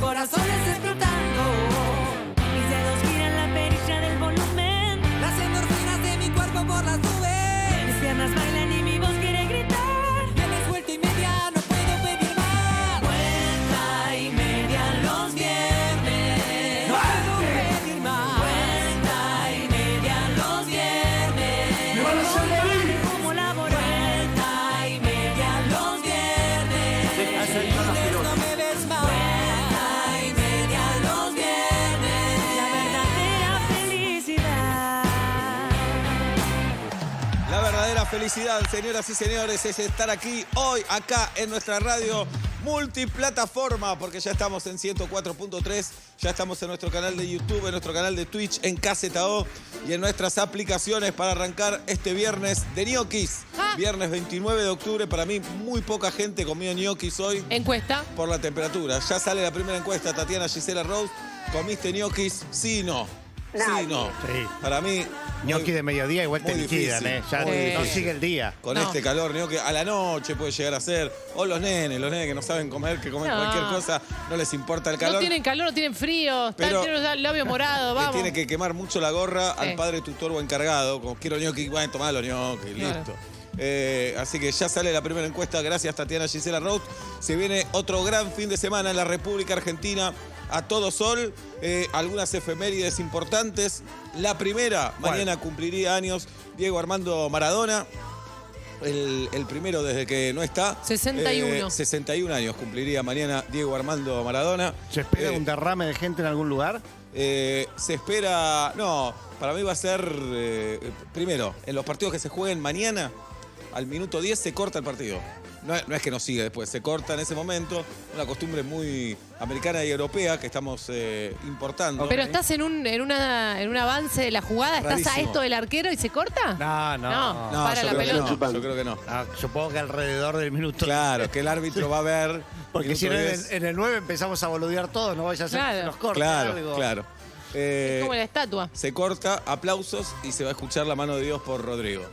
corazones explotando. Mis dedos giran la perilla del volumen. Las endorfinas de mi cuerpo por las nubes. Mis piernas bailan y mi voz quiere gritar. Tienes vuelta y media, no puedo pedir más. Vuelta y media los viernes. No puedo pedir más. Vuelta y media los viernes. ¡Me van a hacer morir! Como la vuelta y media los viernes. No me ves más. Vuelta y media los viernes. La verdadera felicidad. La verdadera felicidad, señoras y señores, es estar aquí hoy, acá en nuestra radio multiplataforma, porque ya estamos en 104.3, ya estamos en nuestro canal de YouTube, en nuestro canal de Twitch, en KZO y en nuestras aplicaciones para arrancar este viernes de ñoquis. Viernes 29 de octubre, para mí muy poca gente comió ñoquis hoy Encuesta. por la temperatura. Ya sale la primera encuesta, Tatiana Gisela Rose, ¿comiste ñoquis? Sí, no. Sí, no. Sí. Para mí... Ñoqui de mediodía igual te muy liquidan, difícil, Ya muy no difícil. sigue el día. Con No. este calor, ñoqui a la noche puede llegar a ser. O los nenes que no saben comer, que comen No. cualquier cosa, no les importa el calor. No tienen calor, no tienen frío, Pero- están llenos de labio morado, Le vamos. tiene que quemar mucho la gorra Sí. al padre tutor o encargado. Como quiero ñoqui, bueno, tomá los ñoqui, Claro. listo. Así que ya sale la primera encuesta. Gracias, Tatiana Gisela Roth. Se viene otro gran fin de semana en la República Argentina. A todo sol, algunas efemérides importantes. La primera, ¿Cuál? mañana cumpliría años Diego Armando Maradona. El primero desde que no está. 61. 61 años cumpliría mañana Diego Armando Maradona. ¿Se espera Eh, un derrame de gente en algún lugar? Se espera, no, para mí va a ser, primero, en los partidos que se jueguen mañana, al minuto 10 se corta el partido. No es que no sigue después, se corta en ese momento. Una costumbre muy americana y europea que estamos importando. Pero estás en un avance de la jugada, estás a Rarísimo. esto del arquero y se corta. No. No. No, para yo la creo que pelota. no, yo creo que no. Ah, supongo que alrededor del minuto. Claro, que el árbitro va a ver. Porque si no, minuto en 10. en el 9 empezamos a boludear todo, no vaya a ser que Claro. se nos corte Claro, algo. claro. Es como la estatua. Se corta, aplausos y se va a escuchar la mano de Dios por Rodrigo.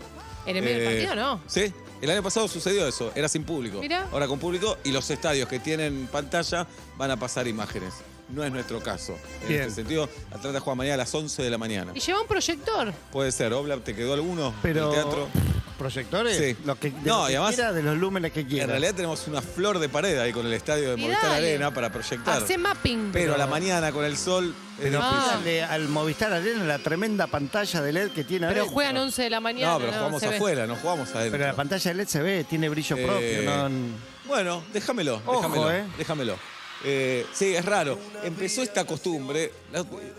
En el medio del partido no. Sí, el año pasado sucedió eso, era sin público. Mirá. Ahora con público y los estadios que tienen pantalla van a pasar imágenes. No es nuestro caso. En Bien. este sentido, Atlanta juega mañana a las 11 de la mañana. Y lleva un proyector. Puede ser, Oblap, ¿te quedó alguno Pero, del teatro? ¿proyectores? Sí. Lo que, No, lo que y además- quiera, de los lúmenes que quiera. En realidad tenemos una flor de pared ahí con el estadio de Y Movistar dale. Arena para proyectar. Hace mapping. Pero a la mañana con el sol es Pero difícil. pídale al Movistar Arena la tremenda pantalla de LED que tiene Pero adentro. juegan 11 de la mañana. No, pero jugamos se ve. afuera, no jugamos adentro. Pero la pantalla de LED se ve, tiene brillo Eh, propio. No, Bueno, déjamelo, Ojo, déjamelo, déjamelo. Sí, es raro. Empezó esta costumbre.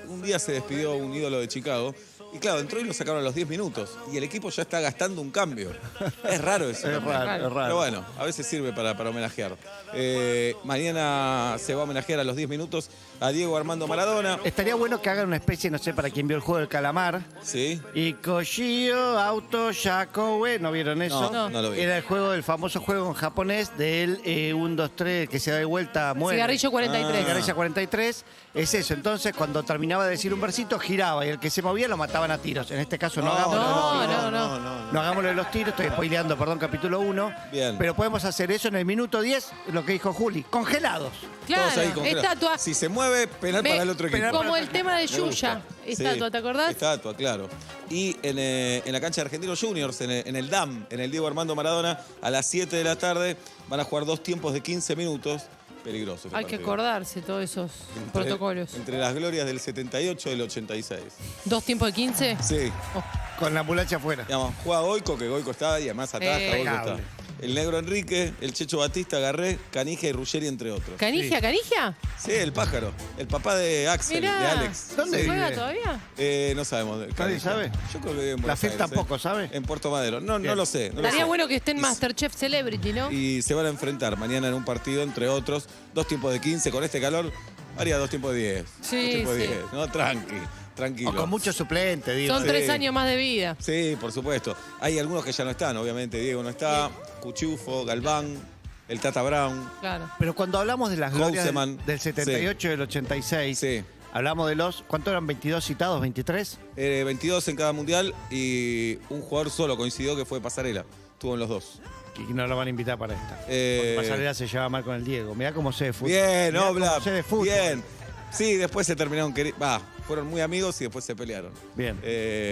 Un día se despidió un ídolo de Chicago. Y claro, entró y lo sacaron a los 10 minutos. Y el equipo ya está gastando un cambio. Es raro eso. es raro, es raro. Pero bueno, a veces sirve para homenajear. Mañana se va a homenajear a los 10 minutos a Diego Armando Maradona. Estaría bueno que hagan una especie, no sé, para quien vio el juego del calamar. Sí. Y Koshio, Auto, Yakowe, ¿no vieron eso? No lo vi. Era el famoso juego en japonés del 1, 2, 3, que se da de vuelta, muere. Cigarrillo 43. Cigarrillo 43. Es eso. Entonces, cuando terminaba de decir un versito, giraba y el que se movía lo mataban a tiros. En este caso, no hagámoslo de los tiros. No. No hagámoslo de los tiros, estoy spoileando, perdón, capítulo 1. Bien. Pero podemos hacer eso en el minuto 10, lo que dijo Juli, congelados. Claro, Todos ahí congelados. estatua. Si se mueve, penal Me- para el otro equipo. Como el tema de Me gusta. Yuya. Estatua, Sí, ¿te acordás? Estatua, claro. Y en la cancha de Argentinos Juniors, en el DAM, en el Diego Armando Maradona, a las 7 de la tarde van a jugar 2 tiempos de 15 minutos. Peligroso. este Hay que partido. acordarse todos esos protocolos. Entre las glorias del 78 y del 86. 2 tiempos de 15. Sí. Con la ambulancia afuera. Digamos, juega Goico, que Goico está y además atrás está Goico está. Impecable. El Negro Enrique, el Checho Batista, Garré, Canija y Ruggeri, entre otros. ¿Canigia, Canigia? Sí, el pájaro. El papá de Axel, Mirá. de Alex. ¿Dónde Sí. ¿Juega vive? todavía? No sabemos. ¿Nadie Canija. sabe? Yo creo que vive en La Buenos FIP Aires, tampoco sabe. En Puerto Madero. No Bien. lo sé. No lo Estaría sé. bueno que esté en Y- Masterchef Celebrity, ¿no? Y se van a enfrentar mañana en un partido, entre otros, 2 tiempos de 15. Con este calor, haría 2 tiempos de 10. Sí, 2 tiempos de sí. 10, ¿no? Tranquilo. O con muchos suplentes, digo. Son Sí. 3 años más de vida. Sí, por supuesto. Hay algunos que ya no están, obviamente. Diego no está, Cuchufo, Galván, el Tata Brown. Claro. Pero cuando hablamos de las glorias Houseman. del 78 y del 86, Sí. hablamos de los... ¿Cuántos eran? ¿22 citados? ¿23? 22 en cada mundial y un jugador solo coincidió que fue Pasarela. Estuvo en los dos. Y no lo van a invitar para esta. Eh, Porque Pasarela se lleva mal con el Diego. Mirá cómo sé de fútbol. Bien, Mirá Oblap. cómo sé de fútbol. Bien. Sí, después se terminaron fueron muy amigos y después se pelearon. Bien.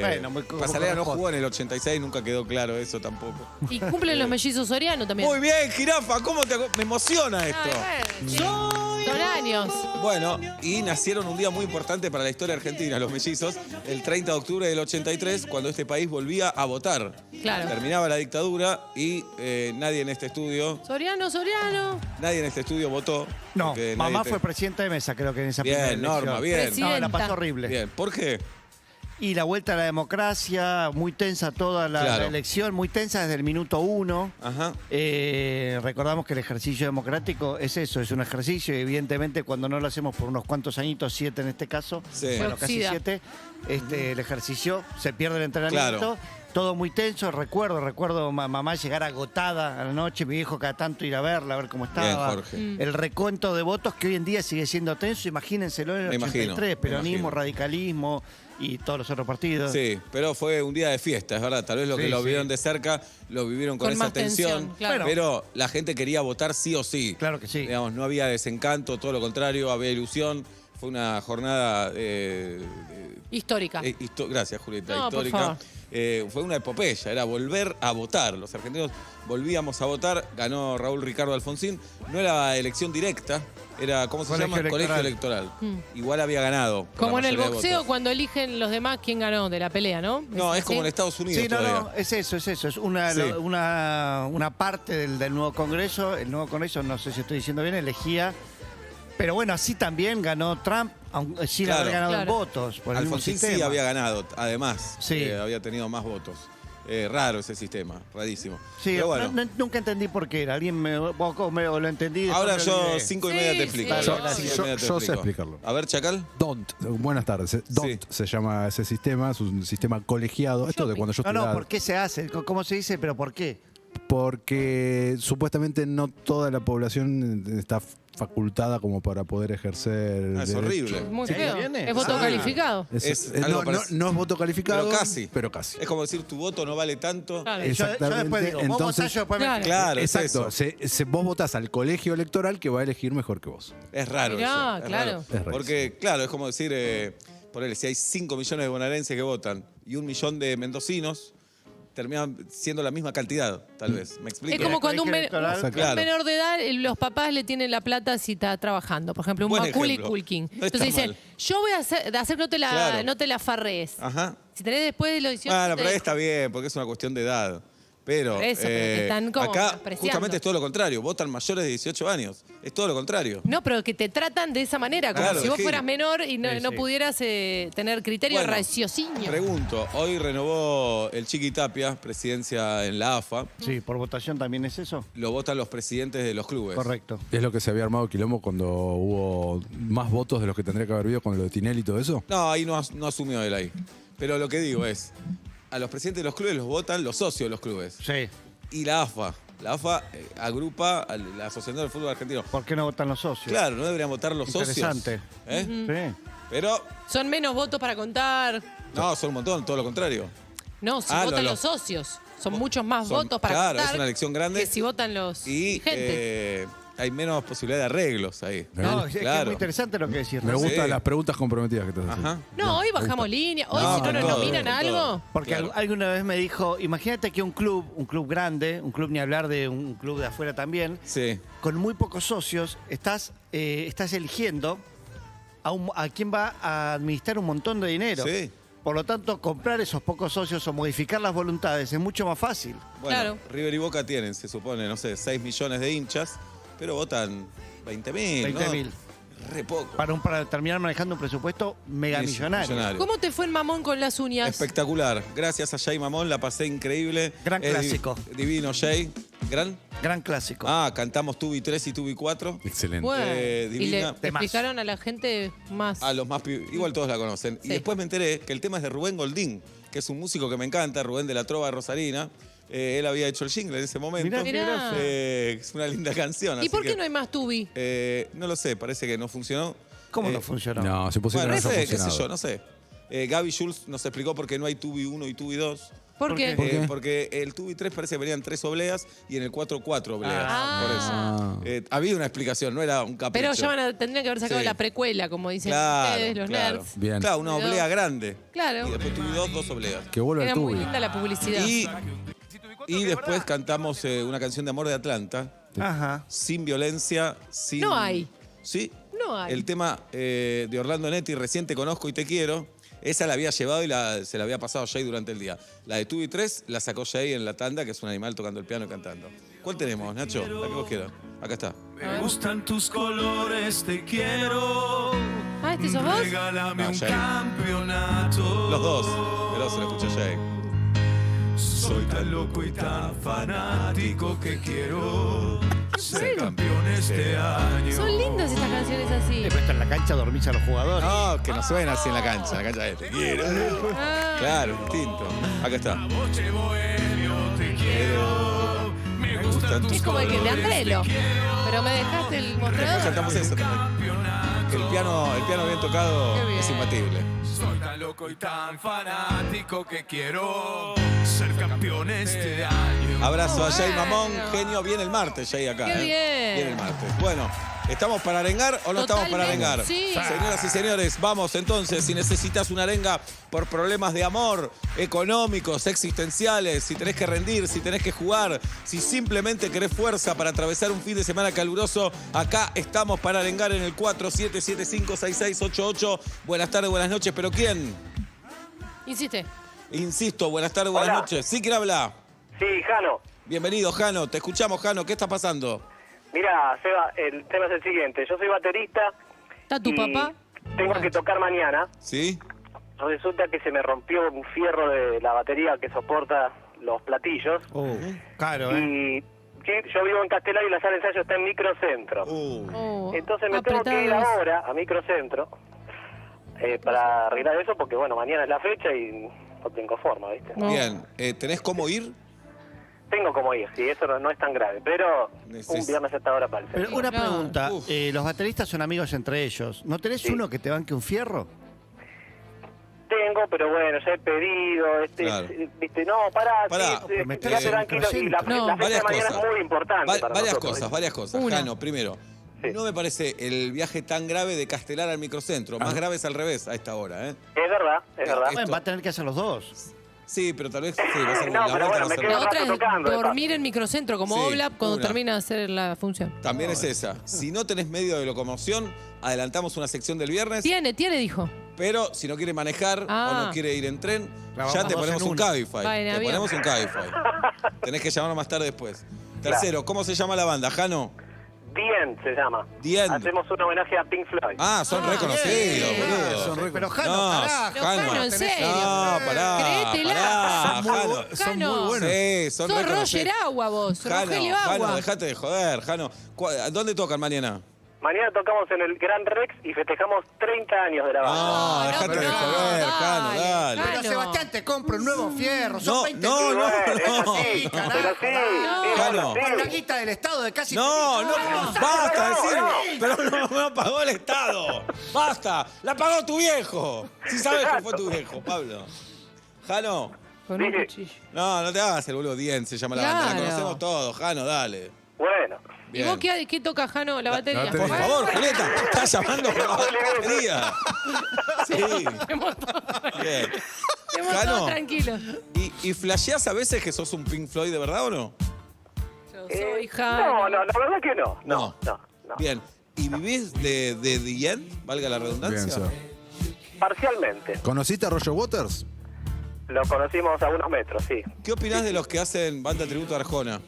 Bueno, muy Pasarela no corresponde. jugó en el 86, nunca quedó claro eso tampoco. Y cumplen los mellizos Soriano también. Muy bien, Jirafa, ¿cómo me emociona esto? Ay, bueno, son años. Bueno, y nacieron un día muy importante para la historia argentina, los mellizos, el 30 de octubre del 83, cuando este país volvía a votar. Claro. Terminaba la dictadura y nadie en este estudio votó. No, porque mamá nadie fue presidenta de mesa, creo que en esa primera Bien, elección. Norma, bien. No, la pasó Presidenta. horrible. Bien, ¿por qué? Y la vuelta a la democracia, muy tensa toda la Claro. elección, muy tensa desde el minuto 1. Ajá. Recordamos que el ejercicio democrático es eso, es un ejercicio y evidentemente cuando no lo hacemos por unos cuantos añitos, 7 en este caso, Sí. bueno, casi oxida. 7, el ejercicio se pierde el entrenamiento. Claro. Todo muy tenso, recuerdo mamá llegar agotada a la noche, mi hijo cada tanto ir a verla, a ver cómo estaba. Bien, Jorge. El recuento de votos que hoy en día sigue siendo tenso, imagínenselo en el Me imagino, 83, me peronismo, imagino. radicalismo y todos los otros partidos. Sí, pero fue un día de fiesta, es verdad. Tal vez los que Sí, lo sí. vieron de cerca lo vivieron con Con esa más tensión, tensión. claro. Pero la gente quería votar sí o sí. Claro que sí. Digamos, no había desencanto, todo lo contrario, había ilusión. Fue una jornada Histórica. gracias, Julieta, No, por histórica. favor. Fue una epopeya, era volver a votar. Los argentinos volvíamos a votar, ganó Raúl Ricardo Alfonsín. No era elección directa, era, ¿cómo se Colegio llama? Colegio electoral. electoral. Igual había ganado. por Como la en el mayoría de boxeo, votos. cuando eligen los demás quién ganó de la pelea, ¿no? No, es como en así? Estados Unidos Sí, no, todavía. no, es eso. Es una, Sí. una parte del nuevo Congreso. El nuevo Congreso, no sé si estoy diciendo bien, elegía. Pero bueno, así también ganó Trump, aunque sin Claro. haber ganado en Claro. votos. Por el mismo Alfonsín sí sistema. había ganado, además. Sí. Había tenido más votos. Raro ese sistema, rarísimo. Sí, Pero bueno, nunca entendí por qué era. Alguien me lo entendí. después ahora me yo olvidé. 5:30 te Sí, explico. sí, Ahora, sí. 5:30 te Yo sé explico. explicarlo. A ver, Chacal. DONT, buenas tardes. DONT se llama ese sistema, es un sistema colegiado. Esto de cuando yo No, estudiaba. ¿por qué se hace? ¿Cómo se dice? ¿Pero por qué? Porque supuestamente no toda la población está facultada como para poder ejercer el Es derecho. horrible. Muy ¿Sí? feo. ¿Viene? Es voto Ah. calificado. Es No, algo no, parecido. no es voto calificado, Pero casi. pero casi. Es como decir tu voto no vale tanto. Claro. Yo después Exactamente, digo, vos entonces- votás, yo después me Claro. fijo. Claro, es Exacto. eso. Vos votás al colegio electoral que va a elegir mejor que vos. Es raro Mirá, eso. Es claro. raro. Es rarísimo. Porque, claro, es como decir, ponele, si hay 5 millones de bonaerenses que votan y 1 millón de mendocinos, terminan siendo la misma cantidad, tal vez. ¿Me explico? Es como cuando un, Colegio electoral. un Claro. menor de edad, los papás le tienen la plata si está trabajando. Por ejemplo, un Buen Macaulay ejemplo. Culkin. No está Entonces dicen, mal. yo voy a hacer que Claro. no te la farrees. Ajá. Si tenés después de los 18... Bueno, te pero ahí dejo. está bien, porque es una cuestión de edad. Pero, Por eso, pero te están como acá despreciando. justamente es todo lo contrario. Votan mayores de 18 años. Es todo lo contrario. No, pero que te tratan de esa manera, como Claro, si de vos gil. fueras menor y no, Sí, no sí. pudieras tener criterio Bueno, raciocinio. Pregunto, hoy renovó el Chiqui Tapia, presidencia en la AFA. Sí, por votación también es eso. Lo votan los presidentes de los Pues, clubes. Correcto. ¿Es lo que se había armado quilombo cuando hubo más votos de los que tendría que haber habido con lo de Tinelli y todo eso? No, ahí no asumió él ahí. Pero lo que digo es, a los presidentes de los clubes los votan los socios de los clubes. Sí. Y la AFA. La AFA agrupa a la Asociación del Fútbol Argentino. ¿Por qué no votan los socios? Claro, no deberían votar los socios. Interesante. ¿Eh? Sí. Pero, Son menos votos para contar. no, son un montón, todo lo contrario. No, si Ah, votan lo- los socios. Son muchos más son- votos para claro, contar es una elección grande. que si votan los Y gente. hay menos posibilidad de arreglos ahí. No, es que es Claro. muy interesante lo que decís. Me Raúl. gustan Sí. las preguntas comprometidas que te haces. Ajá. No, hoy bajamos línea. Hoy No, si no con nos todo, nominan con a algo. todo. Porque Claro. alguna vez me dijo, imagínate que un club grande, un club ni hablar de un club de afuera también, Sí. con muy pocos socios, estás eligiendo a quién va a administrar un montón de dinero. Sí. Por lo tanto, comprar esos pocos socios o modificar las voluntades es mucho más fácil. Bueno, Claro. River y Boca tienen, se supone, no sé, 6 millones de hinchas, pero votan 20.000. 20.000. Re poco. Para terminar manejando un presupuesto megamillonario. ¿Cómo te fue el mamón con las uñas? Espectacular. Gracias a Jay Mamón, la pasé increíble. Gran Es clásico. Divino Jay. ¿Gran? Gran clásico. Cantamos Tubi 3 y Tubi 4. Excelente. Bueno, y le divina. explicaron a la gente más. A los más igual todos la conocen. Y Sí. después me enteré que el tema es de Rubén Goldín, que es un músico que me encanta, Rubén de la Trova Rosarina. Él había hecho el jingle en ese momento. Mirá, qué groso. Es una linda canción. ¿Y así por qué que, no hay más tubi? no lo sé, parece que no funcionó. ¿Cómo Eh, no funcionó? No, se pusieron Bueno, no eso sé, qué sé funcionado. yo, no sé. Gaby Jules nos explicó por qué no hay Tubi 1 y Tubi 2. ¿Por qué? ¿Por qué? Porque el Tubi 3 parece que venían 3 obleas y en el 4 4 obleas. Ah. Por eso. Había una explicación, no era un capricho. Pero ya tendrían que haber sacado Sí. la precuela, como dicen Claro, ustedes, los claro. nerds. Bien. Claro, una Tubi oblea 2. grande. Claro. Y después Tubi 2, 2 obleas. Que vuelva el Era muy tubi. linda la publicidad. Y después cantamos una canción de amor de Atlanta, Ajá. sin violencia, sin... No hay. Sí. No hay. El tema de Orlando Netti, Recién te conozco y te quiero, esa la había llevado y se la había pasado a Jay durante el día. La de Tubi 3 la sacó Jay en la tanda, que es un animal tocando el piano y cantando. ¿Cuál tenemos, Nacho? La que vos quieras. Acá está. Me gustan tus colores, te quiero. Ah, ¿este sos vos? Regálame No, un Jay. campeonato. Los dos. Pero se lo escucha Jay. Soy tan loco y tan fanático que quiero ser campeón este año. Son lindas estas canciones así. Pero esto en la cancha dormís a los jugadores. No, que no suena así en la cancha de te quiero. Ah. Claro, distinto. Acá está. Boche bohemio, te quiero. Me gustan tus Es como el que de colores, Andrelo. te quiero. Pero me dejaste el Después mostrador. cantamos eso también. Campeonato. El piano bien tocado Qué bien. es imbatible. Soy tan loco y tan fanático que quiero ser campeón este año. Abrazo a Jay Bueno. Mamón, genio. Viene el martes, Jay, acá. Qué bien. Viene el martes. Bueno, ¿estamos para arengar o no estamos para Totalmente, arengar? sí. Señoras y señores, vamos entonces. Si necesitas una arenga por problemas de amor, económicos, existenciales, si tenés que rendir, si tenés que jugar, si simplemente querés fuerza para atravesar un fin de semana caluroso, acá estamos para arengar en el 47756688. Buenas tardes, buenas noches, ¿pero quién? Insiste. Insisto, buenas tardes, buenas Hola. noches. ¿Sí quién habla? Sí, Jano. Bienvenido, Jano. Te escuchamos, Jano. ¿Qué está pasando? Mira, Seba, el tema es el siguiente. Yo soy baterista. ¿Está tu y papá? Tengo que tocar mañana. ¿Sí? Resulta que se me rompió un fierro de la batería que soporta los platillos. Claro, ¿eh? Y sí, yo vivo en Castelar y la sala de ensayo está en Microcentro. Oh, Entonces me tengo que ir apretados. ahora a Microcentro para arreglar eso porque, bueno, mañana es la fecha y no tengo forma, ¿viste? No. Bien. ¿Tenés cómo ir? Tengo como ir, sí, eso no es tan grave, pero Neces- un viernes a esta hora para el Pero centro. una Claro. pregunta, Uf. los bateristas son amigos entre ellos. ¿No tenés Sí. uno que te banque un fierro? Tengo, pero bueno, ya he pedido, Claro. viste, no, pará, Pará, sí, pues metés quédate en tranquilo, y la No. fecha Varias de mañana cosas. es muy importante para Varias nosotros, cosas, varias cosas. Una. Jano, primero, Sí. no me parece el viaje tan grave de Castelar al microcentro. Más grave es al revés a esta hora, ¿eh? Es verdad, es verdad. Esto- Bueno, va a tener que hacer los dos. Sí, pero tal vez sí, va a ser No, la pero vuelta bueno, va a me ser quedo La un otra rato es tocando, de dormir en microcentro, como Sí, Oblap, cuando una. termina de hacer la función. También es esa. Si no tenés medio de locomoción, adelantamos una sección del viernes. Tiene, dijo. Pero si no quiere manejar Ah. o no quiere ir en tren, Grabamos ya te dos ponemos en un uno. Cabify. Va en Te avión. ponemos un Cabify. Tenés que llamarnos más tarde después. Tercero, ¿cómo se llama la banda, Jano? Dien se llama. Dien. Hacemos un homenaje a Pink Floyd. Ah, son reconocidos, bien. boludo. Pero Jano, No, pará, Pero, Jano. Jano, en serio. No, pará. Créetela. Pará, Son muy Jano. bu- Son muy buenos. Sí, son Sos reconocidos. Roger Agua vos, Rogelio Jano, Agua. dejate de joder, Jano. ¿Dónde tocan mañana? Mañana tocamos en el Gran Rex y festejamos 30 años de la banda. No, dejate de pero joder, Jano, dale. Pero Jano. Sebastián te compra un nuevo fierro. Son No, 20 no, Y no, bueno, es no. así, carajo, pero sí, dale. es Jano. así. Con la guita del Estado de casi... No, basta de no, decir, no. pero no pagó el Estado. Basta, la pagó tu viejo. Si sabes que fue tu viejo, Pablo. Jano, Con un Sí. cuchillo. no te hagas el boludo. Dien se llama la banda, la Claro. conocemos todos. Jano, dale. Bueno, ¿Y Bien. vos qué toca, Jano? La batería. batería. Por favor, Julieta, estás llamando por la batería. Sí. Bien. Estemos Jano. todos tranquilos. ¿Y flasheás a veces que sos un Pink Floyd de verdad o no? Yo soy Jano. no, la verdad que no. No. Bien. ¿Y vivís de The End? Valga la Bien, redundancia. Seba. Parcialmente. ¿Conociste a Roger Waters? Lo conocimos a unos metros, sí. ¿Qué opinás de los que hacen banda tributo a Arjona?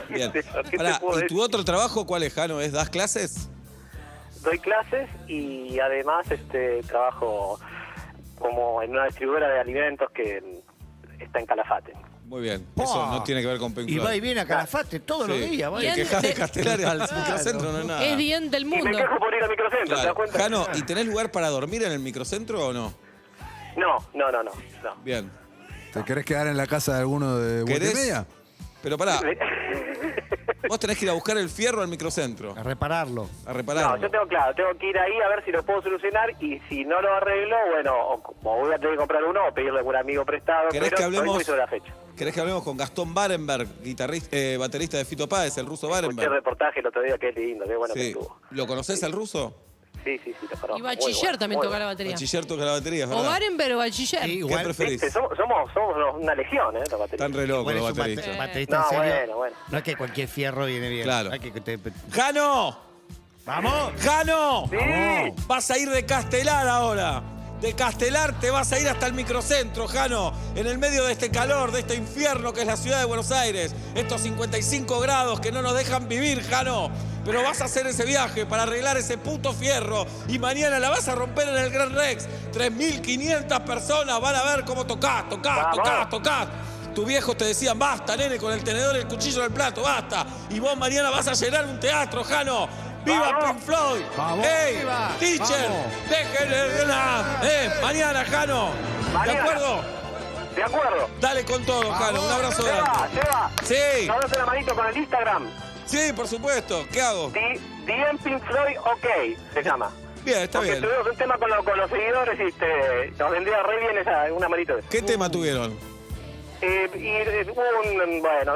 Bien. ¿Qué te Pará, puedo ¿y decir? tu otro trabajo cuál es, Jano? ¿Das clases? Doy clases y además trabajo como en una distribuidora de alimentos que está en Calafate. Muy bien. Pa. Eso no tiene que ver con Pink Y Floyd. va y viene a Calafate todos los Sí. días. Te vaya. Bien. quejas de Castelar al microcentro, no es nada. Es bien del Y me mundo. quejo por ir al microcentro, ¿te das Claro. cuenta? Jano, ¿y tenés lugar para dormir en el microcentro o no? No. Bien. ¿Te querés quedar en la casa de alguno de ¿Querés? Wikimedia? Pero pará, Vos tenés que ir a buscar el fierro al microcentro, A repararlo. a repararlo. No, yo tengo que ir ahí a ver si lo puedo solucionar y si no lo arreglo, bueno, o voy a tener que comprar uno o pedirle a algún amigo prestado, ¿Querés pero que hablemos? estoy muy sobre la fecha. ¿Querés que hablemos con Gastón Barenberg, baterista de Fito Páez, el ruso Escuché el Barenberg? reportaje el otro día, qué lindo, qué bueno que Sí. estuvo. ¿Lo conocés al ruso? Sí, lo conozco. Y muy Bachiller bueno, también muy toca la bueno. batería. Bachiller toca la batería, es O verdad. Barenberg o Bachiller. Sí, ¿Qué igual, preferís? Viste, somos una legión, los bateristas. Están re locos igual los es un bateristas. baterista No, en serio. bueno. No es que cualquier fierro viene bien. Claro. No es que ¡Jano! ¡Vamos! ¡Jano! Sí. Vas a ir de Castelar ahora. De Castelar te vas a ir hasta el microcentro, Jano. En el medio de este calor, de este infierno que es la ciudad de Buenos Aires. Estos 55 grados que no nos dejan vivir, Jano. Pero vas a hacer ese viaje para arreglar ese puto fierro. Y mañana la vas a romper en el Gran Rex. 3.500 personas van a ver cómo tocás. Tu viejo te decían, basta, nene, con el tenedor y el cuchillo del plato, basta. Y vos mañana vas a llenar un teatro, Jano. ¡Viva Vamos. Pink Floyd! Vamos. ¡Ey, Viva. teacher! Vamos. ¡Dejen mañana, Jano! ¿De Mañana. acuerdo? De acuerdo. Dale con todo, Jano. Un abrazo grande. Seba. Sí, ¿No das la manito con el Instagram? sí, por supuesto. ¿Qué hago? DM Pink Floyd OK se llama. Bien, está Porque bien. tuvimos un tema con los seguidores y nos vendría re bien una manito de eso. ¿Qué tema tuvieron? Bueno,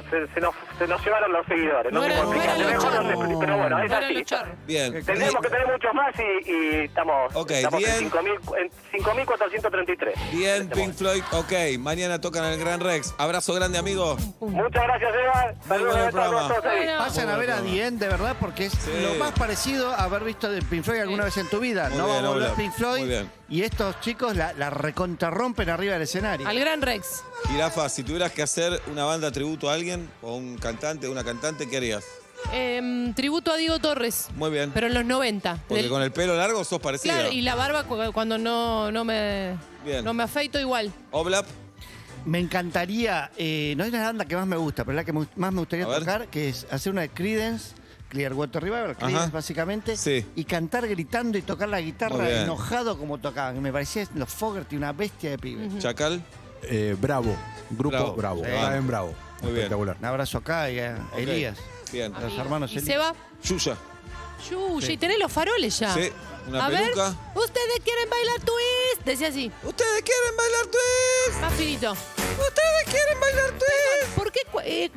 se nos llevaron los seguidores. No sé eran- por no qué, eran los mejor no charros. te- pero bueno, es No eran así. los charros. Bien. Tendremos que tener muchos más y estamos, Ok, estamos bien. en 5.433. Bien, Pink Floyd, ok. Mañana tocan en el Gran Rex. Abrazo grande, amigo. Muchas gracias, Eva. Saludos bueno el a todos programa. todos ahí. Bueno. Vayan a ver a Dien, de verdad, porque es lo más parecido a haber visto de Pink Floyd alguna vez en tu vida. Muy No va bien, a volver Oblap. Pink Floyd. Muy bien. Y estos chicos la recontrarrompen arriba del escenario. Al Gran Rex. Jirafa, si tuvieras que hacer una banda tributo a alguien, o un cantante, una cantante, ¿qué harías? Tributo a Diego Torres. Muy bien. Pero en los 90. Porque con el pelo largo sos parecida. Claro, y la barba cuando no me afeito igual. Oblap, Me encantaría, no es la banda que más me gusta, pero la que más me gustaría A ver. tocar, que es hacer una de Creedence, Clearwater Revival, Creedence Ajá. básicamente, Sí. y cantar gritando y tocar la Muy guitarra bien. enojado como tocaban. Me parecía los Fogerty una bestia de pibe. Chacal. Bravo. Grupo Bravo. Bravo. Sí. Está en Bravo. Muy bien. Espectacular. Un abrazo acá y a Ok. Elías, Bien. a los hermanos ¿Y Elías. se va? Yuya. Yuya, y tenés los faroles ya. Sí, una A peluca. ver, ustedes quieren bailar twist. Decía así, ¿Ustedes quieren bailar twist? más finito. ¿Ustedes quieren bailar twist?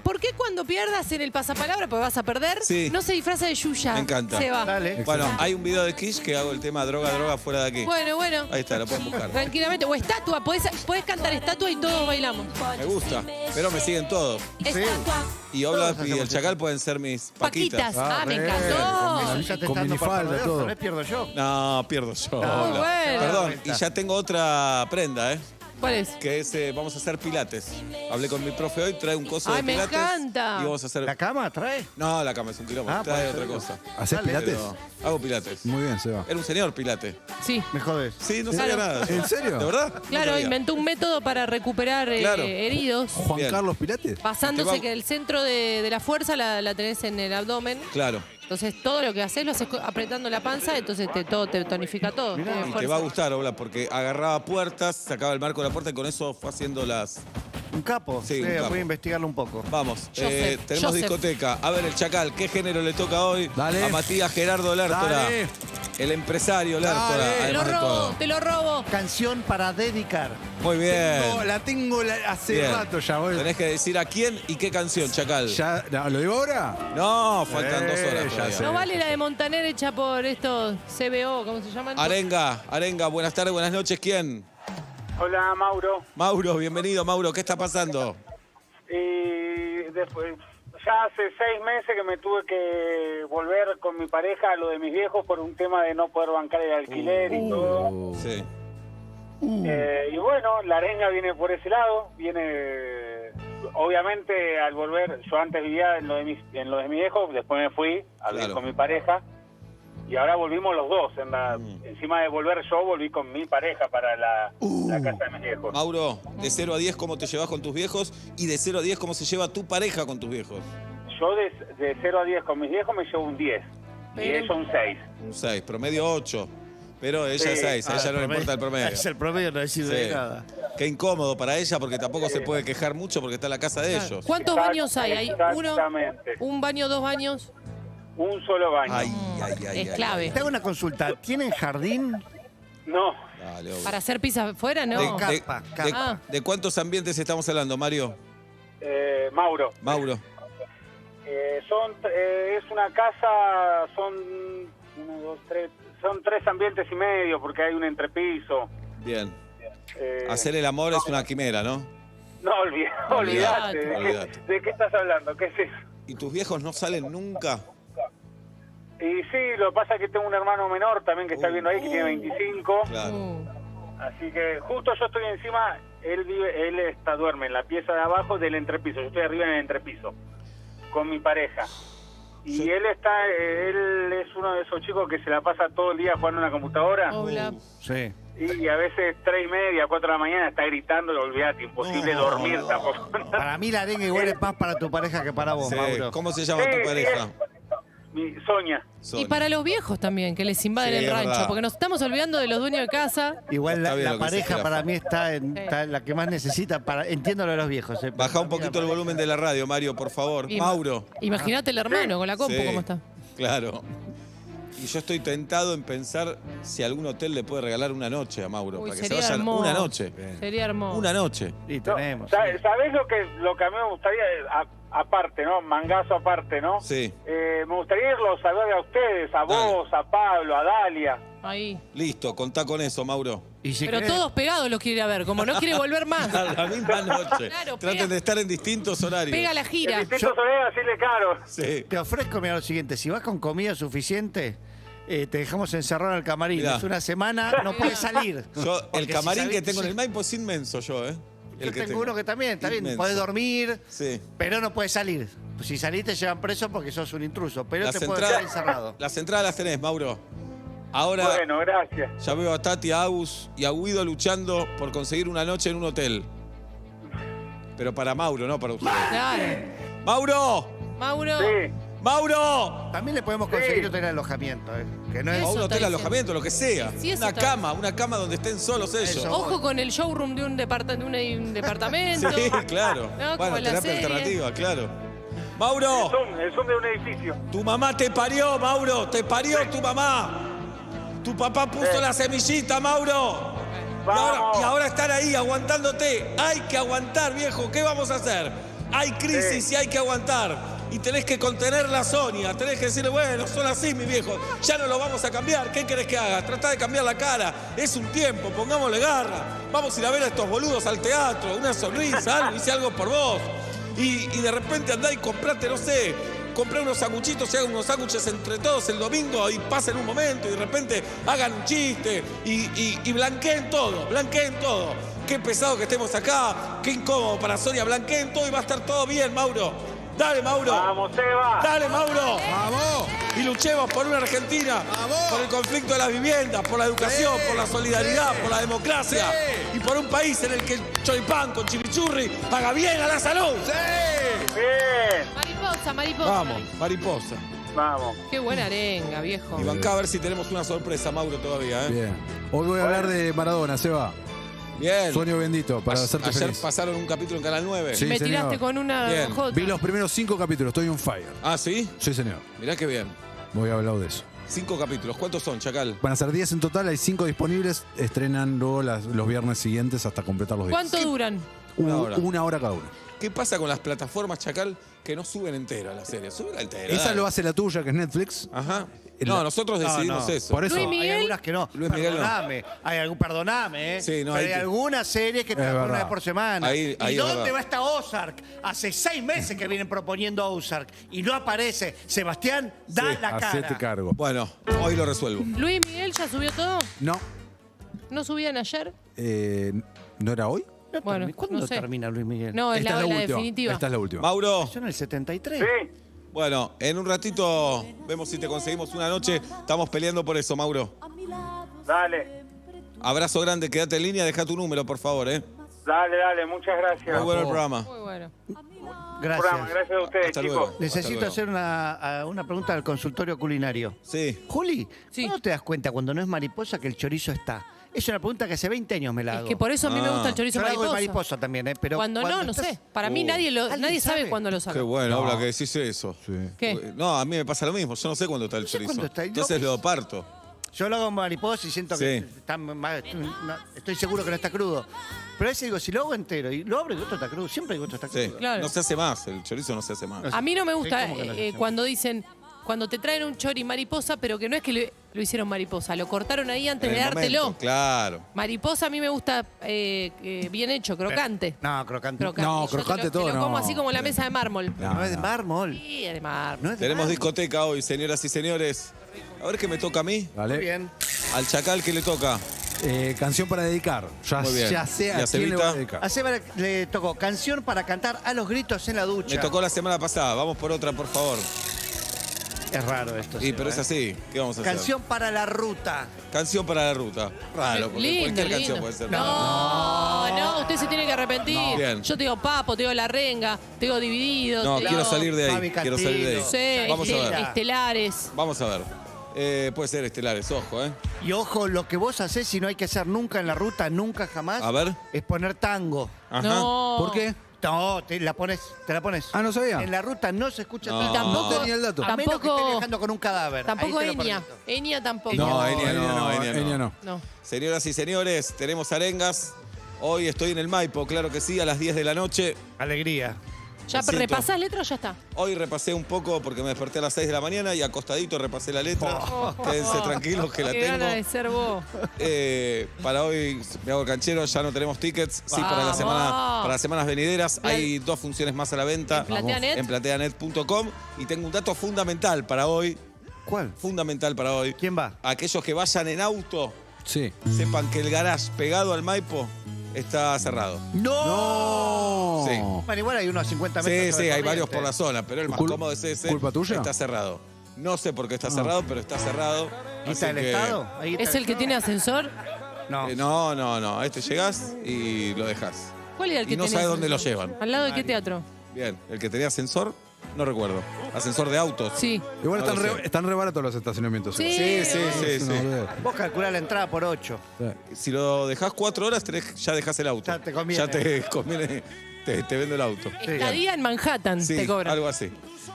¿Por qué cuando pierdas en el pasapalabra, porque vas a perder, Sí. no se disfraza de Yuya? Me encanta. Se va. Dale. Bueno, hay un video de Kish que hago el tema droga fuera de aquí. Bueno. Ahí está, lo pueden buscar. Tranquilamente. O estatua. Podés cantar estatua y todos bailamos. Me gusta. Pero me siguen todos. Estatua. Y Oblap Todos y el hacemos Chacal pueden ser mis Paquitas. paquitas. Me re, encantó. Ya te Con está dando para minifalda, perder, todo. tal vez pierdo yo. No, pierdo yo. No, Oblap. bueno. Perdón, y ya tengo otra prenda, ¿eh? ¿Cuál es? Que es, vamos a hacer pilates. Hablé con mi profe hoy, trae un coso Ay, de me pilates. encanta. Y vamos a hacer... ¿La cama trae? No, la cama es un quilombo. Ah, trae por otra eso cosa. ¿Haces Dale. pilates? Pero hago pilates. Muy bien, Seba. Era un señor pilate. Sí. Me jodes. Sí, no sabía Claro. nada. ¿En serio? ¿De verdad? No Claro, sabía. inventó un método para recuperar Claro. heridos. Juan Bien. Carlos Pilates. Basándose Te va- que el centro de la fuerza la tenés en el abdomen. Claro. Entonces todo lo que haces lo haces apretando la panza, entonces todo te tonifica todo. Tiene Y te fuerza. va a gustar, Oblap, porque agarraba puertas, sacaba el marco de la puerta y con eso fue haciendo las... ¿Un capo? Sí, un capo. voy a investigarlo un poco. Vamos, Joseph, tenemos Joseph. discoteca. A ver, el Chacal, ¿qué género le toca hoy? Dale. A Matías Gerardo Lértora. Dale. El empresario Lértora, Dale. Te lo además de robo, todo. te lo robo. Canción para dedicar. Muy bien. La tengo hace Bien. rato ya, boludo. Tenés que decir a quién y qué canción, Chacal. Ya, no, ¿lo digo ahora? No, faltan 2 horas ya todavía. sé. No vale la de Montaner hecha por estos CBO, ¿cómo se llaman? Arenga, buenas tardes, buenas noches, ¿quién? Hola, Mauro. Mauro, bienvenido, Mauro, ¿qué está pasando? Y después, ya hace 6 meses que me tuve que volver con mi pareja a lo de mis viejos por un tema de no poder bancar el alquiler y todo. Sí. Y bueno, la arenga viene por ese lado, viene... Obviamente, al volver, yo antes vivía en lo de mis viejos, después me fui a vivir Claro. con mi pareja. Y ahora volvimos los dos. Encima de volver yo, volví con mi pareja para la casa de mis viejos. Mauro, de 0 a 10, ¿cómo te llevas con tus viejos? Y de 0 a 10, ¿cómo se lleva tu pareja con tus viejos? Yo de 0 a 10 con mis viejos me llevo un 10. Y Pero- ellos un 6. Un 6, promedio 8. Pero ella Sí. es 6, a ella no le importa el promedio. Es el promedio, no sirve Sí. de nada. Qué incómodo para ella porque tampoco se puede quejar mucho porque está en la casa de ellos. ¿Cuántos baños hay? ¿Hay uno, Exactamente. un baño, 2 baños? Un solo baño. Ay, ay, ay. Es ay, clave. Te hago una consulta. ¿Tienen jardín? No, Dale, obvio. ¿Para hacer pizza afuera? No. De- Carpa, de- carpa. ¿De cuántos ambientes estamos hablando, Mario? Mauro. Mauro. Es una casa, son 1, 2, 3, son 3 ambientes y medio porque hay un entrepiso. Bien. Eh, Hacer el amor es una quimera, ¿no? No, olvídate. Olvídate. ¿De qué estás hablando? ¿Qué es eso? ¿Y tus viejos no salen nunca? Y sí, lo que pasa es que tengo un hermano menor también que está viendo ahí, que tiene 25. Claro. Así que justo yo estoy encima, él duerme en la pieza de abajo del entrepiso. Yo estoy arriba en el entrepiso con mi pareja. Y Sí. él es uno de esos chicos que se la pasa todo el día jugando en una computadora. Hola. Sí. Y a veces 3:30, 4 de la mañana está gritando y olvídate, imposible No. dormir tampoco. Para mí la arenga igual es más para tu pareja que para vos, Sí. Mauro. ¿Cómo se llama Sí, tu pareja? Mi Sonia. Y Sonia. para los viejos también, que les invaden Sí, el es rancho, verdad. porque nos estamos olvidando de los dueños de casa. Igual Está bien la lo que dice pareja Jirafa. para mí está en la que más necesita. Entiendo lo de los viejos. Baja un poquito el volumen de la radio, Mario, por favor. Y- Mauro. Imagínate el hermano con la compu, Sí, ¿cómo está? Claro. Y yo estoy tentado en pensar si algún hotel le puede regalar una noche a Mauro. Uy, para que se sería vayan hermoso. una noche. Sería hermoso. Una noche. Y No, tenemos. ¿Sabés lo que a mí me gustaría, aparte, ¿no? Mangazo aparte, ¿no? Sí. Me gustaría irlos a ver a ustedes, a vos, a Pablo, a Dalia. Ahí. Listo, contá con eso, Mauro. Y si Pero querés- todos pegados los quiere ir a ver, como no quiere volver más. A la misma noche. Claro, Traten pega- de estar en distintos horarios. Pega la gira. El distinto soledad, así le caro. Sí. Te ofrezco, mira lo siguiente, si vas con comida suficiente, te dejamos encerrado en el camarín. Mirá. Es una semana, no puedes salir. Yo, Porque el si camarín sabés- que tengo en el Maipo es inmenso, yo, ¿eh? Yo tengo uno que también, está bien, Inmenso. podés dormir, Sí. pero no puedes salir. Si salís te llevan preso porque sos un intruso, pero Las te puedes quedar entradas, encerrado. las entradas las tenés, Mauro. Ahora Bueno, gracias. ya veo a Tati, a Agus y a Guido luchando por conseguir una noche en un hotel. Pero para Mauro, no para ustedes. Claro. ¡Mauro! Mauro. Sí. ¡Mauro! También le podemos conseguir hotel de alojamiento, que no es... Eso A un está hotel, diciendo. alojamiento, lo que sea. Sí, eso una está- cama donde estén solos ellos. Eso. Ojo con el showroom de un departamento. Sí, claro. No, como Bueno, en la terapia serie. alternativa, claro. Mauro, El Zoom de un edificio. tu mamá te parió, Mauro. Te parió tu mamá. Tu papá puso la semillita, Mauro. Vamos. Y ahora están ahí aguantándote. Hay que aguantar, viejo. ¿Qué vamos a hacer? Hay crisis y hay que aguantar. Y tenés que contener la Sonia. Tenés que decirle, bueno, son así, mi viejo. Ya no lo vamos a cambiar. ¿Qué querés que haga? Tratá de cambiar la cara. Es un tiempo, pongámosle garra. Vamos a ir a ver a estos boludos al teatro. Una sonrisa, algo, hice algo por vos. Y de repente andá y comprate, no sé, compré unos sanguchitos y hagan unos sándwiches entre todos el domingo y pasen un momento y de repente hagan un chiste y blanqueen todo, blanqueen todo. Qué pesado que estemos acá, qué incómodo para Sonia, blanqueen todo y va a estar todo bien, Mauro. Dale, Mauro. Vamos, Seba. Dale, Mauro. ¡Vamos! Y luchemos por una Argentina, por el conflicto de las viviendas, por la educación, por la solidaridad, por la democracia y por un país en el que el choripán con chimichurri haga bien a la salud. Bien. Mariposa, mariposa. Vamos, mariposa. Vamos. Qué buena arenga, viejo. Y bancá a ver si tenemos una sorpresa, Mauro, todavía, ¿eh? Bien. Hoy voy a hablar de Maradona, Seba. Bien. Sueño bendito, para hacerte Ayer feliz. pasaron un capítulo en Canal 9. Sí, Me señor. tiraste con una Bien. jota. Vi los primeros 5 capítulos, estoy on fire. Ah, ¿sí? Sí, señor. Mirá qué bien. Voy a hablar de eso. 5 capítulos. ¿Cuántos son, Chacal? Van a ser 10 en total, hay 5 disponibles. Estrenan luego los viernes siguientes hasta completar los 10. ¿Cuánto duran? Una hora cada uno. ¿Qué pasa con las plataformas, Chacal, que no suben entera la serie? Suben entera. Esa dale. lo hace la tuya, que es Netflix. Ajá. En No, la- nosotros decidimos no. eso. Por eso. Luis Hay Miguel. algunas que no. Luis Miguel no. Perdoname, ¿eh? Sí, no, pero hay hay que- algunas series que te Es dan una verdad. vez por semana. Ahí ¿Y es dónde verdad. va esta Ozark? Hace 6 meses que vienen proponiendo Ozark y no aparece. Sebastián, da la cara. Hacete cargo. Bueno, hoy lo resuelvo. Luis Miguel ya subió todo. No. ¿No subían ayer? ¿No era hoy? No Bueno, termi- ¿Cuándo no sé. termina Luis Miguel? No, es Esta la última. definitiva. Esta es la última. Mauro, Yo en el 73. Sí. bueno, en un ratito vemos si te conseguimos una noche. Estamos peleando por eso, Mauro. Dale. Abrazo grande, quédate en línea, deja tu número, por favor, ¿eh? Dale, muchas gracias. Muy bueno el programa. Muy bueno. Gracias. programa. Gracias a ustedes, Hasta chicos. luego. Necesito Hasta hacer una pregunta al consultorio culinario. Sí. Juli, Sí. ¿no te das cuenta cuando no es mariposa que el chorizo está? Es una pregunta que hace 20 años me la Es hago. que por eso a mí me gusta el chorizo Yo la hago de mariposa. mariposa también, pero Cuando no, no estás- sé. Para mí nadie ¿Alguien sabe sabe? cuándo lo saca. Qué bueno, habla que decís eso. Sí. ¿Qué? No, a mí me pasa lo mismo. Yo no sé cuándo está el No sé chorizo. cuándo está. Entonces lo parto. Yo lo hago en mariposa y siento que Sí. está más, estoy seguro que no está crudo. Pero a veces digo, si lo hago entero y lo abro y otro está crudo, siempre digo otro está Sí. crudo. Claro. No se hace más. El chorizo no se hace más. A mí no me gusta ¿cómo que no se hace? cuando dicen, cuando te traen un chori mariposa, pero que no es que lo hicieron mariposa, lo cortaron ahí antes En de el dártelo. momento, claro. Mariposa a mí me gusta bien hecho, crocante. No, crocante. Crocante. No, Yo te crocante te todo lo como no. así como la mesa de mármol. No es de mármol. Sí, de mármol. No es de Tenemos mármol. discoteca hoy, señoras y señores. A ver qué me toca a mí. Dale. Muy bien. Al Chacal, ¿qué le toca? Canción para dedicar. Muy bien. Ya sé ¿Y a a quién le voy Cevita? a dedicar. A Seba le tocó canción para cantar a los gritos en la ducha. Me tocó la semana pasada. Vamos por otra, por favor. Es raro esto. Y Seba, pero es ¿eh? así. ¿Qué vamos a hacer? Canción para la ruta. Canción para la ruta. Raro, porque Lindo, cualquier lindo. canción puede ser. No, usted se tiene que arrepentir. No. Bien. Yo te digo Papo, te digo La Renga, te digo Divididos. No, te quiero digo, salir de ahí. Fabi Quiero salir de ahí. Cantilo. Sí, Vamos a ver. Estelares. Vamos a ver. Puede ser estelares, ojo, ¿eh? Y ojo, lo que vos hacés si no hay que hacer nunca en la ruta, nunca jamás, A ver. es poner tango. Ajá. No. ¿Por qué? No, te la pones. Ah, no sabía. En la ruta no se escucha No. tango. Y tampoco, No tenía el dato. A menos que estés tampoco, viajando con un cadáver. tampoco Ahí te lo Enya. permito. Enya tampoco. No, Enya Enya no. Enya no. No. Señoras y señores, tenemos arengas. Hoy estoy en el Maipo, claro que sí, a las 10 de la noche. Alegría. ¿Ya Lo siento. repasás letra o ya está? Hoy repasé un poco porque me desperté a las 6 de la mañana y acostadito repasé la letra. Quédense tranquilos que la Qué gana de tengo. ser vos. Para hoy me hago el canchero, ya no tenemos tickets. Sí, para Vamos. para las semanas venideras hay 2 funciones más a la venta ¿En PlateaNet? en plateanet.com. Y tengo un dato fundamental para hoy. ¿Cuál? Fundamental para hoy. ¿Quién va? Aquellos que vayan en auto, Sí. sepan que el garage pegado al Maipo está cerrado. ¡No! Sí. Bueno, igual hay unos 50 metros. Sí, de sí, hay corriente. varios por la zona, pero el más Cul- cómodo es ese. ¿culpa tuya? Está cerrado. No sé por qué está cerrado, pero está cerrado. ¿Y Así está el que- Estado? Ahí está ¿Es el que tiene ascensor? No. No. A este llegás y lo dejas. ¿Cuál era el que Y no tenía sabe dónde lo ascensor? llevan. ¿Al lado de qué teatro? Bien, el que tenía ascensor, no recuerdo. Ascensor de autos. Sí. Igual No están lo sé. están re baratos los estacionamientos. Sí. Sí. Es una boludez. Vos calculás la entrada por 8. Si lo dejás 4 horas, ya dejás el auto. Ya te conviene. Ya te conviene, te vendo el auto. Estadía en Manhattan Sí, te cobran. algo así.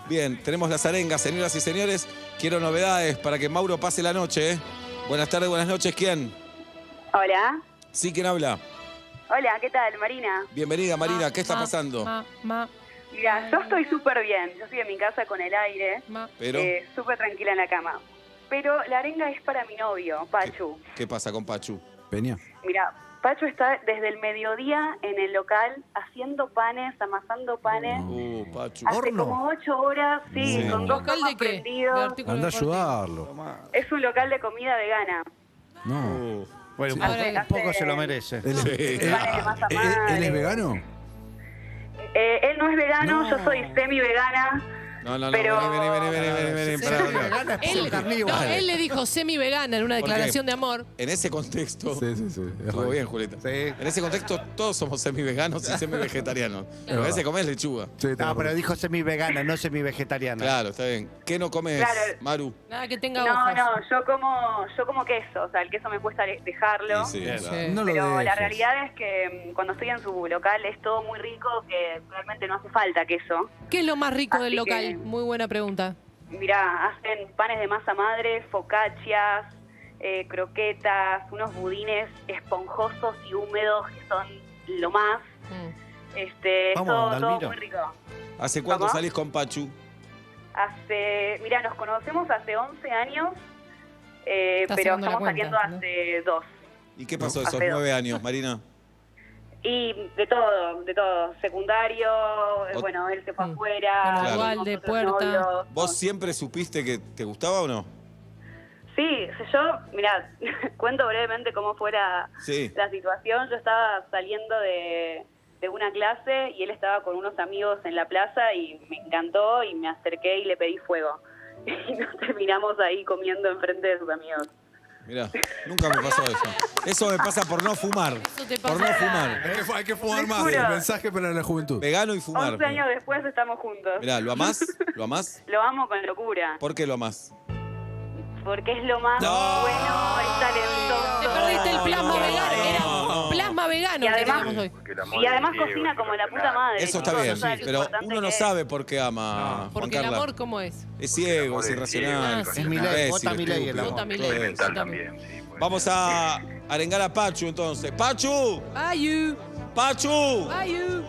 Bien, tenemos las arengas, señoras y señores. Quiero novedades para que Mauro pase la noche, ¿eh? Buenas tardes, buenas noches. ¿Quién? Hola. Sí, ¿quién habla? Hola, ¿qué tal, Marina? Bienvenida, Marina. ¿Qué está pasando? Mira, yo estoy súper bien. Yo estoy en mi casa con el aire, Pero, súper tranquila en la cama. Pero la arenga es para mi novio, Pachu. ¿qué pasa con Pachu? Peña. Mira, Pachu está desde el mediodía en el local haciendo panes, amasando panes. Pachu. Hace ¿Horno? como 8 horas, sí, Sí. con 2 ¿Local de hornos qué? prendidos. De artículo Anda a de deporte. ayudarlo. Es un local de comida vegana. No. Bueno, Ahora un poco se lo merece. ¿Él, Sí. Panes de masa madre. ¿Él es vegano? Él no es vegano, yo soy semi-vegana. No, Pero- vení. Sí, pará, sí, pará. vegana, Él, es carnívoro. no, él le dijo semi-vegana en una ¿Por qué? declaración de amor. En ese contexto, Sí. Es estuvo raro. bien, Julieta. Sí. En ese contexto, todos somos semi-veganos y semi-vegetarianos. Lo que a veces comés lechuga. Sí, tenés No, pero razón. dijo semi-vegana, no semi-vegetariana. Claro, está bien. ¿Qué no comes, Claro. Maru? Nada que tenga No, hojas. no, yo como queso, o sea, el queso me cuesta dejarlo. Sí, Bien. claro. No lo Pero la dejes. realidad es que cuando estoy en su local es todo muy rico, que realmente no hace falta queso. ¿Qué es lo más rico del Así local? que- Muy buena pregunta. Mirá, hacen panes de masa madre, focaccias, croquetas, unos budines esponjosos y húmedos que son lo más. Es Vamos, todo Dalmiro. muy rico. ¿Hace cuánto ¿Cómo? salís con Pachu? Mirá, nos conocemos hace 11 años, Estás pero sacando la estamos cuenta, saliendo ¿no? hace 2. ¿Y qué pasó esos Hace 2. 9 años, Marina? Y de todo. Secundario, bueno, él se fue afuera. Bueno, Claro. igual de nosotros puerta. novios. ¿Vos siempre supiste que te gustaba o no? Sí, yo, mirá, cuento brevemente cómo fue la situación. Yo estaba saliendo de una clase y él estaba con unos amigos en la plaza y me encantó y me acerqué y le pedí fuego. Y nos terminamos ahí comiendo enfrente de sus amigos. Mirá, nunca me pasó eso. Eso me pasa por no fumar. Eso te pasa. Por no fumar. Hay que fumar más. juro. El mensaje para la juventud. Vegano y fumar. 11 años después estamos juntos. Mirá, ¿lo amás? ¿Lo amás? Lo amo con locura. ¿Por qué lo amás? Porque es lo más No. bueno, es talentoso. Te perdiste el plasma vegano. Era no. plasma vegano Y que además- tenemos hoy. Y además cocina como la puta madre. Eso está chicos, bien, no saben lo pero importante uno no que es. sabe por qué ama Juan Porque el Carla. amor, ¿cómo es? Es ciego, es irracional. Ah, sí. Es mi ley, imbécil, vota mi ley el estúpido. amor. Vota mi Todo ley. eso. También, sí. puede Vamos ser. a arengar a Pachu entonces. ¡Pachu! Ayu, ¡Pachu! ayu.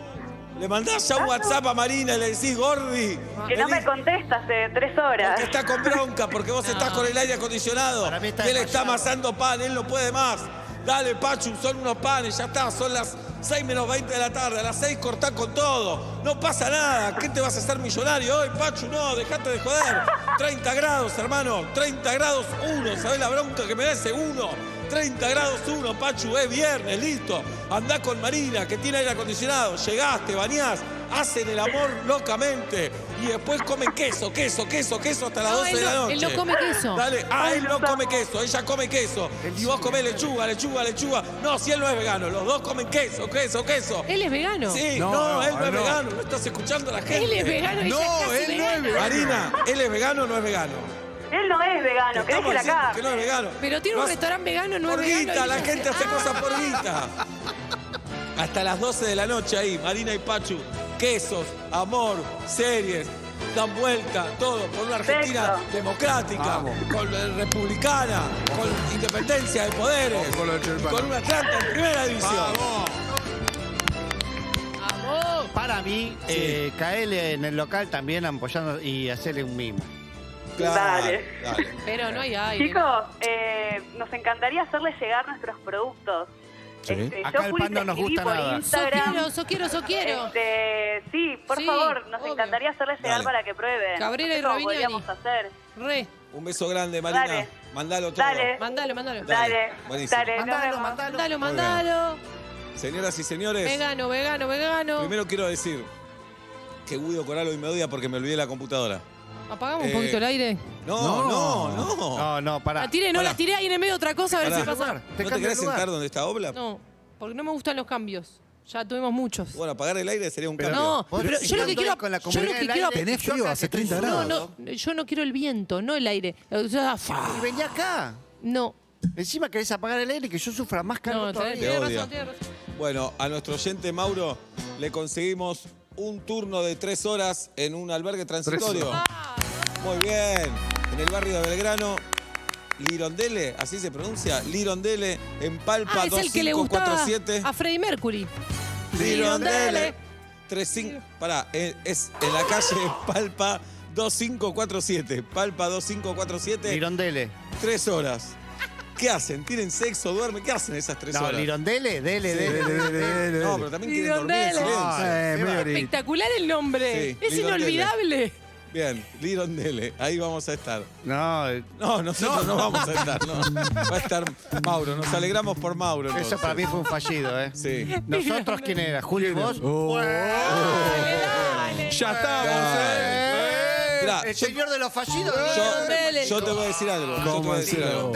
Le mandás ya un WhatsApp a Marina y le decís, Gordi. Que no vení, me contesta hace 3 horas. Porque está con bronca, porque vos estás con el aire acondicionado. Para mí está Y él está demasiado. amasando pan, él no puede más. Dale, Pachu, son unos panes, ya está, son las 6 menos 20 de la tarde. A las 6 cortá con todo. No pasa nada. ¿Qué te vas a hacer millonario hoy, Pachu? No, dejate de joder. 30 grados, hermano. 30 grados 1. ¿Sabés la bronca que me da ese 1? 30 grados 1, Pachu, es viernes, listo. Andá con Marina, que tiene aire acondicionado. Llegás, te bañás, hacen el amor locamente. Y después comen queso hasta las No, 12 de la noche. él no come queso. Dale, él no come queso, ella come queso. Y vos comés lechuga. No, si él no es vegano, los dos comen queso. Él es vegano. Sí, No, no, él no es no. vegano, no estás escuchando a la gente. Él es vegano y No, ella es casi él no es vegana. vegano. Marina, ¿él es vegano o no es vegano? Él no es vegano, que Estamos deje la diciendo cara. que no es vegano. Pero tiene un No, restaurante vegano, no es por vegano. guita, y la dice, gente hace "Ah". cosas por guita. Hasta las 12 de la noche ahí, Marina y Pachu. Quesos, amor, series, dan vuelta, todo por una Argentina Sexo. democrática, republicana, con independencia de poderes, Con lo del Chel y Pano. con un Atlanta en primera división. Amor. Para mí, caerle en el local también apoyando y hacerle un mimo. Claro, Dale. dale. Pero no hay aire. Chicos, nos encantaría hacerles llegar nuestros productos. Sí. Acá Yo el Juli, pan no te nos escribí gusta por nada. Instagram. Soquiero. Sí, por Sí, favor, nos obvio. encantaría hacerles llegar Dale. para que prueben. Cabrera y Eso Ravignani. podríamos hacer. Re. Un beso grande, Marina. Dale. Mandalo todo. Dale. Mandalo. Dale, Buenísimo. dale, nos Mandalo, vemos. mandalo. Mandalo. Señoras y señores, Vegano. primero quiero decir que Guido Coralo hoy me odia porque me olvidé la computadora. ¿Apagamos un poquito el aire? No. No, pará. La tiré, Pará. la tiré ahí en el medio de otra cosa a ver Pará. si pasa. ¿No te cambio querés de lugar. sentar donde está Obla? No, porque no me gustan los cambios. Ya tuvimos muchos. Bueno, apagar el aire sería un cambio. No, Vos pero decís yo lo que que quiero. con la Yo lo comunidad que del quiero. aire, Tenés frío, hace 30 No, grados. no, yo no quiero el viento, no el aire. O sea, Y vení acá. no. Encima querés apagar el aire y que yo sufra más calor No, todavía. tenés odia. razón, tenés razón. Bueno, a nuestro oyente Mauro le conseguimos un turno de 3 horas en un albergue transitorio. Muy bien. En el barrio de Belgrano. Lirondele, así se pronuncia. Lirondele, en Palpa Ah, es el que le gustaba 2547. a Freddie Mercury. Lirondele. 35. Pará, es en la calle Palpa 2547. Palpa 2547. Lirondele. 3 horas. ¿Qué hacen? ¿Tienen sexo? ¿Duermen? ¿Qué hacen esas 3 No, horas? Lirondele, dele. No, pero también quieren dormir en Lirondele. silencio. Media horita. Espectacular el nombre. Sí, es Lirondele. inolvidable. Bien, Lirondele, ahí vamos a estar. No, No, nosotros no vamos a estar, no. Va a estar Mauro, nos alegramos por Mauro. eso entonces. para mí fue un fallido, ¿eh? Sí. ¿Nosotros quién era? ¿Julio y vos? Dale, dale. Ya estamos, Mirá, El yo- señor de los fallidos. Yo te voy a decir algo. Yo te voy a decir algo.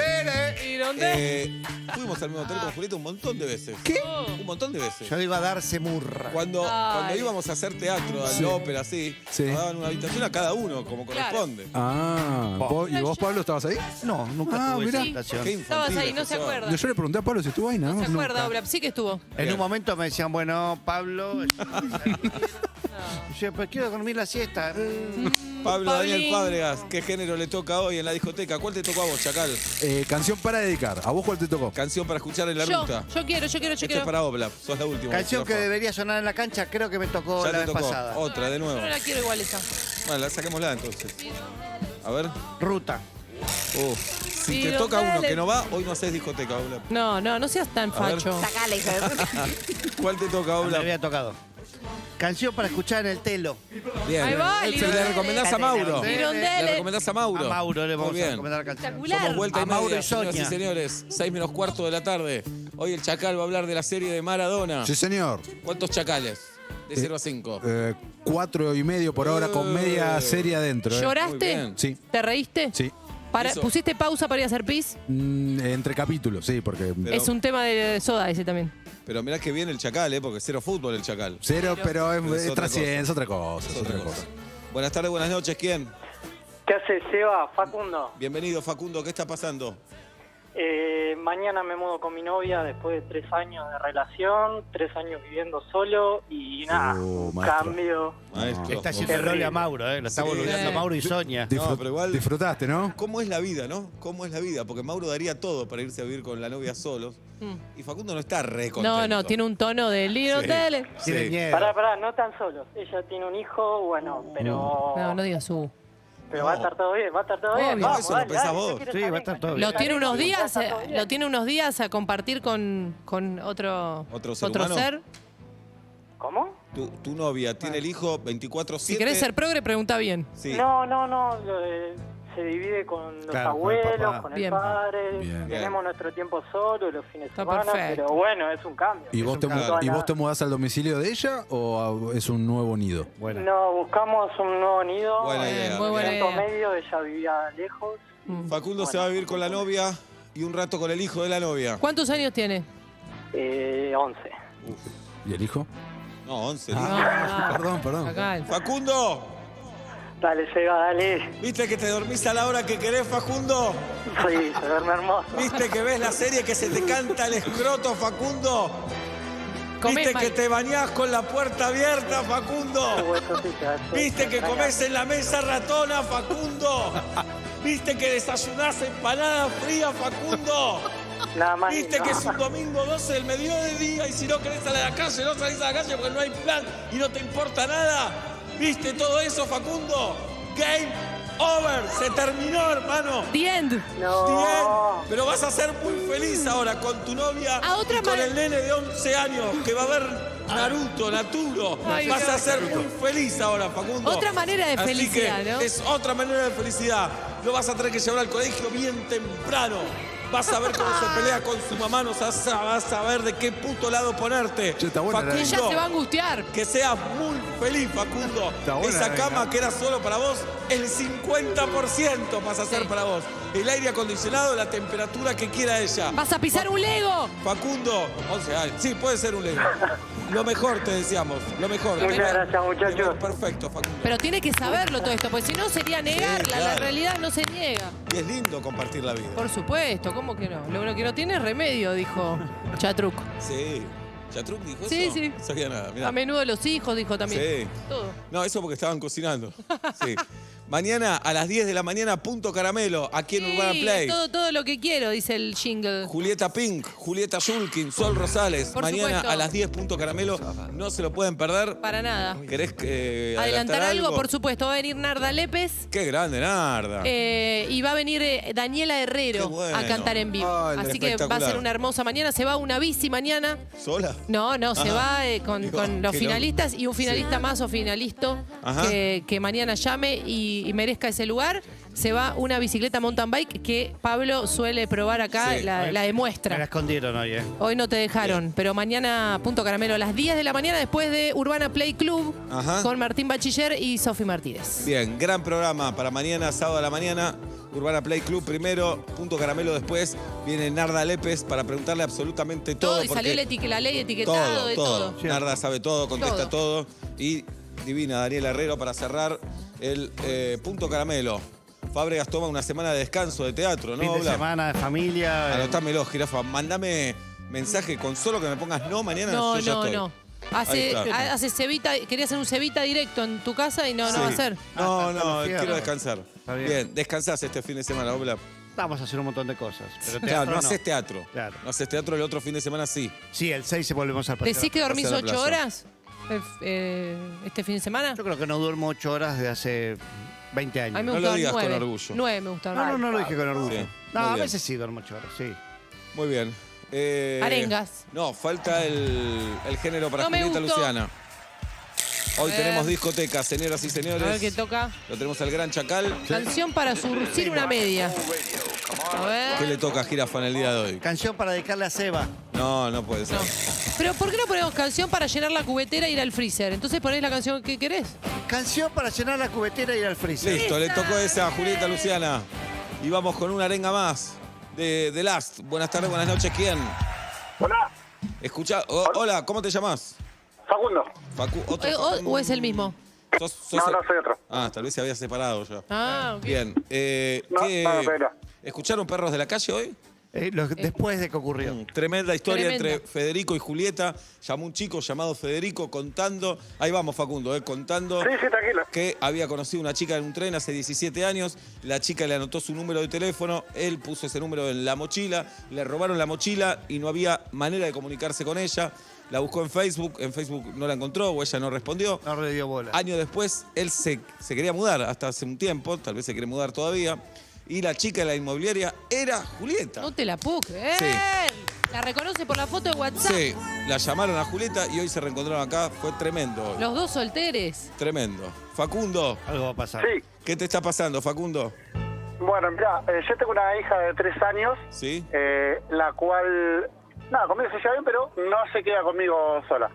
Lirondele. Fuimos al mismo hotel con Julieta un montón de veces. ¿Qué? Un montón de veces. Yo iba a darse murra. Cuando Ay. íbamos a hacer teatro, a la ópera, así, Sí. nos daban una habitación a cada uno, como Claro. corresponde. Ah, ¿y vos, Pablo, estabas ahí? No, nunca Ah, tuve mirá. esa situación. Qué Estabas infantiles ahí, no que se son. acuerda. Yo le pregunté a Pablo si estuvo ahí, nada No más. se acuerda, nunca. Obla. Sí que estuvo. En Bien. un momento me decían, bueno, Pablo. Yo, pues quiero dormir la siesta. Pablo Daniel Pablín. Fábregas, ¿qué género le toca hoy en la discoteca? ¿Cuál te tocó a vos, Chacal? Canción para dedicar. ¿A vos cuál te tocó? Canción para escuchar en la Yo ruta. quiero. Esto es para Obla, sos la última. Canción que Rafa. debería sonar en la cancha, creo que me tocó Ya la te vez tocó. pasada. Otra, de nuevo. Yo no la quiero igual esa. Bueno, la saquémosla entonces. A ver. Ruta. Si te toca uno que no va, hoy no haces discoteca, Obla. No seas tan A ver. facho. Sacale, hija de puta. ¿Cuál te toca, Me Obla? había tocado. Canción para escuchar en el telo. Bien. Ahí va, Le Lirondele. recomendás a Mauro. Lirondele. Le recomendás a Mauro. A Mauro le vamos Muy a bien. recomendar la canción. Espectacular. Somos vuelta y A Mauro media, y señoras y Sonia. señores. 6 menos cuarto de la tarde. Hoy el Chacal va a hablar de la serie de Maradona. Sí, señor. ¿Cuántos chacales? De 0 a 5. 4,5 por hora con media serie adentro. Muy ¿Lloraste? bien. Sí, ¿Te reíste? sí. ¿Pusiste pausa para ir a hacer pis? Entre capítulos, sí, porque... Es un tema de soda ese también. Pero mirá que viene el Chacal, porque cero fútbol el Chacal. Cero, pero es es otra otra cosa. Es otra cosa. Buenas tardes, buenas noches, ¿quién? ¿Qué hace, Seba? Facundo. Bienvenido, Facundo, ¿qué está pasando? Mañana me mudo con mi novia después de 3 años de relación, 3 años viviendo solo y nada, un maestro. cambio. Maestro. Está haciendo el rol a Mauro, Lo está boludeando Mauro y Sonia. No, pero igual... Disfrutaste, ¿no? ¿Cómo es la vida, no? ¿Cómo es la vida? Porque Mauro daría todo para irse a vivir con la novia solos. Y Facundo no está re contento. No, tiene un tono de Lino Tele. Tiene miedo. Pará, no tan solos. Ella tiene un hijo, bueno, pero... No digas su. Pero va a estar todo bien, va a estar todo bien. Obvio. Vamos, Eso lo dale, pensás dale, vos. yo quiero Sí, estar va a estar todo bien. Lo tiene unos días, Va a estar todo bien. lo tiene unos días a compartir con otro ser humano. ser. ¿Cómo? Tu novia tiene el hijo 24/7. Si querés ser progre, pregunta bien. Sí. No, se divide con los Claro, con el abuelos, papá. con el Bien. padre. Bien. Tenemos nuestro tiempo solo los fines de Está semana, perfecto. pero bueno, es un cambio. ¿Y vos, te mudás al domicilio de ella o es un nuevo nido? Bueno. No, buscamos un nuevo nido. Buena idea. Muy buena Punto idea. medio, ella vivía lejos. Facundo se va a vivir con la novia y un rato con el hijo de la novia. ¿Cuántos años tiene? 11. ¿Y el hijo? No, 11. Perdón. Acá. Facundo, Dale, Seba, dale. ¿viste que te dormís a la hora que querés, Facundo? Sí, se duerme hermoso. ¿Viste que ves la serie que se te canta el escroto, Facundo? Comés ¿Viste mal. que te bañás con la puerta abierta, Facundo? Eso sí, ya sé. ¿Viste que comés en la mesa ratona, Facundo? ¿Viste que desayunás empanada fría, Facundo? Nada más. ¿Viste no. que es un domingo 12 del mediodía y si no querés salir a la calle, no salís a la calle porque no hay plan y no te importa nada? ¿Viste todo eso, Facundo? Game over, se terminó, hermano. The end. No. Bien, pero vas a ser muy feliz ahora con tu novia A otra y con ma- el nene de 11 años que va a ver Naruto, Naturo. Ay, Vas Dios. a ser muy feliz ahora, Facundo. Otra manera de Así felicidad, que ¿no? es otra manera de felicidad. Lo vas a tener que llevar al colegio bien temprano. Vas a ver cómo se pelea con su mamá, vas a ver de qué puto lado ponerte. Che, está buena la- Que ella se va a angustiar. Que seas muy feliz, Facundo. Está buena Esa la cama venganza. que era solo para vos, el 50% pasa a ser Sí. para vos. El aire acondicionado, la temperatura que quiera ella. Vas a pisar un Lego. Facundo, 11 años. Sí, puede ser un Lego. Lo mejor te deseamos, lo mejor. Muchas gracias, muchachos. Perfecto, Facundo. Pero tiene que saberlo todo esto, porque si no sería negarla. claro. La realidad no se niega. Y es lindo compartir la vida. Por supuesto, ¿cómo que no? Lo que no tiene es remedio, dijo Chatruc. Sí. ¿Chatruc dijo Sí, eso? sí. No sabía nada. Mirá. A menudo los hijos, dijo también. Sí. Todo. No, eso porque estaban cocinando. Sí. Mañana a las 10 de la mañana, Punto Caramelo, aquí en Urbana Sí, Play. todo lo que quiero, dice el jingle. Julieta Pink, Julieta Shulkin, Sol Rosales. Por Mañana supuesto. a las 10, Punto Caramelo. No se lo pueden perder. Para nada. ¿Querés Adelantar algo, por supuesto. Va a venir Narda Lépez. Qué grande, Narda. Y va a venir Daniela Herrero Qué bueno. a cantar en vivo. Ay, Así que va a espectacular. ser una hermosa mañana. Se va una bici mañana. ¿Sola? No, se Ajá. va con Digo, los qué finalistas y un finalista más o finalista Ajá. que mañana llame y merezca ese lugar. Se va una bicicleta mountain bike que Pablo suele probar acá, Sí. la Me la demuestra. escondieron hoy, Hoy no te dejaron, pero mañana Punto Caramelo a las 10 de la mañana después de Urbana Play Club Ajá. con Martín Bachiller y Sofi Martínez. Bien, gran programa para mañana, sábado a la mañana. Urbana Play Club primero, Punto Caramelo después. Viene Narda Lépez para preguntarle absolutamente todo. Todo, y porque salió la ley etiquetado de todo. Narda sabe todo, contesta todo. Y divina Daniela Herrero para cerrar el Punto Caramelo. Fábregas toma una semana de descanso de teatro, ¿no? Fin de Bla? semana de familia. Anotámelo, jirafa. Mándame mensaje con solo que me pongas no mañana. No, yo ya no, estoy. no. Ahí está. Hace cevita, quería hacer un cevita directo en tu casa y no va a Sí. ser. No, Hasta no, los fierros. quiero descansar. Está bien. Bien, descansás este fin de semana, Obla. Vamos a hacer un montón de cosas. Pero Claro, teatro no no. haces teatro. Claro. No haces teatro, el otro fin de semana sí. Sí, el 6 se volvemos al paseo. ¿Decís que dormís Paseo de 8 Plaza. horas este fin de semana? Yo creo que no duermo 8 horas desde hace 20 años. A mí me No lo gustaban digas con 9. orgullo. 9 me gustaban. No, no lo dije con orgullo. Sí, No, muy a bien. veces sí duermo 8 horas, sí. Muy bien. Arengas. No, falta el género para No me Julieta gustó. Luciana. Hoy A tenemos ver. discoteca, señoras y A señores. ver qué toca. Lo tenemos al Gran Chacal. Canción para surcir una media. A ¿Qué ver. le toca a Jirafa en el día de hoy? Canción para dedicarle a Seba. No, no puede ser. No. Pero ¿por qué no ponemos canción para llenar la cubetera e ir al freezer? Entonces ponés la canción que querés. Canción para llenar la cubetera y ir al freezer. Listo, le tocó esa a Julieta Luciana. Y vamos con una arenga más de The Last. Buenas tardes, buenas noches. ¿Quién? Hola. Escucha, hola, ¿cómo te llamas? Facundo. ¿O es el mismo? No, soy otro. Ah, tal vez se había separado ya. Ah, ok. Bien. No. ¿Escucharon Perros de la Calle hoy? Después de que ocurrió. Tremenda historia Tremenda. entre Federico y Julieta. Llamó un chico llamado Federico contando, ahí vamos Facundo, contando Sí, tranquilo. que había conocido una chica en un tren hace 17 años, la chica le anotó su número de teléfono, él puso ese número en la mochila, le robaron la mochila y no había manera de comunicarse con ella. La buscó en Facebook no la encontró o ella no respondió. No le dio bola. Años después, él se quería mudar, hasta hace un tiempo, tal vez se quiere mudar todavía. Y la chica de la inmobiliaria era Julieta. No te la puedo creer. Sí. La reconoce por la foto de WhatsApp. Sí, la llamaron a Julieta y hoy se reencontraron acá. Fue tremendo hoy. Los dos solteres. Tremendo. Facundo, Algo va a pasar. Sí. ¿qué te está pasando, Facundo? Bueno, mira, yo tengo una hija de 3 años, ¿Sí? la cual, nada, conmigo se lleva bien, pero no se queda conmigo sola.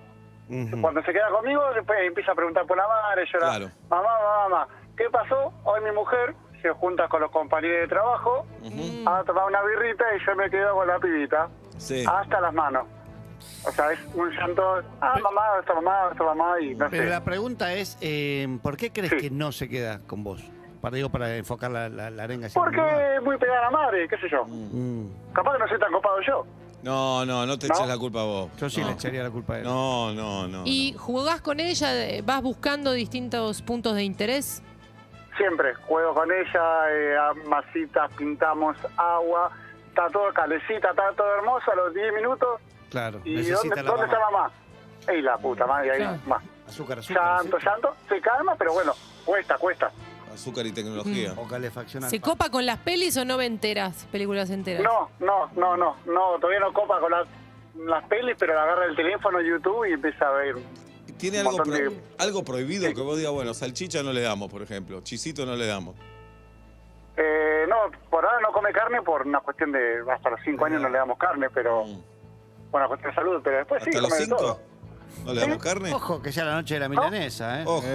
Cuando se queda conmigo, después empieza a preguntar por la madre, llora, Claro. mamá, ¿qué pasó? Hoy mi mujer se junta con los compañeros de trabajo a tomar una birrita y yo me quedo con la pibita Sí. hasta las manos. O sea, es un llanto, esta mamá, y no Pero sé. la pregunta es, ¿por qué crees Sí. que no se queda con vos? Para enfocar la arenga. hacia Porque un lugar. es muy pegada a la madre, qué sé yo. Capaz que no soy tan copado yo. No te eches la culpa a vos. Yo sí No. le echaría la culpa a él. No. ¿Y jugás con ella? ¿Vas buscando distintos puntos de interés? Siempre juego con ella, masitas, pintamos agua, está todo calecita, está todo hermoso a los 10 minutos. Claro, ¿Y necesita dónde la está mamá? Ey, la puta madre, ahí Claro. más. azúcar. Llanto, se calma, pero bueno, cuesta. Azúcar y tecnología. O calefacción. ¿Se copa con las pelis o no enteras? Películas enteras. No, todavía no copa con las pelis, pero agarra el teléfono, YouTube y empieza a ver. ¿Tiene un algo, montón de- algo prohibido que vos digas, bueno, salchicha no le damos, por ejemplo, chisito no le damos? No, por ahora no come carne por una cuestión de, hasta los 5 años no le damos carne, pero por una cuestión de salud, pero después sí ¿Hasta los come de 5? todo. ¿No le damos carne? Ojo, que sea la noche de la milanesa, ¿eh? Ojo.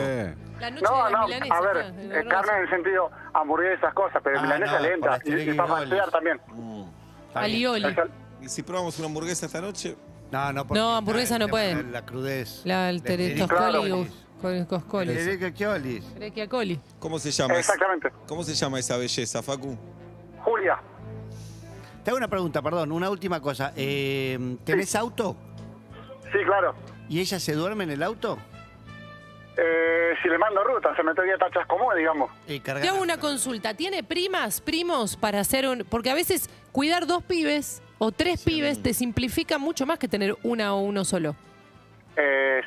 La noche de la milanesa. a ver, claro, de la carne en el sentido hamburguesas, cosas, pero milanesa no, lenta colesterol y para y pasear también. Está bien. Alioli. ¿Y si probamos una hamburguesa esta noche? No, porque No, hamburguesa no puede. La crudez. El Toscoli con el Coscoli. ¿Qué Coli. ¿Cómo se llama? Exactamente. ¿Cómo se llama esa belleza, Facu? Julia, Te hago una pregunta, perdón, una última cosa. ¿Tenés auto? sí, claro. ¿Y ella se duerme en el auto? Si le mando ruta, se me todavía tachas como, digamos. Te hago una consulta. ¿Tiene primos para hacer un...? Porque a veces cuidar 2 pibes o 3 pibes te simplifica mucho más que tener una o uno solo.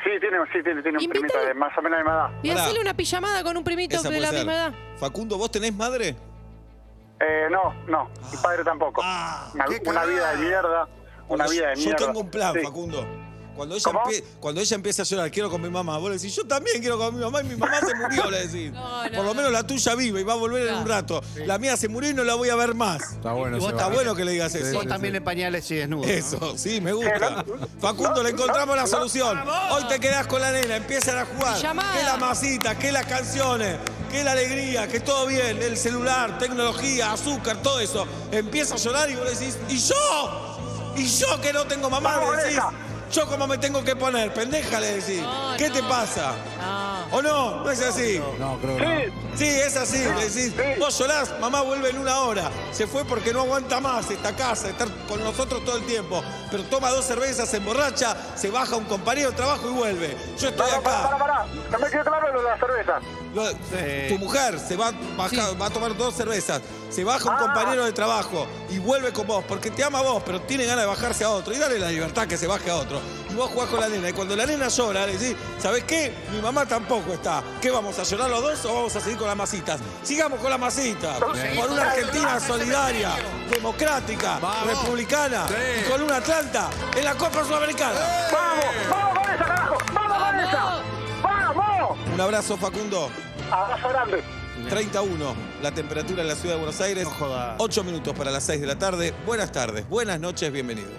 Sí, tiene un primito de más o menos de mi edad. Y Pará. hacerle una pijamada con un primito Esa de puede la ser. misma edad. Facundo, ¿vos tenés madre? No, mi padre tampoco. Una vida de mierda, una vida de Yo mierda. tengo un plan, Sí. Facundo. Cuando ¿Cómo? ella empieza a llorar, quiero con mi mamá, vos le decís, yo también quiero con mi mamá y mi mamá se murió, le decís. No, Por lo menos la tuya vive y va a volver en un rato. La mía se murió y no la voy a ver más. Está bueno. vos ese Está va. bueno que le digas eso. Vos también en pañales y desnudo. ¿no? Eso, sí, me gusta. Facundo, le encontramos la solución. Hoy te quedás con la nena, empiezan a jugar. Llamada. Que la masita, que las canciones, que la alegría, que todo bien, el celular, tecnología, azúcar, todo eso. Empieza a llorar y vos le decís, ¿y yo? ¿Y yo que no tengo mamá? Vamos, Le decís, deja. ¿yo cómo me tengo que poner? Pendeja, le decís. No, ¿Qué no. te pasa? No. ¿O no? ¿No es así? No, creo que no. Sí, es así, le decís, Sí. vos llorás, mamá vuelve en 1 hora. Se fue porque no aguanta más esta casa, estar con nosotros todo el tiempo. Pero toma 2 cervezas, se emborracha, se baja un compañero de trabajo y vuelve. Yo estoy acá. Pará. No me quedó claro lo de la cerveza. Tu mujer se va a tomar 2 cervezas, se baja un compañero de trabajo y vuelve con vos, porque te ama a vos, pero tiene ganas de bajarse a otro. Y dale la libertad que se baje a otro. Y vos jugás con la nena. Y cuando la nena llora, le decís, ¿sabés qué? Mi mamá tampoco está. ¿Qué vamos a llorar los dos o vamos a seguir con las masitas? Sigamos con las masitas. Con una Argentina solidaria, democrática, republicana y con una Atlanta en la Copa Sudamericana. ¡Vamos con esa, carajo! ¡Vamos con esa! ¡Vamos! Un abrazo, Facundo. Abrazo grande. 31, la temperatura en la ciudad de Buenos Aires. No jodas. 8 minutos para las 6 de la tarde. Buenas tardes, buenas noches, bienvenidos.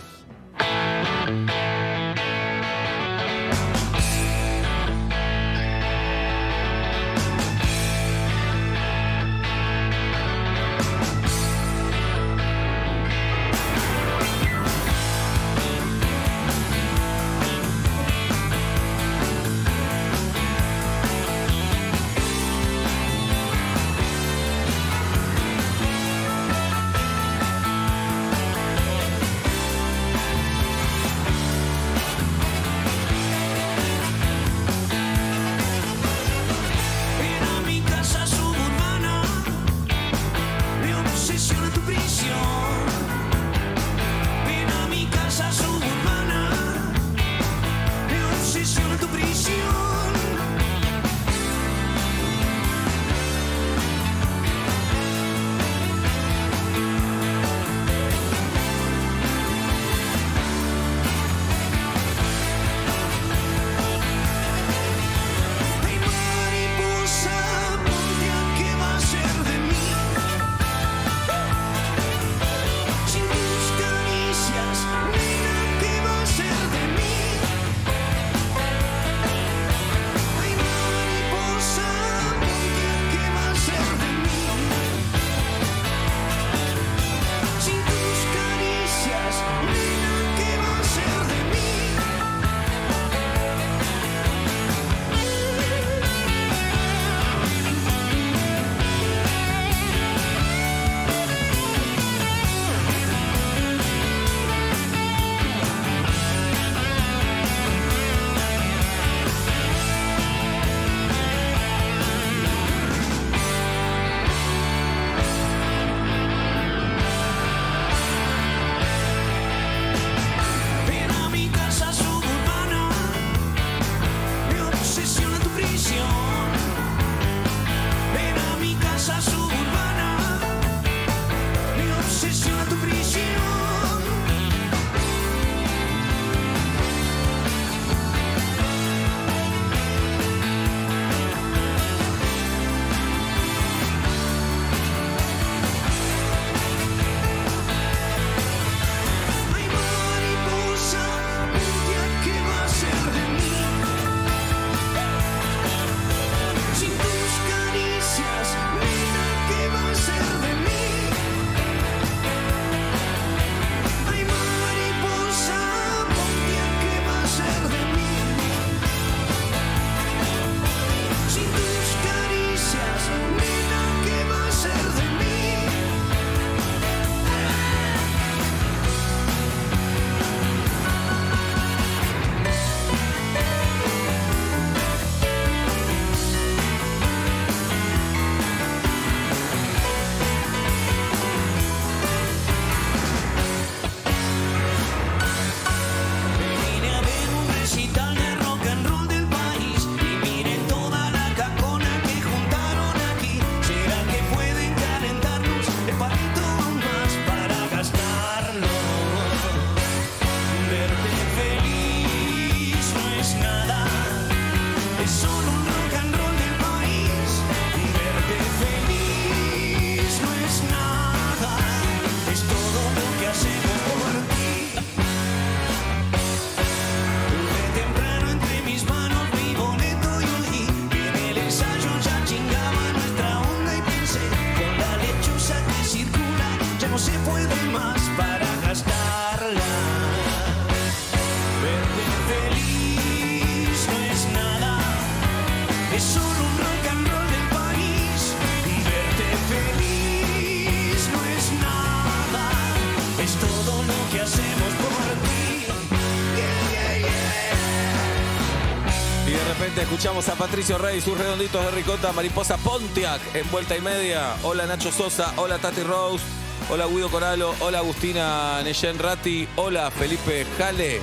Escuchamos a Patricio Rey, sus redonditos de ricota, Mariposa Pontiac en vuelta y media. Hola Nacho Sosa, hola Tati Rose, hola Guido Coralo, hola Agustina Neyen Ratti, hola Felipe Jale.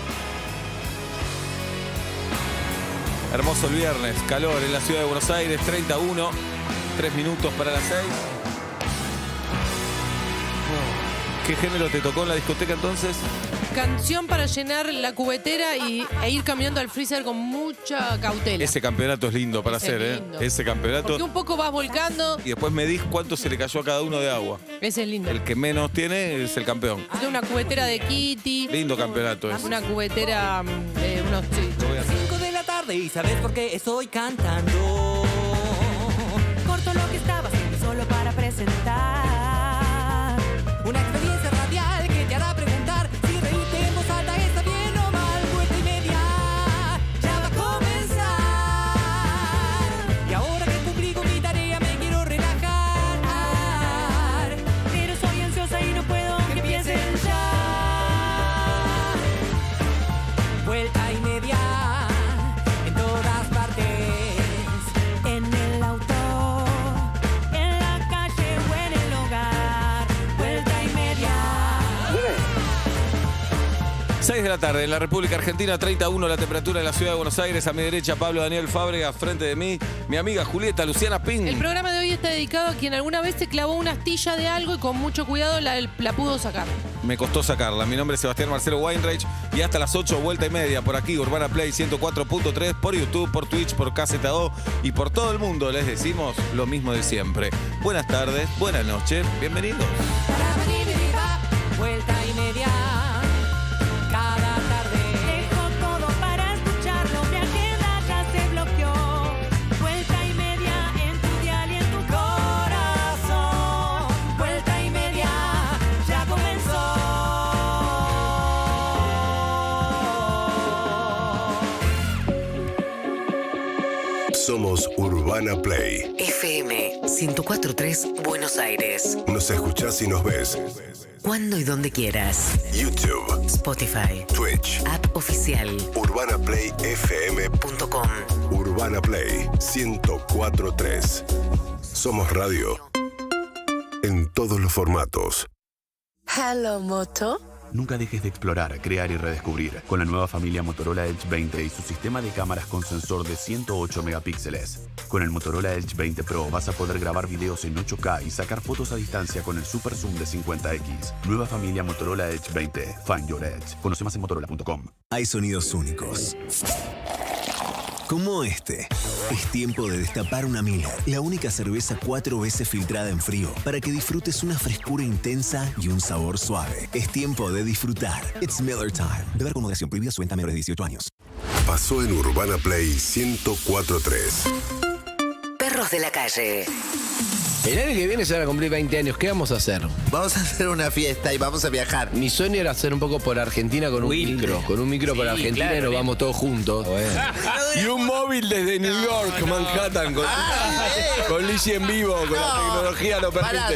Hermoso el viernes, calor en la ciudad de Buenos Aires, 31, 3 minutos para las 6. ¿Qué género te tocó en la discoteca entonces? Canción para llenar la cubetera e ir caminando al freezer con mucha cautela. Ese campeonato es lindo para hacer, lindo. Ese campeonato. Porque un poco vas volcando. Y después medís cuánto se le cayó a cada uno de agua. Ese es lindo. El que menos tiene es el campeón. De una cubetera de Kitty. Lindo campeonato ese. Una cubetera de unos... Sí. 5 de la tarde y ¿sabes por qué estoy cantando? Corto lo que estaba haciendo solo para presentar una experiencia radial que te hará preguntar si reírte en voz alta está bien o mal. Vuelta y media ya va a comenzar. Y ahora que cumplí con mi tarea me quiero relajar, pero soy ansiosa y no puedo que empiecen ya. Vuelta y media en todas partes, en el auto, en la calle o en el hogar. Vuelta y media. 6 de la tarde en la República Argentina, 31 la temperatura en la ciudad de Buenos Aires. A mi derecha Pablo Daniel Fábrega, frente de mí mi amiga Julieta Luciana Pin. El programa de hoy está dedicado a quien alguna vez se clavó una astilla de algo y con mucho cuidado la pudo sacar. Me costó sacarla. Mi nombre es Sebastián Marcelo Weinreich y hasta las 8 vuelta y media por aquí, Urbana Play 104.3, por YouTube, por Twitch, por KZO y por todo el mundo les decimos lo mismo de siempre. Buenas tardes, buenas noches, bienvenidos. Vuelta y media. Cada tarde dejo todo para escucharlo. Mi agenda ya se bloqueó. Vuelta y media en tu dial y en tu corazón. Vuelta y media ya comenzó. Somos Urbana Play. FM 104.3 Buenos Aires. Nos escuchás y nos ves. Cuando y donde quieras. YouTube, Spotify, Twitch, app oficial, urbanaplayfm.com. Urbana Play 104.3. Somos radio en todos los formatos. Hello, Moto. Nunca dejes de explorar, crear y redescubrir con la nueva familia Motorola Edge 20 y su sistema de cámaras con sensor de 108 megapíxeles. Con el Motorola Edge 20 Pro vas a poder grabar videos en 8K y sacar fotos a distancia con el Super Zoom de 50X. Nueva familia Motorola Edge 20. Find your edge. Conoce más en motorola.com. Hay sonidos únicos, como este. Es tiempo de destapar una Miller, la única cerveza 4 veces filtrada en frío, para que disfrutes una frescura intensa y un sabor suave. Es tiempo de disfrutar. It's Miller Time. Beber con moderación. Prohibida su venta a menores de 18 años. Pasó en Urbana Play 104.3. Perros de la calle. El año que viene se van a cumplir 20 años. ¿Qué vamos a hacer? Vamos a hacer una fiesta y vamos a viajar. Mi sueño era hacer un poco por Argentina con un micro. Con un micro por Argentina, claro, y nos vamos todos juntos. Bueno. Y un móvil desde New York, Manhattan, con Lizzy en vivo, con la tecnología lo permite.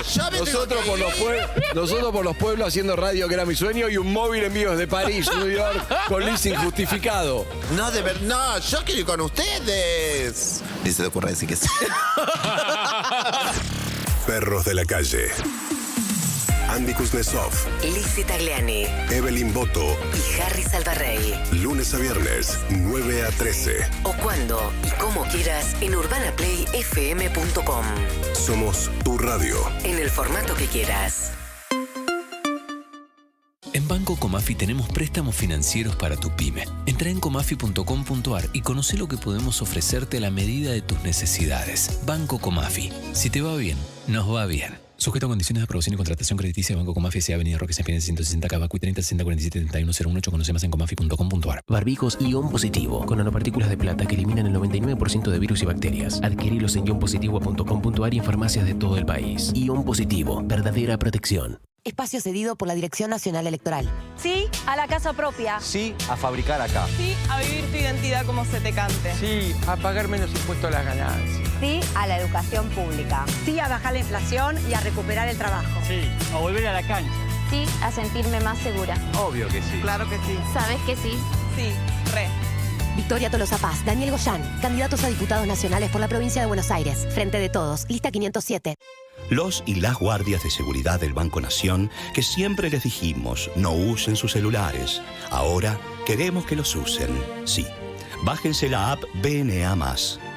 Nosotros por los pueblos haciendo radio, que era mi sueño, y un móvil en vivo desde París, New York, con Lizzy injustificado. No, de verdad, no, yo quiero ir con ustedes. Ni se te ocurre decir que sí. Perros de la calle. Andy Kuznetsov, Lizzy Tagliani, Evelyn Boto y Harry Salvarrey. Lunes a viernes, 9 a 13. O cuando y como quieras en urbanaplayfm.com. Somos tu radio. En el formato que quieras. En Banco Comafi tenemos préstamos financieros para tu pyme. Entra en comafi.com.ar y conoce lo que podemos ofrecerte a la medida de tus necesidades. Banco Comafi. Si te va bien, nos va bien. Sujeto a condiciones de aprobación y contratación crediticia. Banco Comafi S.A. Avenida Roque Sáenz Peña 160 Cabacuy 30 60 47 71 018. Conoce más en comafi.com.ar. Barbijos Ion Positivo, con nanopartículas de plata que eliminan el 99% de virus y bacterias. Adquirilos en ionpositivo.com.ar y en farmacias de todo el país. Ion Positivo, verdadera protección. Espacio cedido por la Dirección Nacional Electoral. Sí a la casa propia. Sí a fabricar acá. Sí a vivir tu identidad como se te cante. Sí a pagar menos impuestos a las ganancias. Sí a la educación pública. Sí a bajar la inflación y a recuperar el trabajo. Sí a volver a la cancha. Sí a sentirme más segura. Obvio que sí. Claro que sí. ¿Sabes que sí? Sí, re. Victoria Tolosa Paz, Daniel Goyán, candidatos a diputados nacionales por la provincia de Buenos Aires. Frente de Todos, lista 507. Los y las guardias de seguridad del Banco Nación, que siempre les dijimos no usen sus celulares, ahora queremos que los usen. Sí, bájense la app BNA+.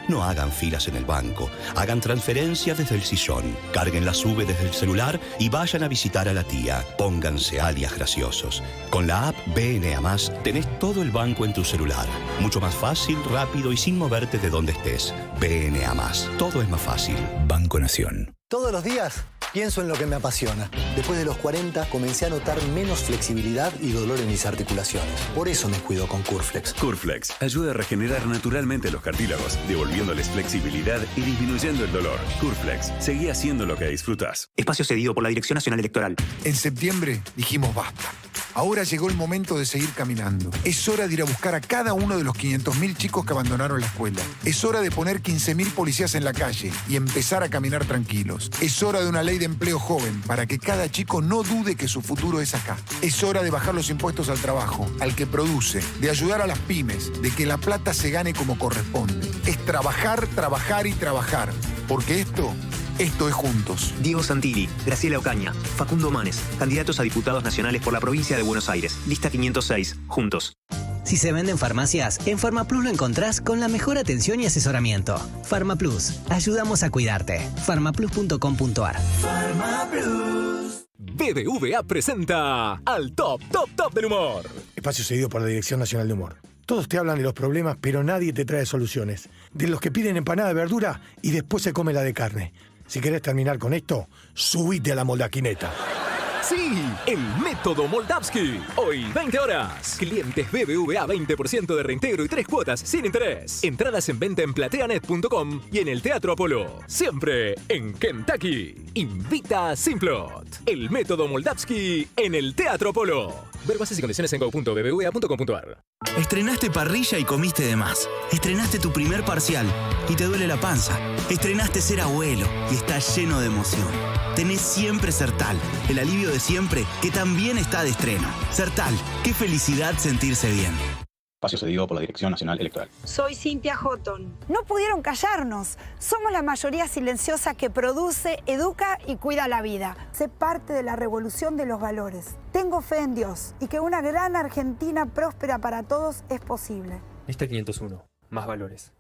No hagan filas en el banco, hagan transferencias desde el sillón, carguen la SUBE desde el celular y vayan a visitar a la tía. Pónganse alias graciosos. Con la app BNA+, tenés todo el banco en tu celular. Mucho más fácil, rápido y sin moverte de donde estés. BNA+. Todo es más fácil. Banco Nación. Todos los días pienso en lo que me apasiona. Después de los 40 comencé a notar menos flexibilidad y dolor en mis articulaciones. Por eso me cuido con Curflex. Curflex ayuda a regenerar naturalmente los cartílagos, devolviéndoles flexibilidad y disminuyendo el dolor. Curflex, seguí haciendo lo que disfrutás. Espacio cedido por la Dirección Nacional Electoral. En septiembre dijimos basta. Ahora llegó el momento de seguir caminando. Es hora de ir a buscar a cada uno de los 500.000 chicos que abandonaron la escuela. Es hora de poner 15.000 policías en la calle y empezar a caminar tranquilos. Es hora de una ley de empleo joven para que cada chico no dude que su futuro es acá. Es hora de bajar los impuestos al trabajo, al que produce, de ayudar a las pymes, de que la plata se gane como corresponde. Es trabajar, trabajar y trabajar. Porque esto es Juntos. Diego Santilli, Graciela Ocaña, Facundo Manes, candidatos a diputados nacionales por la provincia de Buenos Aires. Lista 506. Juntos. Si se venden farmacias, en Farmaplus lo encontrás con la mejor atención y asesoramiento. Farmaplus, ayudamos a cuidarte. farmaplus.com.ar. Farmaplus. BBVA presenta al top del humor. Espacio cedido por la Dirección Nacional de Humor. Todos te hablan de los problemas, pero nadie te trae soluciones. De los que piden empanada de verdura y después se come la de carne. Si querés terminar con esto, subite a la moldaquineta. Sí, el método Moldavsky. Hoy, 20 horas. Clientes BBVA 20% de reintegro y 3 cuotas sin interés. Entradas en venta en plateanet.com y en el Teatro Apolo. Siempre en Kentucky. Invita a Simplot. El método Moldavsky en el Teatro Apolo. Ver bases y condiciones en go.bbva.com.ar. Estrenaste parrilla y comiste de más. Estrenaste tu primer parcial y te duele la panza. Estrenaste ser abuelo y estás lleno de emoción. Tenés siempre Sertal, el alivio de siempre que también está de estreno. Sertal, qué felicidad sentirse bien. Espacio cedido por la Dirección Nacional Electoral. Soy Cynthia Houghton. No pudieron callarnos. Somos la mayoría silenciosa que produce, educa y cuida la vida. Sé parte de la revolución de los valores. Tengo fe en Dios y que una gran Argentina próspera para todos es posible. Lista 501. Más valores.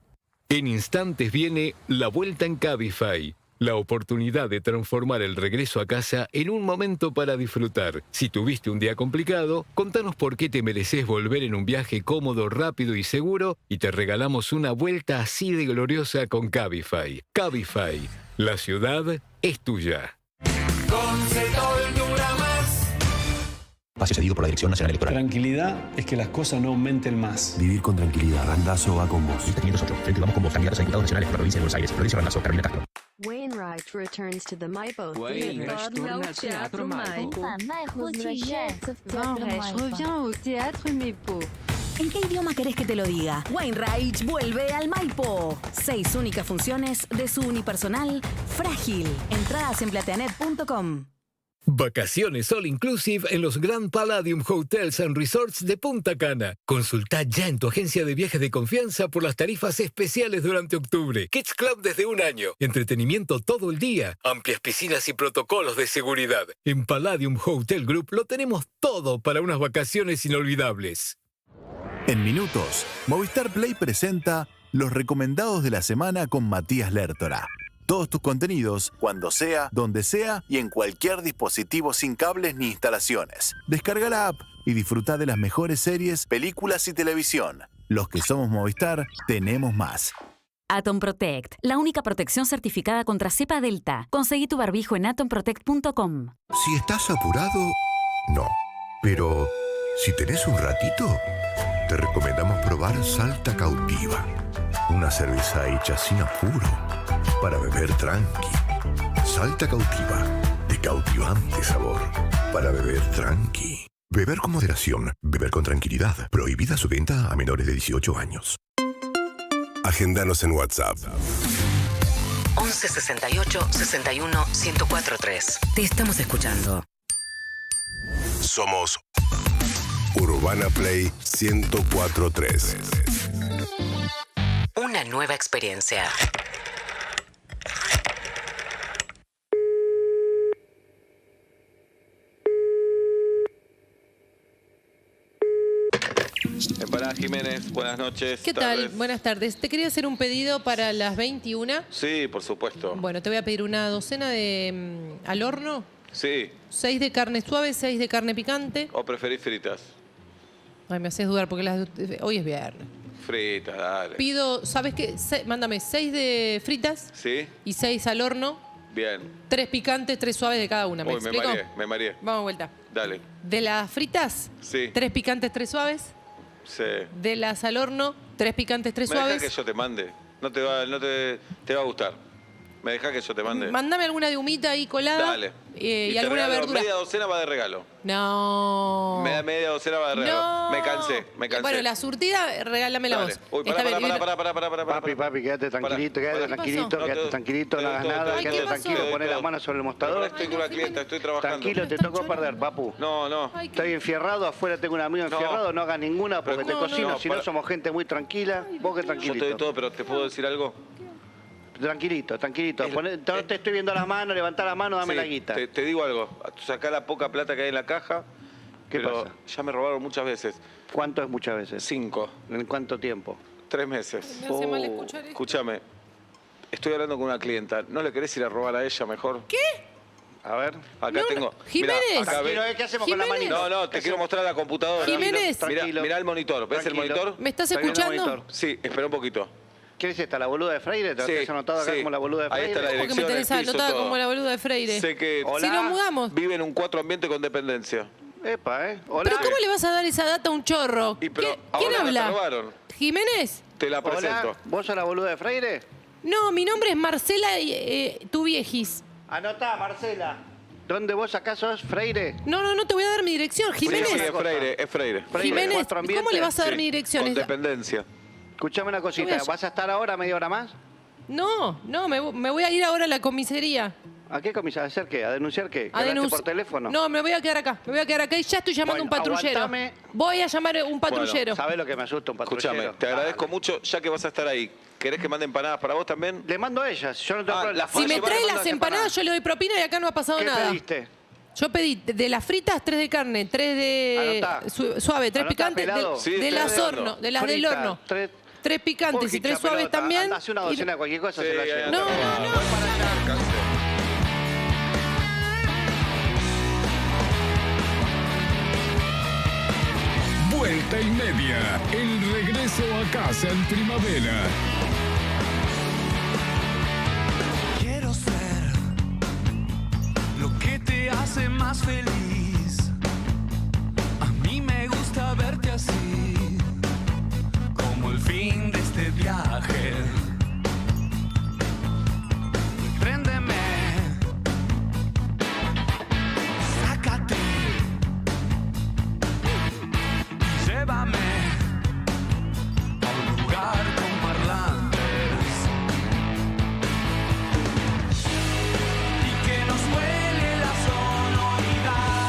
En instantes viene la vuelta en Cabify. La oportunidad de transformar el regreso a casa en un momento para disfrutar. Si tuviste un día complicado, contanos por qué te mereces volver en un viaje cómodo, rápido y seguro y te regalamos una vuelta así de gloriosa con Cabify. Cabify, la ciudad es tuya. Con Cetol dura más. Espacio cedido por la Dirección Nacional Electoral. Tranquilidad es que las cosas no aumenten más. Vivir con tranquilidad. Randazzo va con vos. Lista 508. Frente vamos con vos, candidatos a diputados nacionales por la provincia de Buenos Aires. Florencio Randazzo, Carolina Castro. Wainwright returns to the Maipo Wainwright Theater. au théâtre Maipo. Revient au théâtre Maipo. ¿En qué idioma querés que te lo diga? Wainwright vuelve al Maipo. 6 únicas funciones de su unipersonal Frágil. Entradas en plateanet.com. Vacaciones all inclusive en los Grand Palladium Hotels and Resorts de Punta Cana. Consultá ya en tu agencia de viajes de confianza por las tarifas especiales durante octubre. Kids Club desde 1 año. Entretenimiento todo el día. Amplias piscinas y protocolos de seguridad. En Palladium Hotel Group lo tenemos todo para unas vacaciones inolvidables. En minutos, Movistar Play presenta los recomendados de la semana con Matías Lertora. Todos tus contenidos, cuando sea, donde sea y en cualquier dispositivo sin cables ni instalaciones. Descarga la app y disfruta de las mejores series, películas y televisión. Los que somos Movistar, tenemos más. Atom Protect, la única protección certificada contra cepa delta. Conseguí tu barbijo en atomprotect.com. Si estás apurado, no. Pero si tenés un ratito, te recomendamos probar Salta Cautiva. Una cerveza hecha sin apuro, para beber tranqui. Salta Cautiva, de cautivante sabor, para beber tranqui. Beber con moderación, beber con tranquilidad. Prohibida su venta a menores de 18 años. Agéndanos en WhatsApp. 11 68 61 1043. Te estamos escuchando. Somos Urbana Play 1043. Una nueva experiencia. Empanadas Jiménez, buenas noches. ¿Qué tal? Buenas tardes. Te quería hacer un pedido para las 21. Sí, por supuesto. Bueno, te voy a pedir una docena de al horno. Sí. 6 de carne suave, 6 de carne picante. ¿O preferís fritas? Ay, me haces dudar porque hoy es viernes. Fritas, dale. Pido, ¿sabes qué? Mándame 6 de fritas. ¿Sí? Y 6 al horno. Bien. 3 picantes, 3 suaves de cada una. ¿Me explico? Me mareé. Vamos a vuelta. Dale. De las fritas, sí. 3 picantes, 3 suaves. Sí. De las al horno, 3 picantes, 3 suaves. ¿Me dejás que yo te mande? Te va a gustar. ¿Me dejás que yo te mande? Mándame alguna de humita ahí colada. Dale. Y alguna verdura. Media docena va de regalo. No. Media docena va de regalo. No. Me cansé. Bueno, la surtida, regálamela vos. Uy, pará. Papi, quédate tranquilito, quédate tranquilito, no hagas nada, quédate tranquilo, poné las manos sobre el mostrador. Estoy con una clienta, estoy trabajando. Tranquilo, te tocó perder, papu. No. Estoy enfierrado, afuera tengo un amigo enfierrado, no hagas ninguna porque te cocino, si no somos gente muy tranquila, vos que tranquilito. Yo te doy todo, pero ¿te puedo decir algo? Tranquilito. No te estoy viendo las manos, levantá la mano, dame la guita. Te digo algo, sacá la poca plata que hay en la caja. ¿Qué pasa? Ya me robaron muchas veces. ¿Cuánto es muchas veces? 5. ¿En cuánto tiempo? 3 meses. Me hace mal escuchar esto. Escúchame, estoy hablando con una clienta. ¿No le querés ir a robar a ella mejor? ¿Qué? A ver. Acá tengo. Jiménez. Mirá, ¿Qué hacemos con la manita? No, te quiero mostrar la computadora. Jiménez. Mirá el monitor. ¿Ves el monitor? ¿Me estás escuchando? Sí, espera un poquito. ¿Qué es esta, la boluda de Freire? ¿Te lo has anotado acá como la boluda de Freire? Ahí está la ¿Cómo que me dirección, tenés anotada como la boluda de Freire? Sé que si nos mudamos. vive en un 4 ambiente con dependencia. Epa, Hola. ¿Pero cómo le vas a dar esa data a un chorro? ¿Quién habla? ¿Jiménez? Te la presento. Hola. ¿Vos sos la boluda de Freire? No, mi nombre es Marcela Tuviejis. Anotá, Marcela. ¿Dónde vos acá sos, Freire? No te voy a dar mi dirección, Jiménez. Sí, es Freire. Jiménez, ¿cómo le vas a dar mi dirección? Con dependencia. Escuchame una cosita, ¿vas a estar ahora media hora más? No, me voy a ir ahora a la comisaría. ¿A qué comisaría? ¿A hacer qué? ¿A denunciar qué? ¿A denunciar por teléfono? No, me voy a quedar acá. Y ya estoy llamando a un patrullero. Aguantame. Voy a llamar a un patrullero. ¿Sabés lo que me asusta un patrullero? Escúchame, te agradezco mucho, ya que vas a estar ahí. ¿Querés que mande empanadas para vos también? Le mando a ellas, yo no tengo problema. Si me trae las empanadas, yo le doy propina y acá no ha pasado nada. ¿Qué pediste? Yo pedí de las fritas 3 de carne, 3 de suave, 3 picantes, de las horno, de las del horno. 3 picantes y 3 suaves también. Hace una docena de cualquier cosa, se la lleva. No. Vuelta y media, el regreso a casa en primavera. Quiero ser lo que te hace más feliz. A mí me gusta verte así, como el fin de este viaje. Préndeme, sácate, llévame a un lugar con parlantes y que nos huele la sonoridad.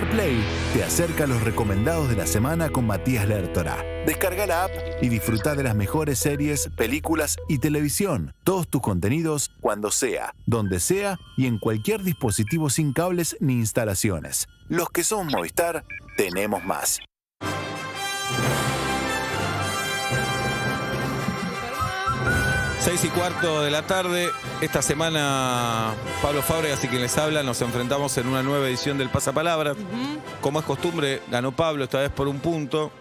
Movistar Play te acerca a los recomendados de la semana con Matías Lertora. Descarga la app y disfruta de las mejores series, películas y televisión. Todos tus contenidos cuando sea, donde sea y en cualquier dispositivo sin cables ni instalaciones. Los que somos Movistar, tenemos más. Seis y cuarto de la tarde. Esta semana, Pablo Fábregas y quien les habla, nos enfrentamos en una nueva edición del Pasapalabras. Como es costumbre, ganó Pablo, esta vez por un punto.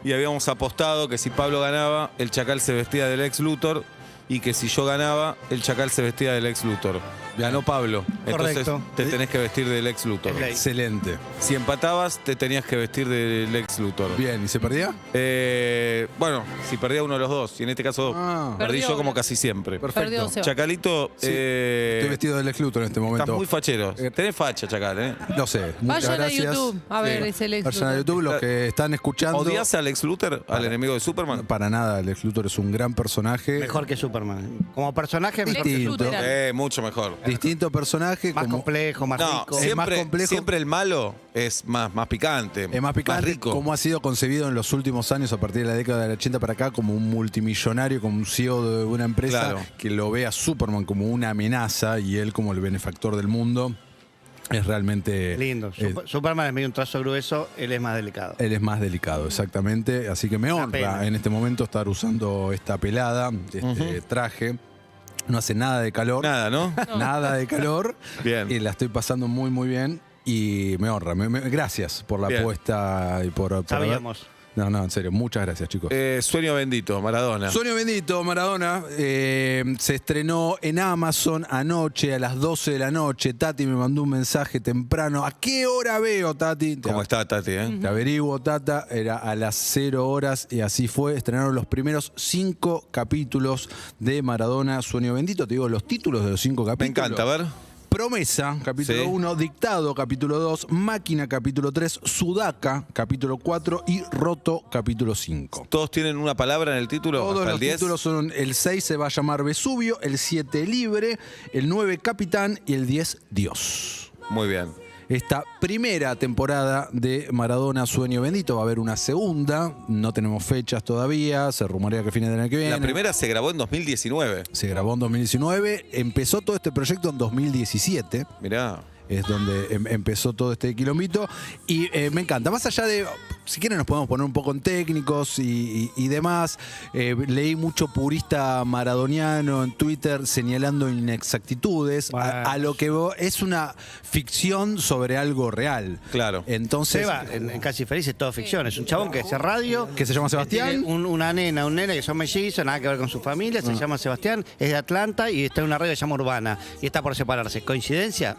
Y habíamos apostado que si Pablo ganaba, el Chacal se vestía del ex Luthor. Y que si yo ganaba, el Chacal se vestía del ex Luthor. Ganó Pablo. Entonces te tenés que vestir del ex Luthor. Excelente. Si empatabas, te tenías que vestir del ex Luthor. Bien, ¿y se perdía? Bueno, si perdía uno de los dos. Y en este caso, perdí yo como casi siempre. Perfecto. Chacalito, estoy vestido del ex Luthor en este momento. Estás muy fachero. Tenés facha, Chacal, ¿eh? No sé. Muchas Vayan gracias. a YouTube a ver ese ex Vayan a YouTube, los que están escuchando. ¿Odias al ex Luthor, al enemigo de Superman? Para nada, el ex Luthor es un gran personaje. Mejor que Superman. Como personaje, mejor que distinto. Superman. Mucho mejor. Distinto personaje. Más complejo, más rico. Siempre, más complejo. Siempre el malo es más picante. Es más picante, más rico. como ha sido concebido en los últimos años, a partir de la década del 80 para acá, como un multimillonario, como un CEO de una empresa, Claro. que lo ve a Superman como una amenaza y él como el benefactor del mundo. Es realmente lindo. Superman es medio un trazo grueso, él es más delicado. Él es más delicado, exactamente. Así que me honra en este momento estar usando esta pelada, este traje. No hace nada de calor. Nada, ¿no? Nada de calor. Bien. Y la estoy pasando muy, muy bien. Y me honra. Gracias por la apuesta y por Sabíamos. No, en serio. Muchas gracias, chicos. Sueño bendito, Maradona. Sueño bendito, Maradona. Se estrenó en Amazon anoche a las 12 de la noche. Tati me mandó un mensaje temprano. ¿A qué hora veo, Tati? ¿Cómo está, Tati? Te averiguo, Tata. Era a las 0 horas y así fue. Estrenaron los primeros 5 capítulos de Maradona, Sueño bendito. Te digo los títulos de los 5 capítulos. Me encanta, a ver. Promesa, capítulo 1, Dictado, capítulo 2, Máquina, capítulo 3, Sudaca, capítulo 4 y Roto, capítulo 5. ¿Todos tienen una palabra en el título? Todos hasta los el 10. títulos son: el 6 se va a llamar Vesubio, el 7 Libre, el 9 Capitán y el 10 Dios. Muy bien. Esta primera temporada de Maradona, Sueño bendito, va a haber una segunda, no tenemos fechas todavía, se rumorea que fines del año que viene. La primera se grabó en 2019. Se grabó en 2019, empezó todo este proyecto en 2017. Mirá. Es donde empezó todo este quilombito. Y me encanta. Más allá de, si quieren nos podemos poner un poco en técnicos y demás. Leí mucho purista maradoniano en Twitter señalando inexactitudes. A lo que es una ficción sobre algo real. Claro. Entonces, Seba, en Casi Feliz es todo ficción. Es un chabón que hace radio. Que se llama Sebastián. Una nena, un nene que son mellizos, nada que ver con su familia. Se llama Sebastián, es de Atlanta y está en una radio que se llama Urbana. Y está por separarse. ¿Coincidencia?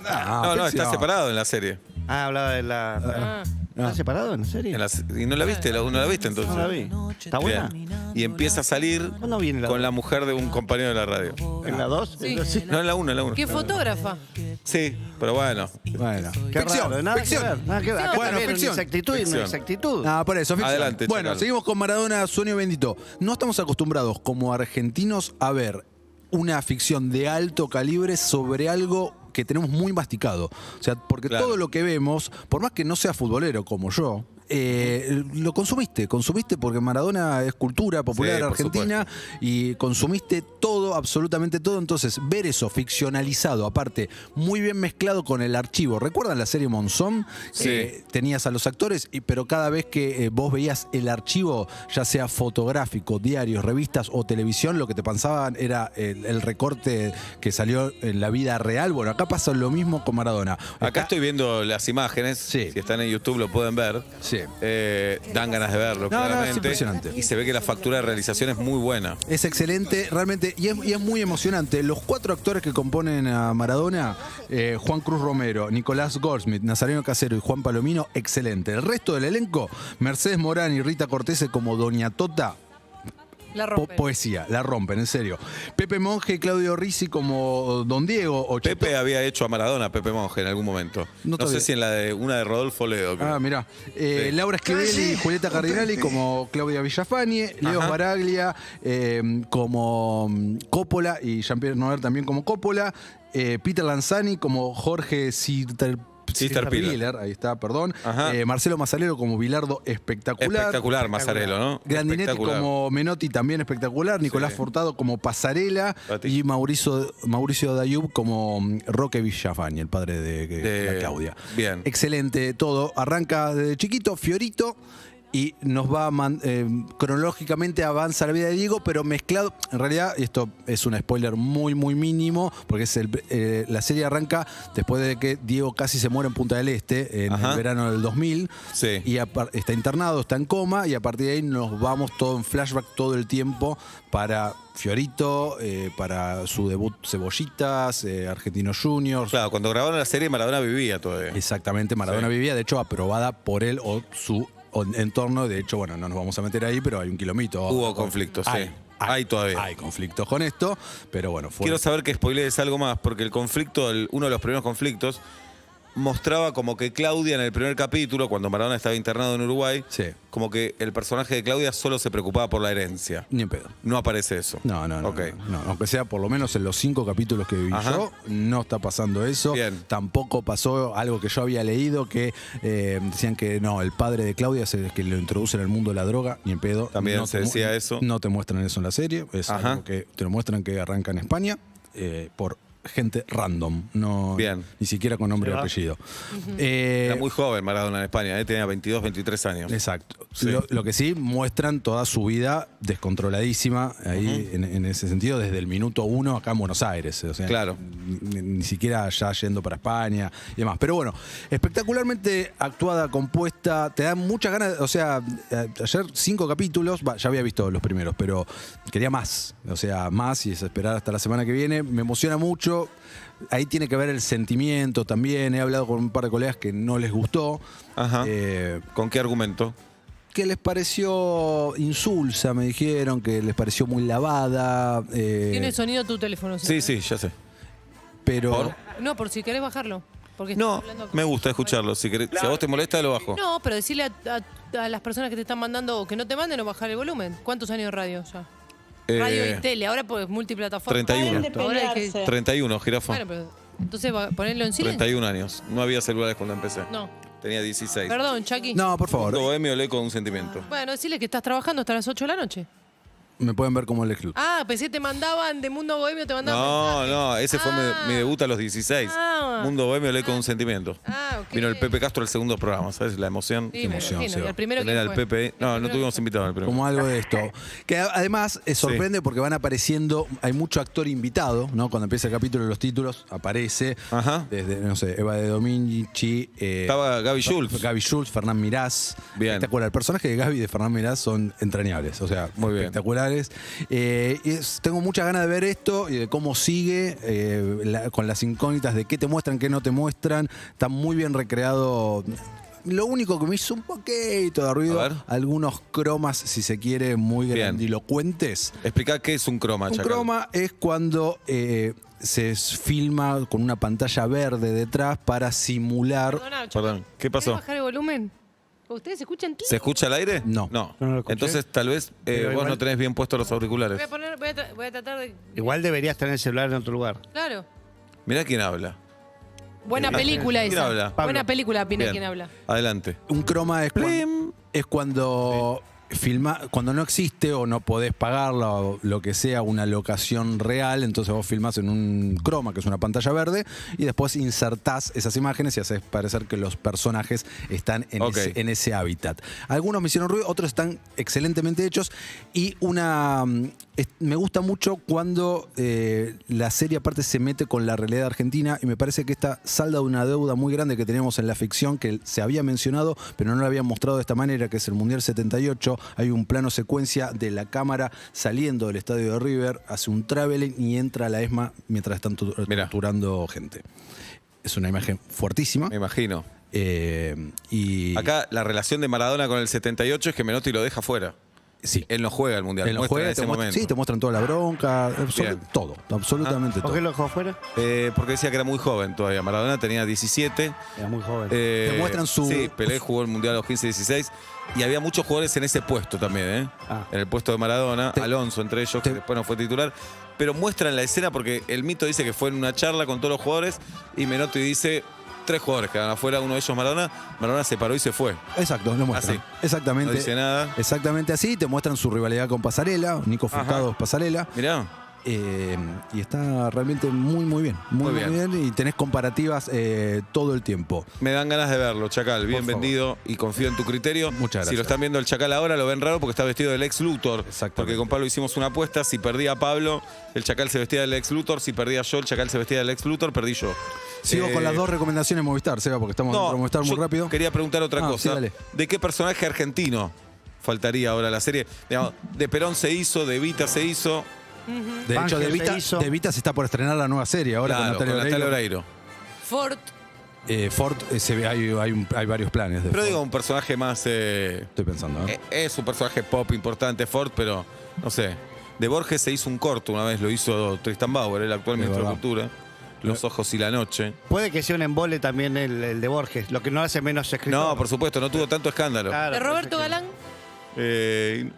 No, está separado en la serie. Hablaba de la... ¿Está separado en la serie? ¿Y no la viste? ¿No la viste entonces? No la vi. ¿Está buena? Bien. Y empieza a salir con la mujer de un compañero de la radio. ¿En la 2? Sí. No, en la 1, en la 1. ¿Qué fotógrafa? Sí, pero bueno. Qué ficción, raro, nada ficción. que ver. Nada que ver. Acá Bueno, también ficción. Inexactitud y inexactitud. Por eso, ficción. Adelante, bueno, Chacal. seguimos con Maradona, Sueño bendito. No estamos acostumbrados como argentinos a ver una ficción de alto calibre sobre algo que tenemos muy masticado. O sea, porque todo lo que vemos, por más que no sea futbolero como yo, lo consumiste porque Maradona es cultura popular argentina y consumiste todo, absolutamente todo. Entonces, ver eso ficcionalizado, aparte, muy bien mezclado con el archivo. ¿Recuerdan la serie Monzón? Tenías a los actores, pero cada vez que vos veías el archivo, ya sea fotográfico, diarios, revistas o televisión, lo que te pensaban era el recorte que salió en la vida real. Bueno, acá pasa lo mismo con Maradona. Acá estoy viendo las imágenes. Si están en YouTube lo pueden ver. Sí. Dan ganas de verlo, claramente. Es impresionante. Y se ve que la factura de realización es muy buena. Es excelente, realmente, y es muy emocionante. Los 4 actores que componen a Maradona, Juan Cruz Romero, Nicolás Goldsmith, Nazareno Casero y Juan Palomino, excelente. El resto del elenco, Mercedes Morán y Rita Cortese como Doña Tota, La rompen. Poesía, la rompen, en serio. Pepe Monge y Claudio Rizzi como Don Diego. O Pepe había hecho a Maradona, Pepe Monge, en algún momento. No sé si en una de Rodolfo Ledo. Creo. Mirá. Laura Esquivel y Julieta Cardinali como Claudia Villafañe. Leo Baraglia como Coppola y Jean-Pierre Noer también como Coppola. Peter Lanzani como Jorge Sister Pilar. Ahí está, perdón. Ajá. Marcelo Mazzarello como Bilardo, espectacular. Espectacular, Mazzarello, ¿no? Grandinetti Espectacular. como Menotti, también espectacular. Nicolás Furtado como Pasarela. Y Mauricio Dayub como Roque Villafañe, el padre de la Claudia. Bien. Excelente todo. Arranca desde chiquito, Fiorito. Y nos va cronológicamente avanza la vida de Diego, pero mezclado. En realidad, esto es un spoiler muy, muy mínimo, porque es la serie arranca después de que Diego casi se muere en Punta del Este, en el verano del 2000. Sí. Y está internado, está en coma, y a partir de ahí nos vamos todo en flashback todo el tiempo para Fiorito, para su debut Cebollitas, Argentinos Juniors. Claro, cuando grabaron la serie Maradona vivía todavía. Exactamente, Maradona vivía, de hecho aprobada por él o su entorno. De hecho, bueno, no nos vamos a meter ahí, pero hay un kilómetro. Hubo conflictos, sí. Hay todavía. Hay conflictos con esto, pero bueno. Quiero saber que spoilees algo más, porque el conflicto, uno de los primeros conflictos, mostraba como que Claudia en el primer capítulo, cuando Maradona estaba internado en Uruguay, como que el personaje de Claudia solo se preocupaba por la herencia. Ni en pedo. No aparece eso. No. Okay. No, aunque sea por lo menos en los 5 capítulos que viví yo, no está pasando eso. Bien. Tampoco pasó algo que yo había leído, que decían que no, el padre de Claudia es el que lo introduce en el mundo de la droga, ni en pedo. También no se decía eso. No te muestran eso en la serie, es algo que te lo muestran que arranca en España por gente random, no ni siquiera con nombre y apellido. Era muy joven Maradona en España, tenía 22, 23 años. Exacto. Sí. Lo que sí muestran toda su vida descontroladísima ahí en ese sentido, desde el minuto 1 acá en Buenos Aires. O sea, claro. Ni siquiera ya yendo para España y demás. Pero bueno, espectacularmente actuada, compuesta, te dan muchas ganas. O sea, ayer 5 capítulos, ya había visto los primeros, pero quería más. O sea, más y es esperar hasta la semana que viene. Me emociona mucho. Ahí tiene que ver el sentimiento también. He hablado con un par de colegas que no les gustó. Ajá. ¿Con qué argumento? Que les pareció insulsa, me dijeron, que les pareció muy lavada. Tiene sonido tu teléfono. Sí, ya sé. Pero... No, por si querés bajarlo. Porque no, me gusta escucharlo. Si a vos te molesta, lo bajo. No, pero decirle a las personas que te están mandando o que no te manden o bajar el volumen. ¿Cuántos años de radio ya? Radio y tele, ahora pues multiplataforma. 31. 31, jirafa. Bueno, pero entonces ponerlo en silencio. 31 años. No había celulares cuando empecé. No. Tenía 16. Perdón, Chucky. No, por favor. Mundo Bohemio lee con un sentimiento. Bueno, decirle que estás trabajando hasta las 8 de la noche. Me pueden ver como el club. Ah, pensé que te mandaban de Mundo Bohemio, te mandaban. No, ese fue mi debut a los 16. Mundo Bohemio lee con un sentimiento. Vino el Pepe Castro al segundo programa, ¿sabes? La emoción. Sí, me imagino. ¿Y el primero tener al Pepe. No tuvimos invitado al primero. Como algo de esto. Que además sorprende porque van apareciendo, hay mucho actor invitado, ¿no? Cuando empieza el capítulo de los títulos, aparece. Desde, no sé, Eva de Dominici. Estaba Gaby Schultz, Fernán Mirás. Bien. Espectacular. El personaje de Gaby y de Fernán Mirás son entrañables. O sea, muy espectaculares. Tengo muchas ganas de ver esto y de cómo sigue con las incógnitas de qué te muestran, qué no te muestran. Está muy bien recreado. Lo único que me hizo un poquito de ruido, algunos cromas, si se quiere, muy grandilocuentes. Explica qué es un croma, Chacal. Un croma es cuando se filma con una pantalla verde detrás para simular... Perdón, ¿qué pasó? ¿Querés bajar el volumen? ¿Ustedes escuchan todo? ¿Se escucha al aire? No. Entonces tal vez vos no tenés bien puestos los auriculares. Voy a tratar de... Igual deberías tener el celular en otro lugar. Claro. Mirá quién habla. Buena película ¿Quién esa. habla? Buena película, Pina, quién habla. Adelante. Un croma es cuando cuando no existe o no podés pagarla o lo que sea una locación real, entonces vos filmás en un croma, que es una pantalla verde, y después insertás esas imágenes y haces parecer que los personajes están en ese hábitat. Algunos me hicieron ruido, otros están excelentemente hechos y me gusta mucho cuando la serie aparte se mete con la realidad argentina y me parece que esta salda una deuda muy grande que tenemos en la ficción que se había mencionado pero no lo habían mostrado de esta manera, que es el Mundial 78. Hay un plano secuencia de la cámara saliendo del estadio de River, hace un traveling y entra a la ESMA mientras están torturando gente. Es una imagen fuertísima. Me imagino. Y acá la relación de Maradona con el 78 es que Menotti lo deja fuera. Sí. Él no juega el Mundial. Él no juega, te muestran toda la bronca, todo, absolutamente todo. ¿Por qué lo dejó fuera? Porque decía que era muy joven todavía. Maradona tenía 17. Era muy joven. Te muestran su... Sí, Pelé jugó el Mundial a los 15 y 16. Y había muchos jugadores en ese puesto también, en el puesto de Maradona. Alonso entre ellos, que después no fue titular. Pero muestran la escena porque el mito dice que fue en una charla con todos los jugadores y Menotti dice... 3 jugadores quedaron afuera, uno de ellos Maradona. Maradona se paró y se fue. Exacto, lo muestran. Así. Exactamente. No dice nada. Exactamente así. Te muestran su rivalidad con Pasarela. Nico Furtado es Pasarela. Mirá. Y está realmente muy bien. Muy bien. Y tenés comparativas todo el tiempo. Me dan ganas de verlo, Chacal. Bien Por favor. vendido y confío en tu criterio. Muchas gracias. Si lo están viendo el Chacal ahora, lo ven raro porque está vestido del ex Luthor. Porque con Pablo hicimos una apuesta. Si perdía Pablo, el Chacal se vestía del ex Luthor. Si perdía yo, el Chacal se vestía del ex Luthor. Perdí yo. Sigo con las 2 recomendaciones de Movistar, Seba, porque estamos dentro de Movistar muy rápido. Quería preguntar otra cosa. Sí, dale. ¿De qué personaje argentino faltaría ahora la serie? Digamos, de Perón se hizo, de Evita se hizo. De hecho, De Vita se está por estrenar la nueva serie ahora Claro, con Natalia Oreiro. Ford. Ford, hay varios planes de Pero Ford. digo, un personaje más... Estoy pensando, ¿no? Es un personaje pop importante, Ford, pero no sé. De Borges se hizo un corto una vez, lo hizo Tristan Bauer, el actual ministro de Cultura. Los ojos y la noche. Puede que sea un embole también el de Borges, lo que no hace menos escritor. No, por supuesto, no tuvo tanto escándalo. Claro, ¿De Roberto Galán?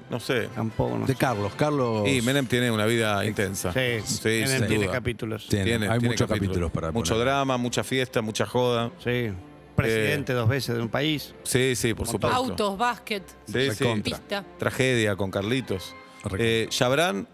No sé. Tampoco. De Carlos. Y Menem tiene una vida intensa. Sí, sin tiene duda. capítulos. Hay muchos capítulos para Mucho poner. drama, mucha fiesta, mucha joda. Sí. Presidente 2 veces de un país. Sí, por supuesto. Autos, básquet, pista. Tragedia con Carlitos. Chabrán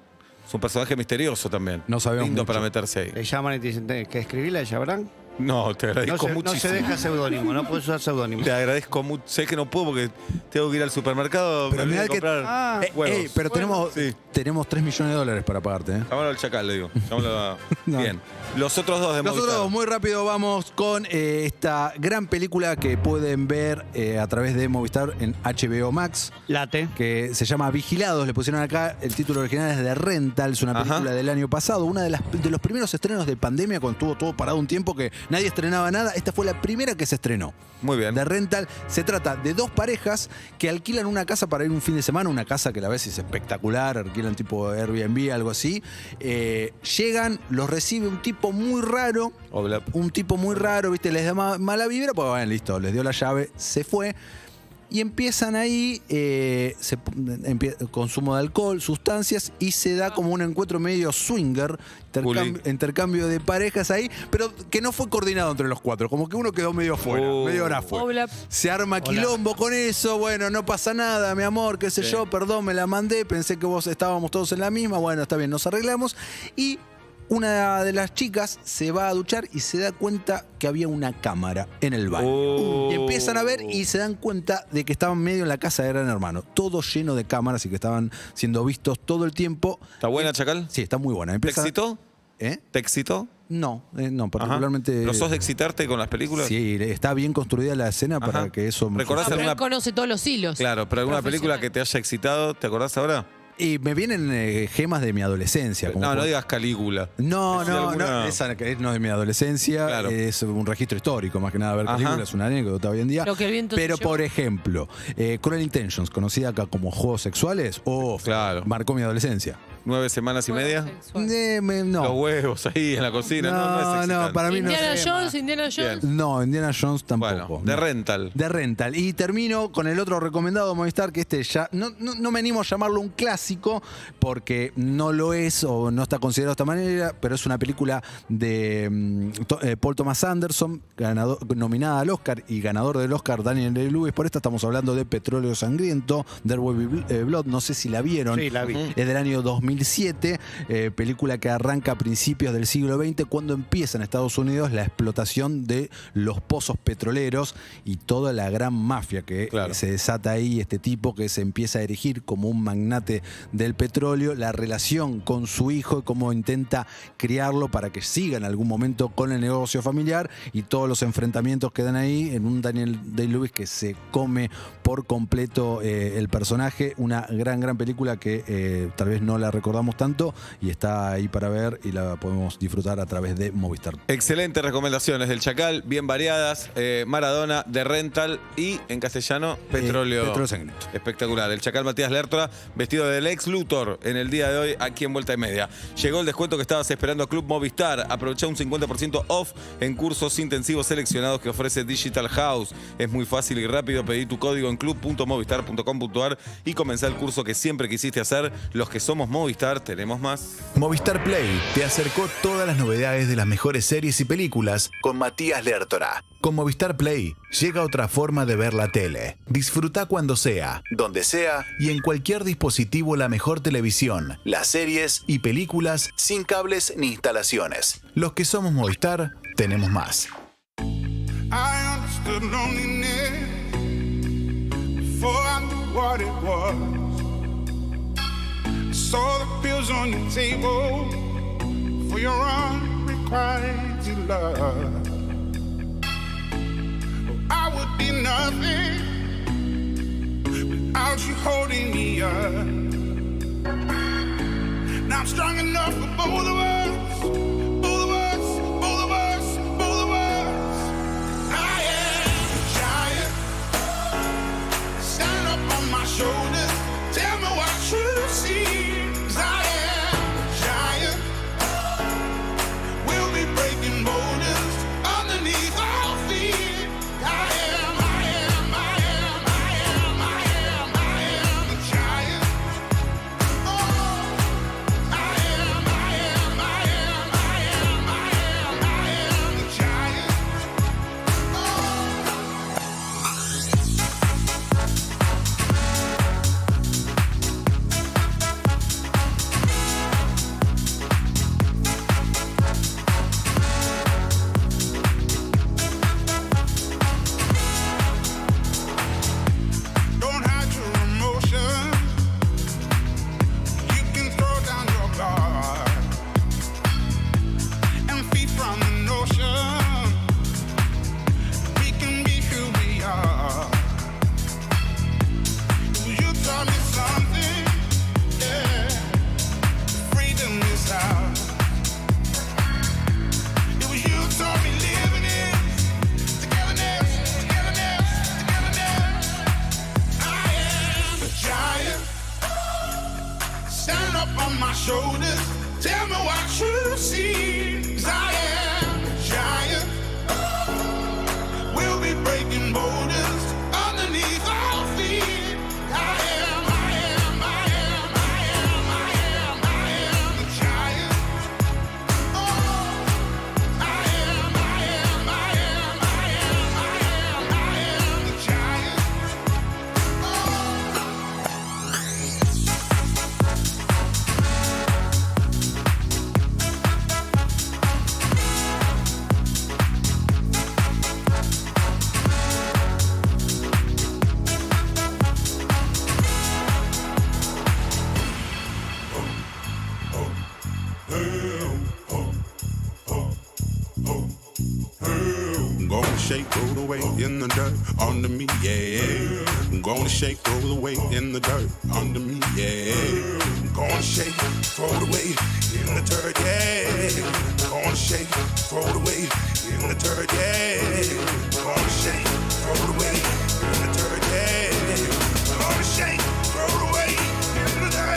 es un personaje misterioso también. No sabemos Lindo mucho. para meterse ahí. Le llaman y te dicen que escribirla de Chabrán. No, te agradezco muchísimo. No se deja seudónimo, no puedes usar seudónimo. Te agradezco mucho. Sé que no puedo porque tengo que ir al supermercado. Pero me mirá olvidé de que- comprar huevos. pero tenemos $3 millones para pagarte. Llámalo al Chacal, le digo. Llámalo No. Bien. Los otros dos de Nosotros Movistar. muy rápido vamos con esta gran película que pueden ver a través de Movistar en HBO Max. Late. Que se llama Vigilados, le pusieron acá, el título original es de Rental, es una película del año pasado, una de los primeros estrenos de pandemia cuando estuvo todo parado un tiempo que nadie estrenaba nada, esta fue la primera que se estrenó. Muy bien. De Rental, se trata de 2 parejas que alquilan una casa para ir un fin de semana, una casa que la ves es espectacular, alquilan tipo Airbnb, algo así. Llegan, los recibe un tipo muy raro, ¿viste? Les da mala vibra, pues bueno, listo, les dio la llave, se fue. Y empiezan ahí consumo de alcohol, sustancias, y se da como un encuentro medio swinger, intercambio de parejas ahí, pero que no fue coordinado entre los 4, como que uno quedó medio afuera, medio hora afuera. Se arma quilombo con eso, bueno, no pasa nada, mi amor, qué sé yo, perdón, me la mandé, pensé que vos estábamos todos en la misma, bueno, está bien, nos arreglamos, y una de las chicas se va a duchar y se da cuenta que había una cámara en el baño. Y empiezan a ver y se dan cuenta de que estaban medio en la casa de Gran Hermano. Todo lleno de cámaras y que estaban siendo vistos todo el tiempo. ¿Está buena, Chacal? Sí, está muy buena. ¿Te excitó? ¿Te excitó? No, particularmente. ¿Pero sos de excitarte con las películas? Sí, está bien construida la escena para que eso... ¿Recordás Pero alguna... él conoce todos los hilos. Claro, pero alguna película que te haya excitado, ¿te acordás ahora? Y me vienen gemas de mi adolescencia. No digas Calígula. No, alguna... esa que no es de mi adolescencia, Claro. es un registro histórico, más que nada ver películas, es una anécdota hoy en día. Lo que el viento Pero, se llevó. por ejemplo, Cruel Intentions, conocida acá como Juegos Sexuales, marcó mi adolescencia. 9 semanas y media. No. Los huevos ahí en la cocina. No, para mí Indiana no. Jones. No, Indiana Jones tampoco. De Rental. De Rental. Y termino con el otro recomendado de Movistar, que ya no me animo a llamarlo un clásico, porque no lo es o no está considerado de esta manera, pero es una película de Paul Thomas Anderson, nominada al Oscar y ganador del Oscar Daniel Day-Lewis. Por esta estamos hablando de Petróleo Sangriento, There Will Be Blood. No sé si la vieron. Sí, la vi. Es del año 2007, película que arranca a principios del siglo XX, cuando empieza en Estados Unidos la explotación de los pozos petroleros y toda la gran mafia que se desata ahí, este tipo que se empieza a erigir como un magnate del petróleo, la relación con su hijo y cómo intenta criarlo para que siga en algún momento con el negocio familiar, y todos los enfrentamientos que dan ahí en un Daniel Day-Lewis que se come por completo el personaje. Una gran película que tal vez no la recordamos tanto y está ahí para ver y la podemos disfrutar a través de Movistar. Excelentes recomendaciones del Chacal, bien variadas. Maradona, de Rental y en castellano, Petróleo Sangriento. Espectacular. El Chacal Matías Lertora, vestido del ex Luthor en el día de hoy aquí en Vuelta y Media. Llegó el descuento que estabas esperando a Club Movistar. Aprovecha un 50% off en cursos intensivos seleccionados que ofrece Digital House. Es muy fácil y rápido. Pedí tu código en club.movistar.com.ar y comenzá el curso que siempre quisiste hacer. Los que somos Movistar tenemos más. Movistar Play te acercó todas las novedades de las mejores series y películas con Matías Lertora. Con Movistar Play llega otra forma de ver la tele. Disfruta cuando sea, donde sea y en cualquier dispositivo la mejor televisión, las series y películas sin cables ni instalaciones. Los que somos Movistar, tenemos más. I understood loneliness before I knew what it was. I saw the pills on your table for your unrequited love. I would be nothing without you holding me up. Now I'm strong enough for both of us. Both of us, both of us, both of us. I am a giant. Stand up on my shoulders. Tell me what you see. 'Cause I am a giant. We'll be breaking boulders underneath our feet. shake, roll away in the dirt under me, yeah. I'm gonna shake, roll away in the dirt under me, yeah. I'm gonna shake, throw it away in the dirt, yeah. I'm gonna shake, throw it away in the dirt, yeah. I'm gonna shake, throw it away in the dirt, yeah. I'm gonna shake, throw it away in the dirt.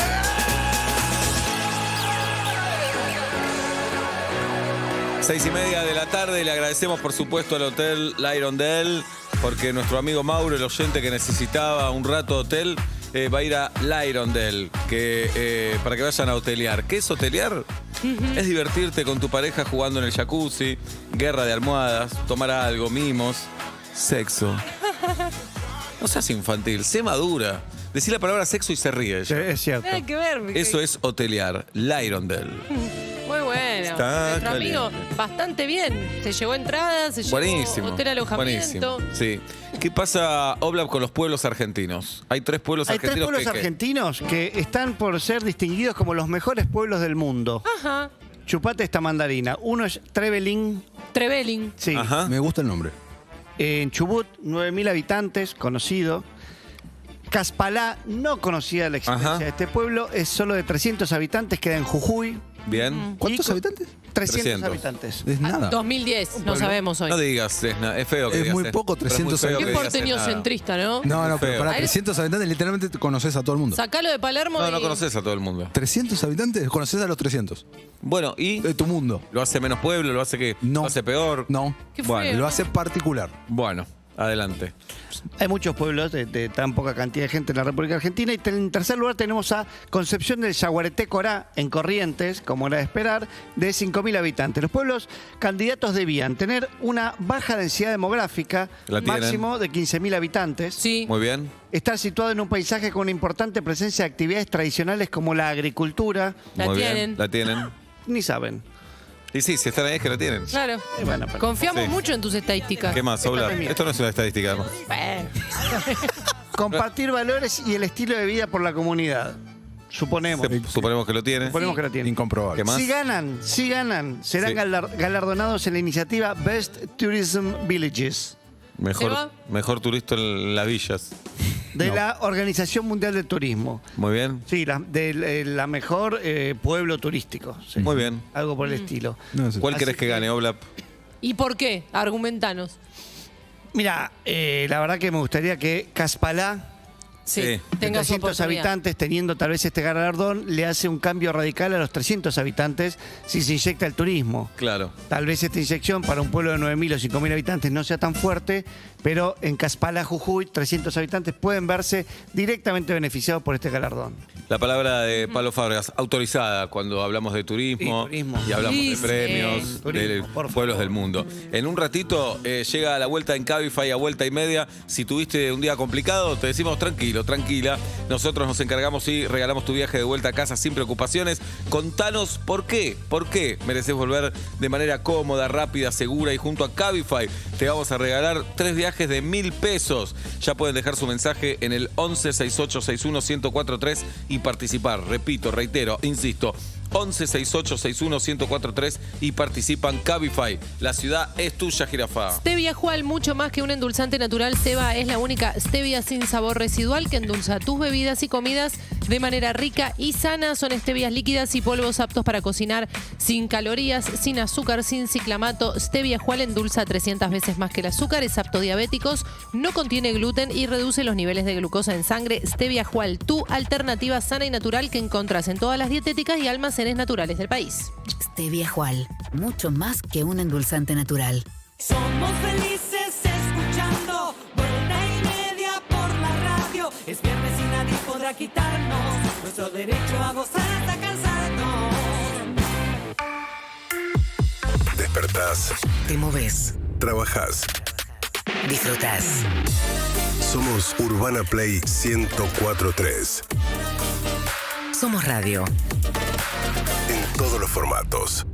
6:30 de la tarde, le agradecemos por supuesto al Hotel Lyrondell, porque nuestro amigo Mauro, el oyente que necesitaba un rato de hotel, va a ir a Lyrondell, para que vayan a hotelear. ¿Qué es hotelear? Es divertirte con tu pareja jugando en el jacuzzi, guerra de almohadas, tomar algo, mimos, sexo. No seas infantil, sé madura. Decí la palabra sexo y se ríe ella. Es cierto. Hay que ver. Eso es hotelear, Lyrondell. Muy bueno. Está Nuestro caliente. amigo, bastante bien. Se llevó entradas, se Buenísimo. llevó hotel alojamiento. Buenísimo. Sí. ¿Qué pasa, Oblap, con los pueblos argentinos? Hay tres pueblos Hay tres argentinos pueblos argentinos que están por ser distinguidos como los mejores pueblos del mundo. Ajá. Chupate esta mandarina. Uno es Trevelin. Trevelin. Sí. Ajá. Me gusta el nombre. En Chubut, 9.000 habitantes, conocido. Caspalá, no conocida la existencia Ajá. de este pueblo, es solo de 300 habitantes, queda en Jujuy. Bien. ¿Cuántos habitantes? 300 habitantes. Es nada. 2010, no sabemos hoy. No digas, es feo que Es digas muy eso. poco, Pero es muy 300 feo Qué que digas porteño nada. centrista, ¿no? No, pero Feo. para Ahí- 300 habitantes literalmente te conoces a todo el mundo. Sacalo de Palermo No, y... no conoces a todo el mundo. 300 habitantes, conoces a los 300. Bueno, ¿y? De tu mundo. ¿Lo hace menos pueblo? ¿Lo hace qué? No. ¿Lo hace peor? No. Qué Bueno, feo. Lo hace particular. Bueno, Adelante. Hay muchos pueblos de tan poca cantidad de gente en la República Argentina. Y en tercer lugar tenemos a Concepción del Yaguareté Corá, en Corrientes, como era de esperar, de 5.000 habitantes. Los pueblos candidatos debían tener una baja densidad demográfica, máximo de 15.000 habitantes. Sí. Muy bien. Estar situado en un paisaje con una importante presencia de actividades tradicionales como la agricultura. Muy bien. La tienen. Ni saben. Y sí, si están ahí es que la tienen. Claro. Bueno, Confiamos Sí. mucho en tus estadísticas. ¿Qué más, Obla? Esto no es una estadística, además. Compartir valores y el estilo de vida por la comunidad. Suponemos. Suponemos que lo tienen. Suponemos que lo tienen. Incomprobable. ¿Qué más? Si ganan, serán Sí. galardonados en la iniciativa Best Tourism Villages Mejor turista en las villas. de la Organización Mundial del Turismo. Muy bien. Sí, la mejor pueblo turístico. Sí. Muy bien. Algo por el estilo. ¿Cuál Así querés que gane, Obla? ¿Y por qué? Argumentanos. Mira, la verdad que me gustaría que Caspalá, Sí, de tenga su 300 oportunidad. habitantes, teniendo tal vez este galardón, le hace un cambio radical a los 300 habitantes si se inyecta el turismo. Claro. Tal vez esta inyección para un pueblo de 9.000 o 5.000 habitantes no sea tan fuerte, pero en Caspalá, Jujuy, 300 habitantes pueden verse directamente beneficiados por este galardón. La palabra de Pablo Fábregas, autorizada cuando hablamos de turismo, y hablamos Sí, de sí. premios de pueblos del mundo. En un ratito llega la vuelta en Cabify a vuelta y media. Si tuviste un día complicado, te decimos tranquilo, tranquila. Nosotros nos encargamos y regalamos tu viaje de vuelta a casa sin preocupaciones. Contanos por qué mereces volver de manera cómoda, rápida, segura, y junto a Cabify te vamos a regalar 3 viajes de 1.000 pesos. Ya pueden dejar su mensaje en el 11 68 61 1043 y participar. Repito, reitero, insisto, 11 68 61 1043 y participan. Cabify, la ciudad es tuya, jirafa. Stevia Jual, mucho más que un endulzante natural, Seba es la única stevia sin sabor residual que endulza tus bebidas y comidas de manera rica y sana. Son stevias líquidas y polvos aptos para cocinar sin calorías, sin azúcar, sin ciclamato. Stevia Jual endulza 300 veces más que el azúcar, es apto a diabéticos, no contiene gluten y reduce los niveles de glucosa en sangre. Stevia Jual, tu alternativa sana y natural que encontrás en todas las dietéticas y almacenes naturales del país. Stevia Jual, mucho más que un endulzante natural. Somos felices escuchando Vuelta y Media por la radio. Es viernes y nadie podrá quitarnos nuestro derecho a gozar hasta cansarnos. Despertás. Te moves. Trabajás. Disfrutás. Somos Urbana Play 104.3. Somos radio. En todos los formatos.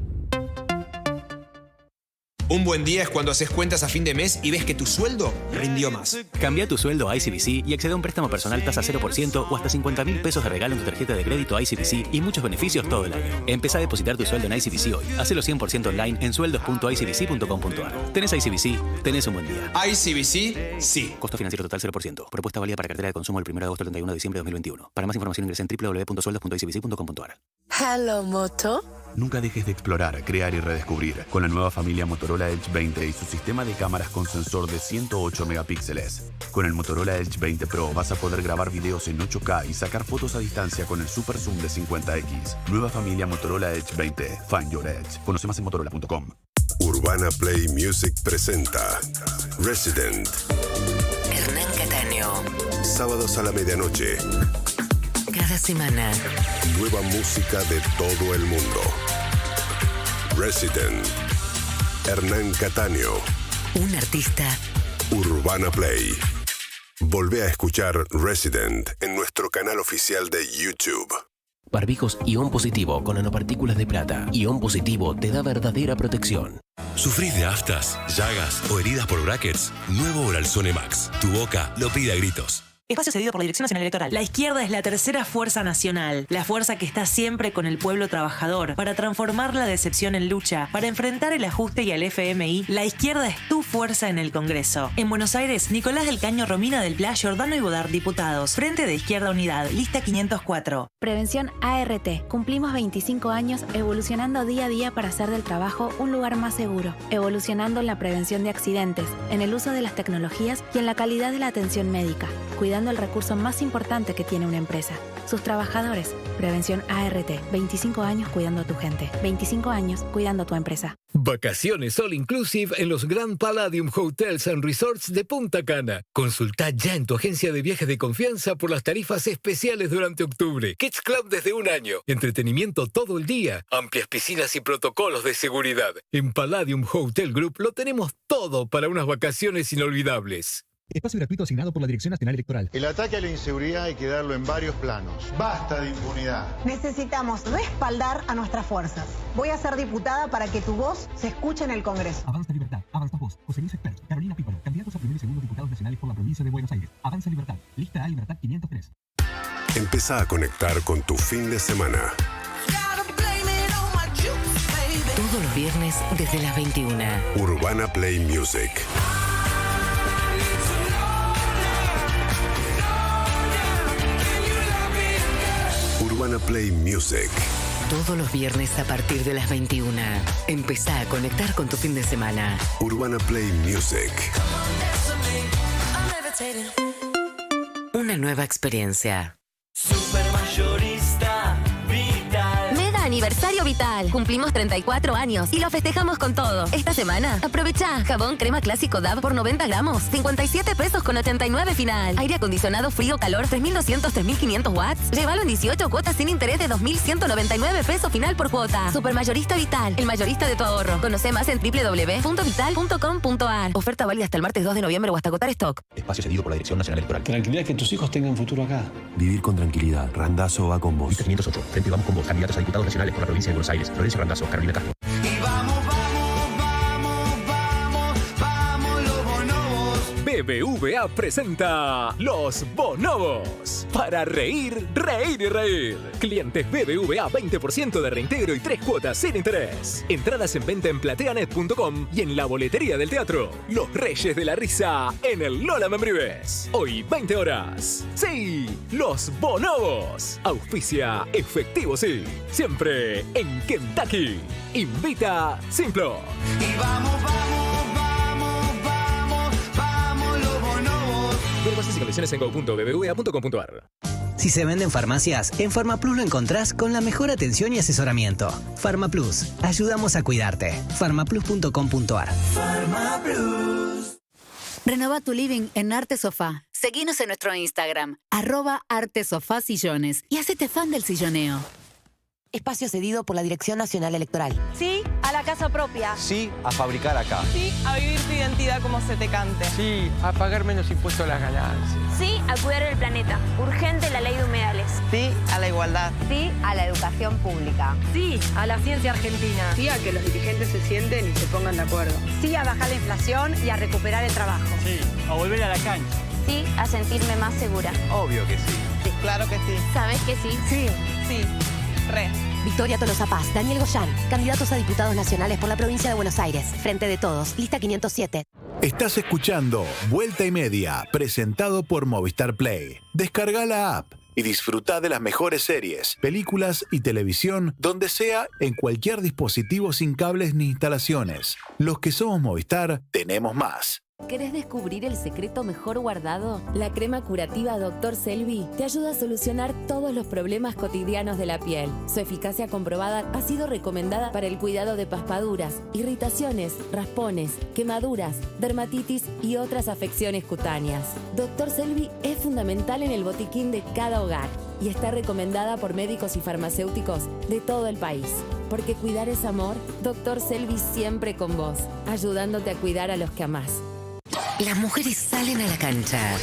Un buen día es cuando haces cuentas a fin de mes y ves que tu sueldo rindió más. Cambia tu sueldo a ICBC y accede a un préstamo personal tasa 0% o hasta 50.000 pesos de regalo en tu tarjeta de crédito ICBC y muchos beneficios todo el año. Empezá a depositar tu sueldo en ICBC hoy. Hacelo 100% online en sueldos.icbc.com.ar. Tenés ICBC, tenés un buen día. ICBC, sí. Costo financiero total 0%. Propuesta válida para cartera de consumo el 1 de agosto al 31 de diciembre de 2021. Para más información ingresa en www.sueldos.icbc.com.ar. Hello, Moto. Nunca dejes de explorar, crear y redescubrir con la nueva familia Motorola Edge 20 y su sistema de cámaras con sensor de 108 megapíxeles. Con el Motorola Edge 20 Pro vas a poder grabar videos en 8K y sacar fotos a distancia con el super zoom de 50x. Nueva familia Motorola Edge 20. Find your edge. Conoce más en motorola.com. Urbana Play Music presenta Resident. Hernán Cataño. Sábados a la medianoche. Cada semana. Nueva música de todo el mundo. Resident. Hernán Cataño. Un artista. Urbana Play. Volvé a escuchar Resident en nuestro canal oficial de YouTube. Barbijos Ion Positivo con nanopartículas de plata. Ion Positivo te da verdadera protección. ¿Sufrís de aftas, llagas o heridas por brackets? Nuevo Oralzone Max. Tu boca lo pide a gritos. Espacio cedido por la Dirección Nacional Electoral. La izquierda es la tercera fuerza nacional, la fuerza que está siempre con el pueblo trabajador, para transformar la decepción en lucha, para enfrentar el ajuste y al FMI. La izquierda es tu fuerza en el Congreso. En Buenos Aires, Nicolás del Caño, Romina del Pla, Giordano y Bodar, diputados. Frente de Izquierda Unidad, lista 504. Prevención ART. Cumplimos 25 años evolucionando día a día para hacer del trabajo un lugar más seguro, evolucionando en la prevención de accidentes, en el uso de las tecnologías y en la calidad de la atención médica. cuidando el recurso más importante que tiene una empresa, sus trabajadores. Prevención ART, 25 años cuidando a tu gente, 25 años cuidando a tu empresa. Vacaciones all inclusive en los Grand Palladium Hotels and Resorts de Punta Cana. Consulta ya en tu agencia de viajes de confianza por las tarifas especiales durante octubre. Kids Club desde 1 año. Entretenimiento todo el día. Amplias piscinas y protocolos de seguridad. En Palladium Hotel Group lo tenemos todo para unas vacaciones inolvidables. Espacio gratuito asignado por la Dirección Nacional Electoral. El ataque a la inseguridad hay que darlo en varios planos. Basta de impunidad. Necesitamos respaldar a nuestras fuerzas. Voy a ser diputada para que tu voz se escuche en el Congreso. Avanza Libertad, Avanza Voz, José Luis Expert, Carolina Píparo, candidatos a primer y segundo diputados nacionales por la provincia de Buenos Aires. Avanza Libertad, lista A Libertad 503. Empezá a conectar con tu fin de semana. Todos los viernes desde las 21. Urbana Play Music. Urbana Play Music. Todos los viernes a partir de las 21. Empezá a conectar con tu fin de semana. Urbana Play Music. Una nueva experiencia. Supermayorista Vital. Mega aniversario Vital. Cumplimos 34 años y lo festejamos con todo. Esta semana, aprovecha jabón crema clásico DAV por 90 gramos, 57 pesos con 89 final. Aire acondicionado frío calor 3200, 3500 watts. Llévalo en 18 cuotas sin interés de 2199 pesos final por cuota. Supermayorista Vital, el mayorista de tu ahorro. Conoce más en www.vital.com.ar. Oferta válida hasta el martes 2 de noviembre o hasta agotar stock. Espacio cedido por la Dirección Nacional Electoral. Tranquilidad que tus hijos tengan futuro acá. Vivir con tranquilidad. Randazzo va con vos. Lista 508. Frente Vamos con vos. Candidatos a diputados nacionales por la provincia de Buenos Aires. Florencio Randazzo. Carolina Castro. Y vamos los bonobos. BBVA presenta Los Bonobos. Para reír, reír y reír. Clientes BBVA 20% de reintegro y 3 cuotas sin interés. Entradas en venta en plateanet.com y en la boletería del teatro. Los Reyes de la Risa en el Lola Membrives. Hoy 20 horas. Sí, Los Bonobos. Auspicia Efectivo Sí. Siempre en Kentucky. Invita Simplo. Y vamos los bonobos. Ver bases y condiciones en go.bbva.com.ar. Si se vende en farmacias, en Farmaplus lo encontrás con la mejor atención y asesoramiento. Farmaplus, ayudamos a cuidarte. farmaplus.com.ar. Farmaplus. Renova tu living en Arte Sofá. Seguinos en nuestro Instagram, @artesofásillones y hacete fan del silloneo. Espacio cedido por la Dirección Nacional Electoral. Sí a la casa propia. Sí a fabricar acá. Sí a vivir tu identidad como se te cante. Sí a pagar menos impuestos a las ganancias. Sí a cuidar el planeta. Urgente la ley de humedales. Sí a la igualdad. Sí a la educación pública. Sí a la ciencia argentina. Sí a que los dirigentes se sienten y se pongan de acuerdo. Sí a bajar la inflación y a recuperar el trabajo. Sí a volver a la cancha. Sí a sentirme más segura. Obvio que sí. Sí, claro que sí. ¿Sabes que sí? Sí. Sí. Re. Victoria Tolosa Paz, Daniel Goyán, candidatos a diputados nacionales por la provincia de Buenos Aires. Frente de Todos, lista 507. Estás escuchando Vuelta y Media, presentado por Movistar Play. Descarga la app y disfruta de las mejores series, películas y televisión, donde sea, en cualquier dispositivo sin cables ni instalaciones. Los que somos Movistar, tenemos más. ¿Querés descubrir el secreto mejor guardado? La crema curativa Dr. Selvi te ayuda a solucionar todos los problemas cotidianos de la piel. Su eficacia comprobada ha sido recomendada para el cuidado de paspaduras, irritaciones, raspones, quemaduras, dermatitis y otras afecciones cutáneas. Dr. Selvi es fundamental en el botiquín de cada hogar y está recomendada por médicos y farmacéuticos de todo el país. Porque cuidar es amor, Dr. Selvi siempre con vos, ayudándote a cuidar a los que amás. Las mujeres salen a la cancha.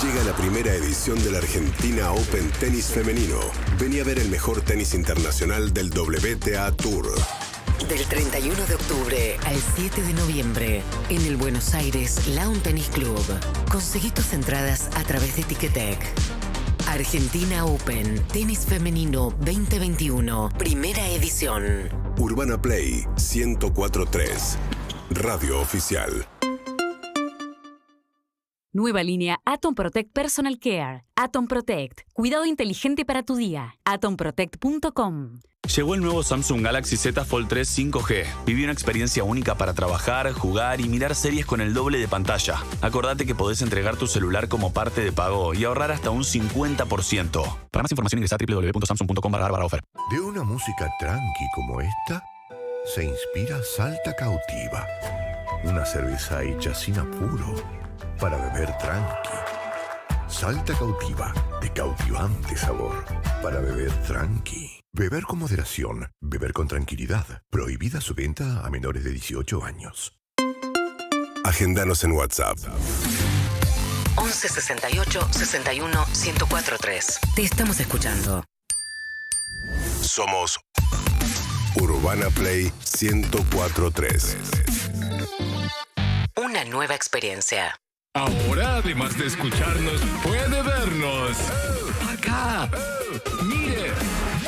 Llega la primera edición de la Argentina Open Tenis Femenino. Vení a ver el mejor tenis internacional del WTA Tour. Del 31 de octubre al 7 de noviembre, en el Buenos Aires Lawn Tennis Club. Conseguí tus entradas a través de Ticketek. Argentina Open Tenis Femenino 2021, primera edición. Urbana Play 104.3, Radio Oficial. Nueva línea Atom Protect Personal Care. Atom Protect. Cuidado inteligente para tu día. atomprotect.com. Llegó el nuevo Samsung Galaxy Z Fold 3 5G. Viví una experiencia única para trabajar, jugar y mirar series con el doble de pantalla. Acordate que podés entregar tu celular como parte de pago y ahorrar hasta un 50%. Para más información ingresa a www.samsung.com/offer. De una música tranqui como esta, se inspira Salta Cautiva. Una cerveza hecha sin apuro para beber tranqui. Salta Cautiva, de cautivante sabor, para beber tranqui. Beber con moderación, beber con tranquilidad. Prohibida su venta a menores de 18 años. Agéndanos en WhatsApp. 11 68 61 1043. Te estamos escuchando. Somos Urbana Play 1043. Una nueva experiencia. Ahora, además de escucharnos, puede vernos. Acá. Mire.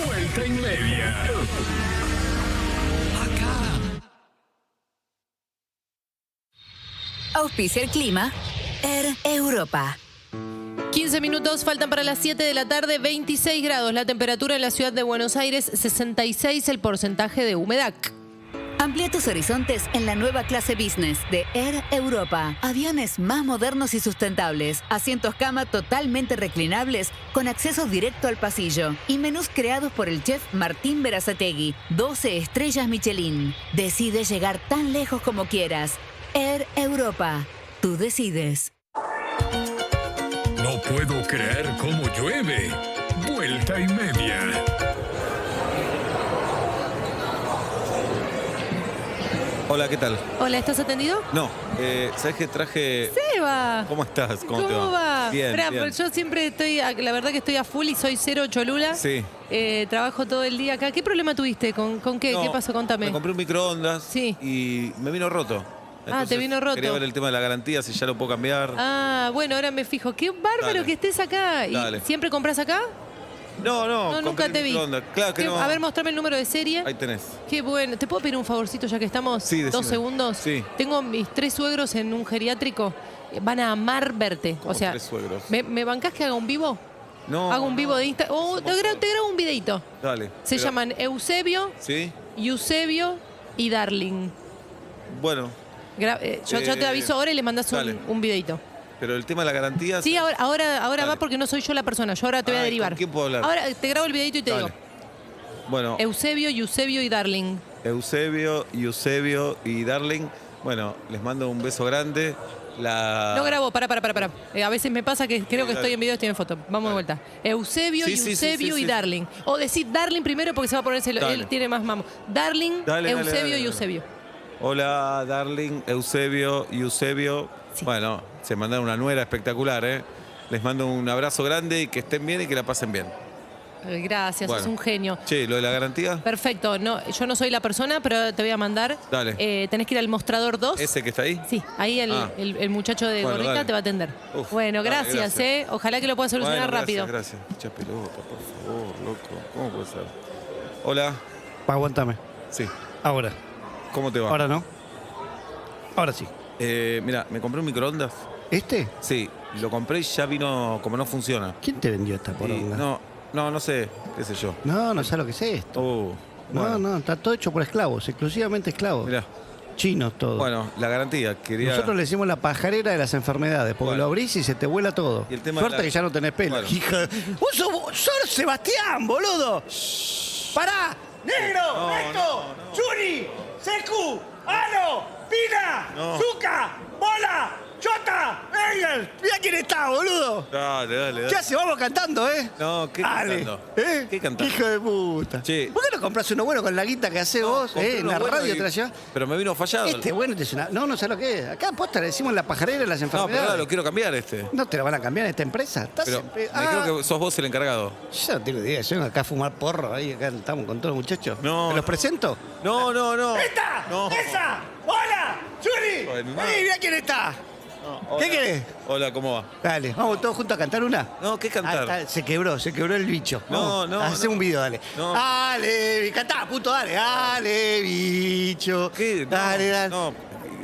Vuelta y media. Acá. Auspicia el clima. Air Europa. 15 minutos faltan para las 7 de la tarde, 26 grados la temperatura en la ciudad de Buenos Aires, 66 el porcentaje de humedad. Amplía tus horizontes en la nueva clase business de Air Europa. Aviones más modernos y sustentables, asientos cama totalmente reclinables con acceso directo al pasillo y menús creados por el chef Martín Berazategui, 12 estrellas Michelin. Decide llegar tan lejos como quieras. Air Europa. Tú decides. No puedo creer cómo llueve. Vuelta y media. Hola, ¿qué tal? Hola, ¿estás atendido? No, ¿sabes qué traje? ¡Seba! ¿Cómo estás? ¿Cómo te va? Bien, Esperá, bien. Yo siempre estoy, la verdad que estoy a full y soy cero Cholula. Sí. Trabajo todo el día acá. ¿Qué problema tuviste? ¿Con qué? No, ¿Qué pasó? Contame. Me compré un microondas Sí. y me vino roto. Entonces, te vino roto. Quería ver el tema de la garantía, si ya lo puedo cambiar. Bueno, ahora me fijo. Qué bárbaro Dale. que estés acá. Dale. ¿Y siempre compras acá? No, nunca te vi. Claro que no. A ver, mostrame el número de serie. Ahí tenés. Qué bueno. ¿Te puedo pedir un favorcito ya que estamos? Sí, decime. 2 segundos. Sí. Tengo mis 3 suegros en un geriátrico. Van a amar verte. ¿Cómo O sea, 3 suegros? ¿me bancás que haga un vivo? No. Hago un vivo de Instagram. Te grabo un videito. Dale. Se llaman Eusebio, ¿Sí? Eusebio y Darling. Bueno, Yo te aviso ahora y le mandás dale. un videito. pero el tema de la garantía... Sí, ahora Dale. va porque no soy yo la persona. Yo ahora te voy a derivar. ¿Con quién puedo hablar? Ahora te grabo el videito y te Dale. digo. Bueno, Eusebio, Eusebio y Darling. Eusebio y Darling. Bueno, les mando un beso grande. No grabo, para. A veces me pasa que creo que estoy en video y estoy en foto. Vamos de vuelta. Eusebio, Sí, sí, Eusebio sí, y sí. Darling. O decir Darling primero porque se va a poner Dale. él tiene más mamo. Darling, Dale, Eusebio y dale. Eusebio. Hola, Darling, Eusebio y Eusebio. Sí. Bueno, se mandaron una nuera espectacular, ¿eh? Les mando un abrazo grande y que estén bien y que la pasen bien. Gracias, Bueno. sos un genio. Che, ¿lo de la garantía? Perfecto, no, yo no soy la persona, pero te voy a mandar. Dale. Tenés que ir al mostrador 2. ¿Ese que está ahí? Sí, ahí Ah. el muchacho de Bueno, gorrita dale. te va a atender. Uf, Bueno, dale, gracias, Ojalá que lo puedas solucionar Bueno, rápido. Gracias. Mucha pelota, por favor, loco. ¿Cómo puede ser? Hola. Aguántame. Sí. Ahora. ¿Cómo te va? Ahora no. Ahora sí. Mira, me compré un microondas. ¿Este? Sí, lo compré y ya vino como no funciona. ¿Quién te vendió esta poronga? No sé, qué sé yo. No sé lo que es esto. Bueno. No, está todo hecho por esclavos, exclusivamente esclavos. Mirá. Chinos todos. Bueno, la garantía, quería... Nosotros le decimos la pajarera de las enfermedades, porque Bueno. lo abrís y se te vuela todo. Y el tema Suerte de la- que ya no tenés pelo. Bueno. Hija. ¡Vos sos Sebastián, boludo! ¡Pará! ¡Negro! No, ¡Recto! ¡Churi! ¡Secu! ¡Ano! ¡Pina! No. ¡Zuca! ¡Bola! ¡Chota! ¡Egel! ¡Mirá quién está, boludo! Dale. ¿Qué hace? Vamos cantando, ¿eh? No, ¿qué Dale. cantando? ¿Eh? ¿Qué cantando? Hijo de puta. Che. ¿Por qué no compras uno bueno con la guita que haces vos? compré En uno la bueno radio y- te la llevas. Pero me vino fallado. Este bueno te suena. No sé lo que es. Acá posta le decimos la pajarera de las No, pero enfermedades. ahora lo quiero cambiar este. No te lo van a cambiar en esta empresa. Estás Pero en- me creo que sos vos el encargado. Yo no tengo idea. Yo vengo acá a fumar porro. Ahí acá estamos con todos los muchachos. No. ¿Te los presento? No. ¡Esta! No. ¡Esa! ¡Hola! ¡Churi! Joder, no. ¡Vení, mira quién está! ¿Qué querés? Hola, ¿cómo va? Dale, vamos todos juntos a cantar una. No, ¿qué cantar? Se quebró el bicho. No, Hacé no. un video, dale. No. Dale, cantá, puto, dale. Dale, bicho. ¿Qué? No, Dale. No,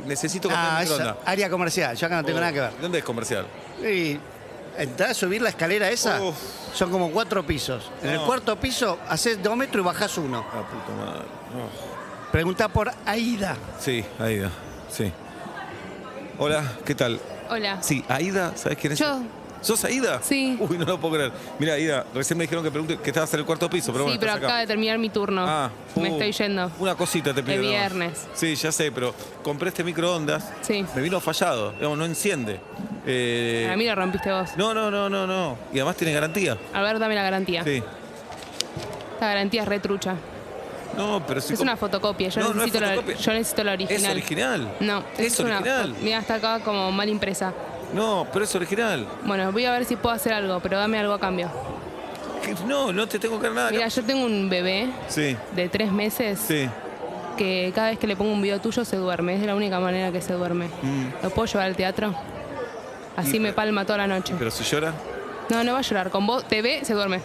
necesito comprar un microondas. Área comercial, yo acá no tengo nada que ver. ¿Dónde es comercial? Y entrar a subir la escalera esa, son como 4 pisos. En el cuarto piso haces 2 metros y bajás 1. La puta madre. Preguntá por Aida. Sí, Aida, sí. Hola, ¿qué tal? Hola. Sí, Aida, ¿sabes quién es? Yo. ¿Sos Aida? Sí. Uy, no lo puedo creer. Mira, Aida, recién me dijeron que pregunte que estabas en el cuarto piso, pero Sí, bueno, pero estás acá. acaba de terminar mi turno. Me estoy yendo. Una cosita te pido. De nada más. viernes. Sí, ya sé, pero compré este microondas. Sí. Me vino fallado, digamos, no enciende. A mí lo rompiste vos. No. Y además tiene garantía. A ver, dame la garantía. Sí. Esta garantía es retrucha. No, pero si Es una fotocopia. Yo necesito la original. ¿Es original? No, es original. Mira, está acá como mal impresa. No, pero es original. Bueno, voy a ver si puedo hacer algo, pero dame algo a cambio. No te tengo que dar nada. Mira, yo tengo un bebé de 3 meses que cada vez que le pongo un video tuyo se duerme. Es de la única manera que se duerme. ¿Lo puedo llevar al teatro? Así me palma toda la noche. Pero si llora. No va a llorar. Con vos te ve, se duerme.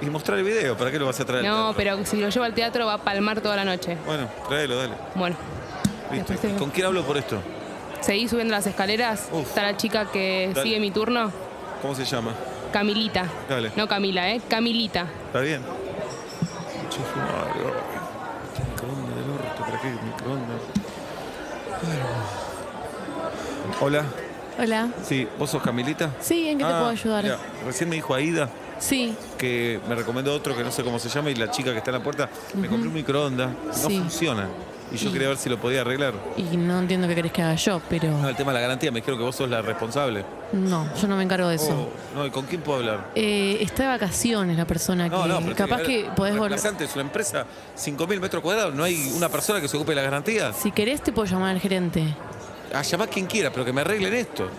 Y mostrar el video, ¿para qué lo vas a traer? No, pero si lo llevo al teatro va a palmar toda la noche. Bueno, tráelo, dale. Bueno. Listo. ¿Y con quién hablo por esto? Seguí subiendo las escaleras. Está la chica que sigue mi turno. ¿Cómo se llama? Camilita. Dale. No Camila, Camilita. ¿Está bien? Microondas del orto, ¿para qué? Microondas. Hola. Hola. Sí, ¿vos sos Camilita? Sí, ¿en qué te puedo ayudar? Mira, recién me dijo Aida. Sí. Que me recomendó otro que no sé cómo se llama y la chica que está en la puerta me compré un microondas. No funciona. Y yo quería ver si lo podía arreglar. Y no entiendo qué querés que haga yo, pero... No, el tema de la garantía, me dijeron que vos sos la responsable. No, yo no me encargo de eso. No, ¿y con quién puedo hablar? Está de vacaciones la persona que... pero capaz que podés volver... Es una empresa, 5.000 metros cuadrados, ¿no hay una persona que se ocupe de la garantía? Si querés te puedo llamar al gerente. Llamá a quien quiera, pero que me arreglen esto.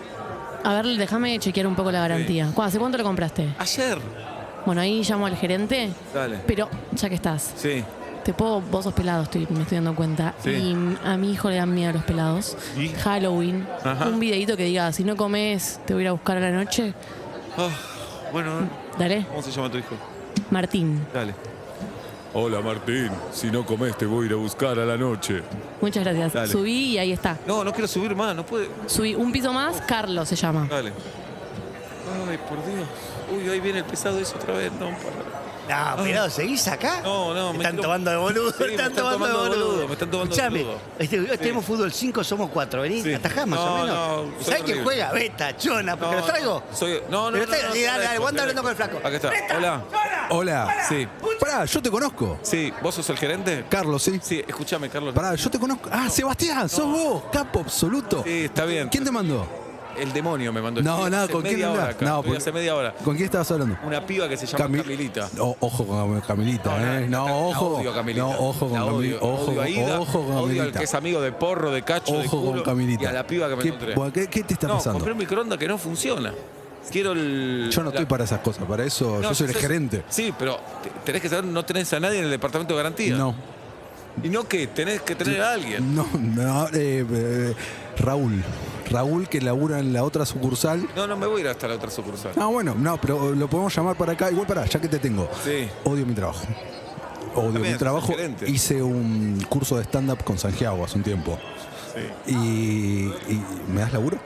A ver, déjame chequear un poco la garantía. ¿Hace cuánto lo compraste? Ayer. Bueno, ahí llamo al gerente. Dale. Pero, ya que estás. Sí. Vos sos pelado, me estoy dando cuenta. Sí. Y a mi hijo le dan miedo a los pelados. ¿Y? Halloween. Ajá. Un videito que diga, si no comes, te voy a ir a buscar a la noche. Bueno. Dale. ¿Cómo se llama tu hijo? Martín. Dale. Hola Martín, si no comes te voy a ir a buscar a la noche. Muchas gracias. Dale. Subí y ahí está. No quiero subir más, no puede. Subí un piso más, Carlos se llama. Dale. Ay, por Dios. Uy, ahí viene el pesado eso otra vez. No, No, pero ¿seguís acá? No, me están tomando de boludo. Sí, me están tomando de boludo. Me están tomando de boludo. Escuchame, tenemos fútbol 5, somos 4. Vení, atajás más o menos. ¿Sabés quién juega? Beta, Chona, porque los traigo. No. Dale, vos andá hablando con el flaco. Acá está. Beta, Hola. Sí. Pará, yo te conozco. Sí, ¿vos sos el gerente? Carlos, sí. Sí, escúchame, Carlos. Pará, yo te conozco. Ah, Sebastián, sos vos, capo absoluto. Sí, está bien. ¿Quién te mandó? El demonio me mandó. No, ¿con quién hablas? Hace media hora. ¿Con quién estabas hablando? Una piba que se llama Camilita. Ojo con Camilita, ojo. Odio a Camilita. No, ojo con Camilita. Odio a Ida, ojo con odio al Camilita. que es amigo de Porro, de Cacho, de Ojo culo, con Camilita. y a la piba que me encontré. ¿Qué te está pasando? Compré un microondas que no funciona. Quiero el... Yo no estoy para esas cosas, para eso yo soy el gerente. Sí, pero tenés que saber, no tenés a nadie en el departamento de garantía. No. ¿Y no qué? Tenés que tener a alguien. No, Raúl, que labura en la otra sucursal. No me voy a ir hasta la otra sucursal. Bueno, pero lo podemos llamar para acá. Igual ya que te tengo. Sí. Odio mi trabajo. Mi trabajo. Hice un curso de stand-up con Santiago hace un tiempo. Sí. ¿Y me das laburo?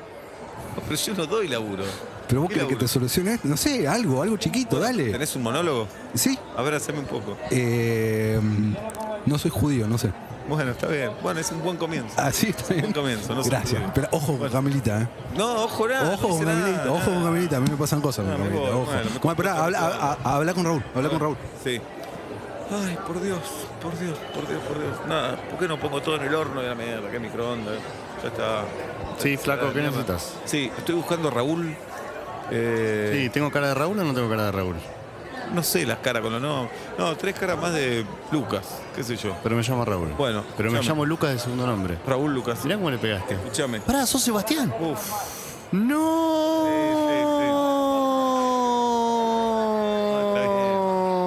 Pero yo no doy laburo. ¿Pero vos querés que te solucione? No sé, algo chiquito, dale. ¿Tenés un monólogo? Sí. A ver, haceme un poco. No soy judío, no sé. Bueno, está bien. Bueno, es un buen comienzo. Ah, sí, está bien. Un buen comienzo. No Gracias. Pero ojo con Camilita, No, ojo nada. Ojo con Camilita, ojo con Camilita. A mí me pasan cosas con Camilita. Ojo. Bueno, pará, habla con Raúl. Habla con Raúl. Sí. Ay, por Dios. Nada, ¿por qué no pongo todo en el horno de la mierda? ¿Qué microondas? Ya está. Sí, flaco, ¿qué necesitas? Sí, estoy buscando a Raúl. Sí, ¿tengo cara de Raúl o no tengo cara de Raúl? No sé las caras con los no. No, 3 caras más de Lucas, qué sé yo. Pero me llamo Raúl. Bueno. Pero me llamo Lucas de segundo nombre. Raúl Lucas. Mirá cómo le pegaste. Escúchame. Pará, ¿sos Sebastián? Uf. ¡No!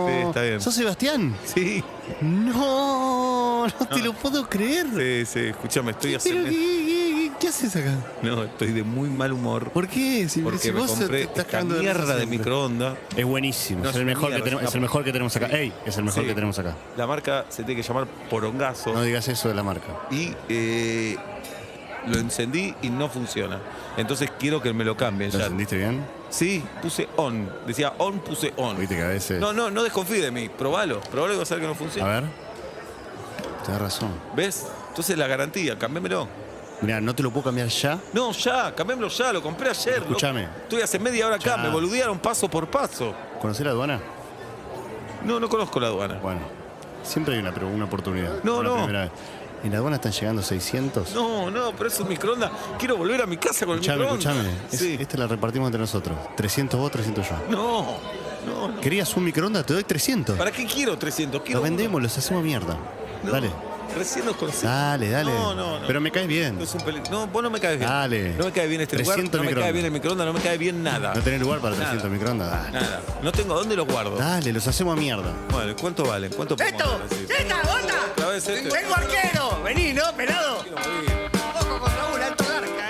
Sí, está bien. ¿Sos Sebastián? Sí. No te lo puedo creer. Sí, escúchame, estoy haciendo... ¿Qué haces acá? No, estoy de muy mal humor. ¿Por qué? Porque me compré esta mierda de microondas. Es buenísimo, es el mejor que tenemos acá. Ey, es el mejor que tenemos acá. La marca se tiene que llamar Porongazo. No digas eso de la marca. Y lo encendí y no funciona. Entonces quiero que me lo cambien. ¿Lo encendiste bien? Sí, puse on. Decía on, puse on. Viste que a veces... No desconfíe de mí. Probalo y vas a ver que no funciona. A ver. Tenés razón. ¿Ves? Entonces la garantía, cambiémelo. Mirá, ¿no te lo puedo cambiar ya? No, ya, cambiémelo ya, lo compré ayer. Escúchame. Estoy hace media hora acá, Ya. me boludearon paso por paso. ¿Conocés la aduana? No conozco la aduana. Bueno, siempre hay una oportunidad. No. La primera vez. ¿En la aduana están llegando 600? No, pero es un microondas. Quiero volver a mi casa con el microondas. Escúchame. Sí. Esta la repartimos entre nosotros. 300 vos, 300 yo. No. ¿Querías un microondas? Te doy 300. ¿Para qué quiero 300? Lo vendemos, los hacemos mierda. Dale. Recién nos conocimos. Dale. No. Pero me caes bien. Es un no, vos no me caes bien. Dale. No me cae bien este lugar. 300 No me cae microondas. bien el microondas, no me cae bien nada. ¿No tenés lugar para 300 microondas? Dale. Nada. No tengo. ¿Dónde los guardo? Dale, los hacemos a mierda. Bueno, ¿cuánto valen? ¿Cuánto podemos ¡Esto! dar así? ¡Esta, bota! Otra vez este. ¡Tengo arquero! Vení, ¿no, pelado? Ojo con Raúl, alto garca,